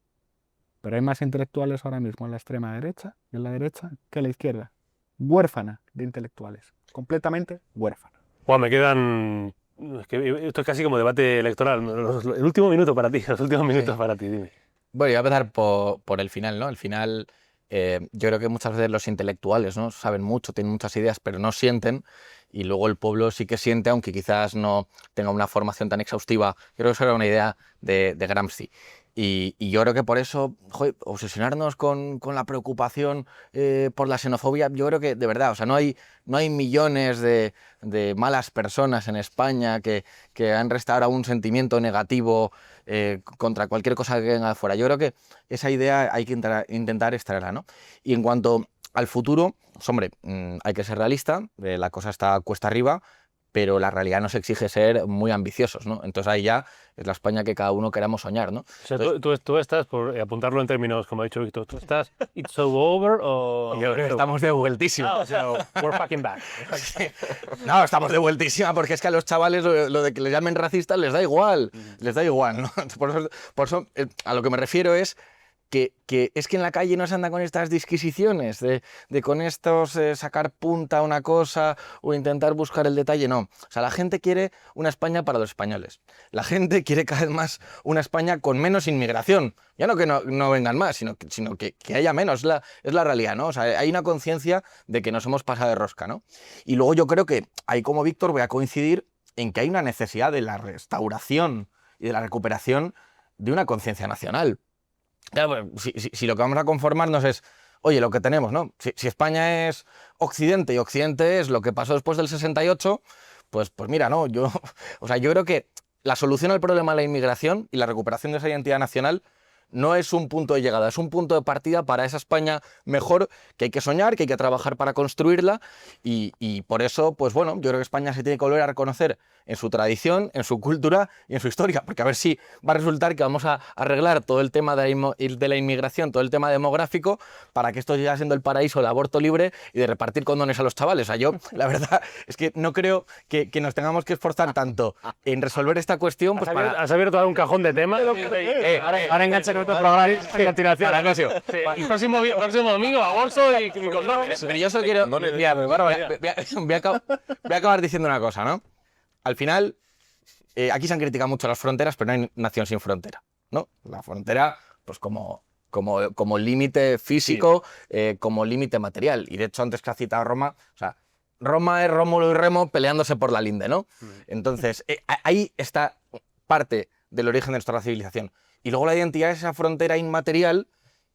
Pero hay más intelectuales ahora mismo en la extrema derecha y en la derecha que en la izquierda. Huérfana de intelectuales. Completamente huérfana. Buah, me quedan... Es que esto es casi como debate electoral. El último minuto para ti, los últimos minutos para ti, dime. Bueno, voy a empezar por el final, ¿no? El final, yo creo que muchas veces los intelectuales, ¿no? Saben mucho, tienen muchas ideas, pero no sienten, y luego el pueblo sí que siente, aunque quizás no tenga una formación tan exhaustiva. Creo que eso era una idea de Gramsci. Y yo creo que por eso, joder, obsesionarnos con la preocupación por la xenofobia, yo creo que de verdad, o sea, no hay millones de malas personas en España que han restaurado un sentimiento negativo contra cualquier cosa que venga de fuera. Yo creo que esa idea hay que intentar extraerla, ¿no? Y en cuanto al futuro, pues, hombre, hay que ser realista, la cosa está cuesta arriba, pero la realidad nos exige ser muy ambiciosos, ¿no? Entonces ahí ya es la España que cada uno queramos soñar, ¿no? O sea, tú estás, por apuntarlo en términos, como ha dicho Víctor, ¿tú estás it's so over o...? Yo creo que estamos de vueltísima. O sea, we're fucking back. No, estamos de vueltísima porque es que a los chavales lo de que les llamen racistas les da igual, ¿no? Por eso a lo que me refiero es que es que en la calle no se anda con estas disquisiciones de con estos sacar punta a una cosa o intentar buscar el detalle, no. O sea, la gente quiere una España para los españoles. La gente quiere cada vez más una España con menos inmigración. Ya no que no vengan más, sino que haya menos, es la realidad, ¿no? O sea, hay una conciencia de que nos hemos pasado de rosca, ¿no? Y luego yo creo que ahí como Víctor voy a coincidir en que hay una necesidad de la restauración y de la recuperación de una conciencia nacional. Ya, bueno, si lo que vamos a conformarnos es, oye, lo que tenemos, ¿no? Si España es Occidente y Occidente es lo que pasó después del 68, pues mira, ¿no? Yo creo que la solución al problema de la inmigración y la recuperación de esa identidad nacional no es un punto de llegada, es un punto de partida para esa España mejor que hay que soñar, que hay que trabajar para construirla y por eso, pues bueno, yo creo que España se tiene que volver a reconocer en su tradición, en su cultura y en su historia, porque a ver si va a resultar que vamos a arreglar todo el tema de la inmigración, todo el tema demográfico, para que esto siga siendo el paraíso del aborto libre y de repartir condones a los chavales. O sea, yo, la verdad, es que no creo que nos tengamos que esforzar tanto en resolver esta cuestión. Pues Has abierto ahora un cajón de temas. Ahora engancha con otro programa a continuación. El próximo domingo, agosto y condones. Pero yo solo quiero... Mira, voy a acabar diciendo una cosa, ¿no? Al final, aquí se han criticado mucho las fronteras, pero no hay nación sin frontera, ¿no? La frontera, pues como límite físico, como límite material. Y de hecho, antes que ha citado Roma, o sea, Roma es Rómulo y Remo peleándose por la linde, ¿no? Entonces, ahí está parte del origen de nuestra civilización. Y luego la identidad es esa frontera inmaterial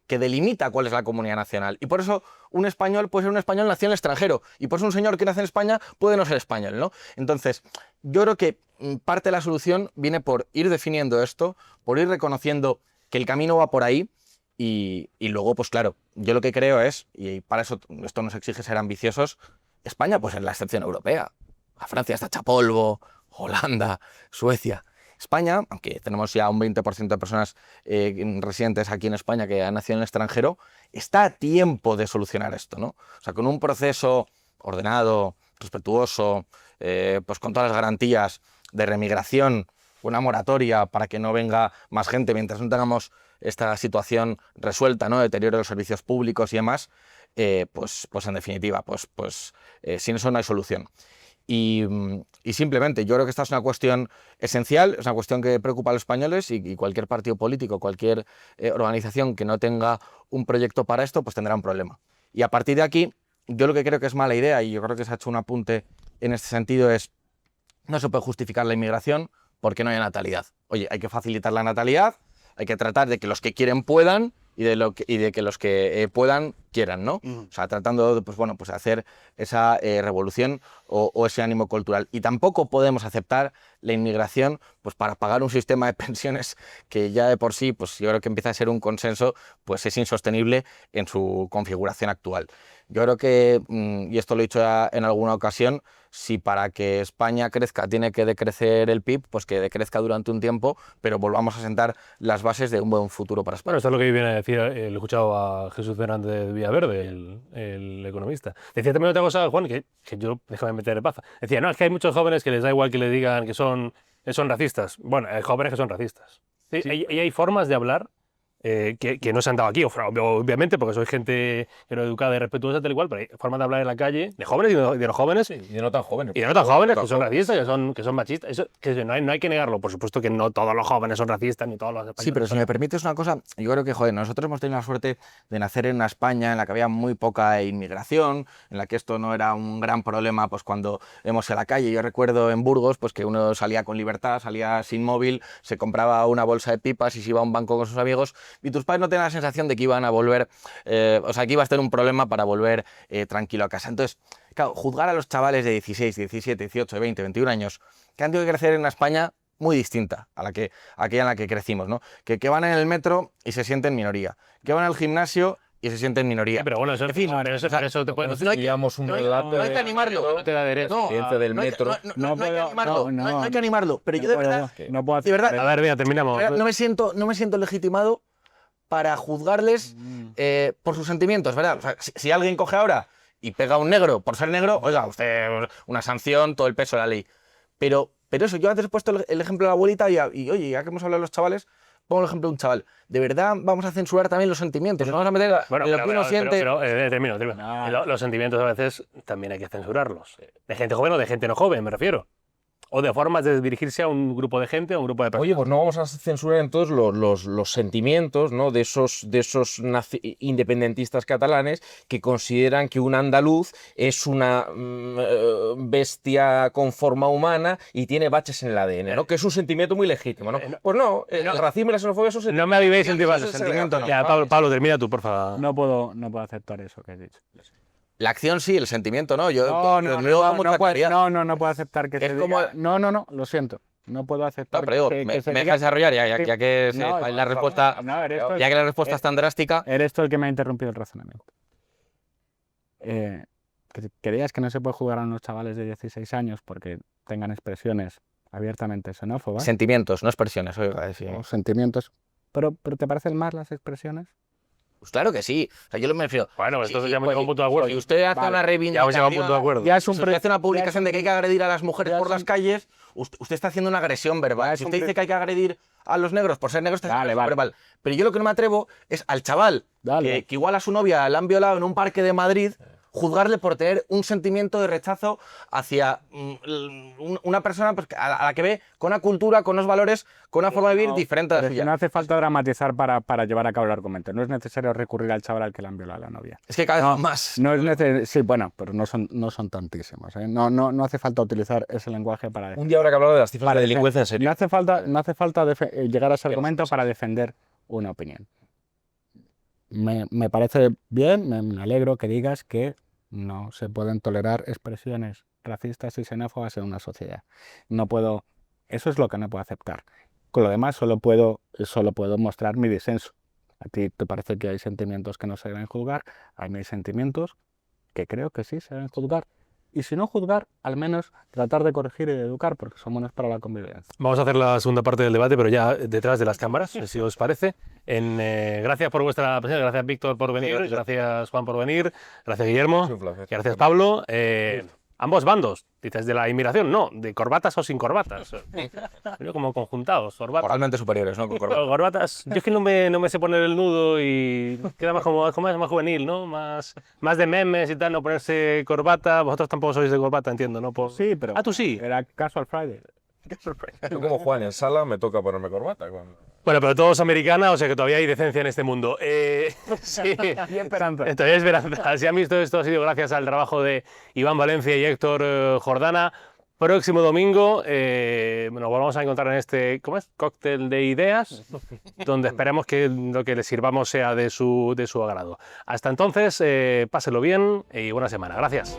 que delimita cuál es la comunidad nacional. Y por eso un español puede ser un español nacido en el extranjero. Y por eso un señor que nace en España puede no ser español, ¿no? Entonces, yo creo que parte de la solución viene por ir definiendo esto, por ir reconociendo que el camino va por ahí y luego, pues claro, yo lo que creo es, y para eso esto nos exige ser ambiciosos, España pues es la excepción europea. A Francia está hecha polvo, Holanda, Suecia... España, aunque tenemos ya un 20% de personas residentes aquí en España que han nacido en el extranjero, está a tiempo de solucionar esto, ¿no? O sea, con un proceso ordenado, respetuoso, pues con todas las garantías de remigración, una moratoria para que no venga más gente mientras no tengamos esta situación resuelta, ¿no? Deterioro de los servicios públicos y demás, pues en definitiva, sin eso no hay solución. Y simplemente yo creo que esta es una cuestión esencial, es una cuestión que preocupa a los españoles y cualquier partido político, cualquier organización que no tenga un proyecto para esto, pues tendrá un problema. Y a partir de aquí, yo lo que creo que es mala idea, y yo creo que se ha hecho un apunte en este sentido, es no se puede justificar la inmigración porque no hay natalidad. Oye, hay que facilitar la natalidad, hay que tratar de que los que quieren puedan y de que los que puedan quieran, ¿no? O sea, tratando de, pues bueno, pues hacer esa revolución o ese ánimo cultural. Y tampoco podemos aceptar la inmigración pues para pagar un sistema de pensiones que ya de por sí, pues yo creo que empieza a ser un consenso, pues es insostenible en su configuración actual. Yo creo que, y esto lo he dicho ya en alguna ocasión, si para que España crezca tiene que decrecer el PIB, pues que decrezca durante un tiempo, pero volvamos a sentar las bases de un buen futuro para España. Bueno, esto es lo que viene a decir, le he escuchado a Jesús Fernández de Villaverde, el economista. Decía también otra cosa, Juan, que yo, déjame meter en baza. Decía, no, es que hay muchos jóvenes que les da igual que le digan que son racistas. Bueno, hay jóvenes que son racistas. Sí, sí. Hay formas de hablar que no se han dado aquí, obviamente, porque soy gente educada y respetuosa, tal igual, pero hay formas de hablar en la calle, de jóvenes y de los jóvenes. Y de no tan jóvenes. Y de no tan jóvenes, que son racistas, que son machistas. Eso, que no hay que negarlo. Por supuesto que no todos los jóvenes son racistas, ni todos los españoles. Sí, pero si me permites una cosa, yo creo que, joder, nosotros hemos tenido la suerte de nacer en una España en la que había muy poca inmigración, en la que esto no era un gran problema, pues cuando íbamos a la calle. Yo recuerdo en Burgos, pues que uno salía con libertad, salía sin móvil, se compraba una bolsa de pipas y se iba a un banco con sus amigos, y tus padres no tenían la sensación de que iban a volver, o sea, que ibas a tener un problema para volver tranquilo a casa. Entonces, claro, juzgar a los chavales de 16, 17, 18, 20, 21 años que han tenido que crecer en una España muy distinta a aquella en la que crecimos, ¿no? Que van en el metro y se sienten minoría, que van al gimnasio y se sienten minoría. Pero bueno, eso, en fin, eso te puede... no hay que animarlo. No te da derecho. Del metro. No hay que animarlo. No hay que animarlo. Pero yo de verdad, de verdad, A ver, mira, terminamos. no me siento legitimado para juzgarles por sus sentimientos, ¿verdad? O sea, si alguien coge ahora y pega a un negro por ser negro, oiga, usted una sanción, todo el peso de la ley. Pero eso, yo antes he puesto el ejemplo de la abuelita y oye, ya que hemos hablado de los chavales, pongo el ejemplo de un chaval. De verdad vamos a censurar también los sentimientos. Nos vamos a meter en lo que uno siente. Termino. Los sentimientos a veces también hay que censurarlos. De gente joven o de gente no joven, me refiero. O de formas de dirigirse a un grupo de gente o un grupo de personas. Oye, pues no vamos a censurar entonces los sentimientos, ¿no? de esos independentistas catalanes que consideran que un andaluz es una bestia con forma humana y tiene baches en el ADN, ¿no? Que es un sentimiento muy legítimo, ¿no? Pues no, el racismo y la xenofobia son no me avivéis el sentimiento, no. Ya, Pablo, termina tú, por favor. No puedo aceptar eso que has dicho. La acción sí, el sentimiento no. No puedo aceptar que es se como... diga... No, lo siento. No puedo aceptar pero digo, me deja desarrollar ya que la respuesta ya que la respuesta es tan drástica. Eres tú el que me ha interrumpido el razonamiento. Que digas que no se puede jugar a unos chavales de 16 años porque tengan expresiones abiertamente xenófobas. Sentimientos, no expresiones, oiga, sí. Sentimientos. Pero ¿te parecen más las expresiones? Pues claro que sí. O sea, yo me refiero. Bueno, pues entonces ya hemos llegado a un punto de acuerdo. Si usted hace una reivindicación. Ya hemos llegado a un punto de acuerdo. Si usted hace una publicación de que hay que agredir a las mujeres por las calles, usted está haciendo una agresión verbal. Si usted dice que hay que agredir a los negros por ser negros, está haciendo verbal. Pero yo lo que no me atrevo es al chaval que igual a su novia la han violado en un parque de Madrid, juzgarle por tener un sentimiento de rechazo hacia una persona pues, a la que ve con una cultura, con unos valores, con una forma de vivir diferente a la suya. No hace falta dramatizar para llevar a cabo el argumento. No es necesario recurrir al chaval al que le han violado a la novia. Es que cada vez más. No es necesario. Sí, bueno, pero no son tantísimos. No hace falta utilizar ese lenguaje para... Un día habrá que hablar de las cifras de delincuencia en serio. No hace falta llegar a ese argumento para defender una opinión. Me parece bien, me alegro que digas que no se pueden tolerar expresiones racistas y xenófobas en una sociedad. Eso es lo que no puedo aceptar. Con lo demás solo puedo mostrar mi disenso. A ti te parece que hay sentimientos que no se deben juzgar, a mí hay sentimientos que creo que sí se deben juzgar. Y si no juzgar, al menos tratar de corregir y de educar, porque son buenos para la convivencia. Vamos a hacer la segunda parte del debate, pero ya detrás de las cámaras, si os parece. Gracias por vuestra presencia, gracias Víctor por venir, gracias Juan por venir, gracias Guillermo, gracias Pablo. Ambos bandos, dices de la inmigración, no, de corbatas o sin corbatas. Como conjuntados, corbatas. Moralmente superiores, ¿no? Con corbatas. Yo es que no me sé poner el nudo y queda más como es más juvenil, ¿no? Más de memes y tal, no ponerse corbata. Vosotros tampoco sois de corbata, entiendo, ¿no? Sí, pero... tú sí. Era Casual Friday. Yo como Juan en sala me toca ponerme corbata. Bueno, pero todos americana, o sea que todavía hay decencia en este mundo. Sí, Y esperanza. todavía hay esperanza. Si han visto esto, ha sido gracias al trabajo de Iván Valencia y Héctor Jordana. Próximo domingo nos volvamos a encontrar en este, ¿cómo es? Cóctel de ideas, donde esperemos que lo que les sirvamos sea de su agrado. Hasta entonces, páselo bien y buena semana. Gracias.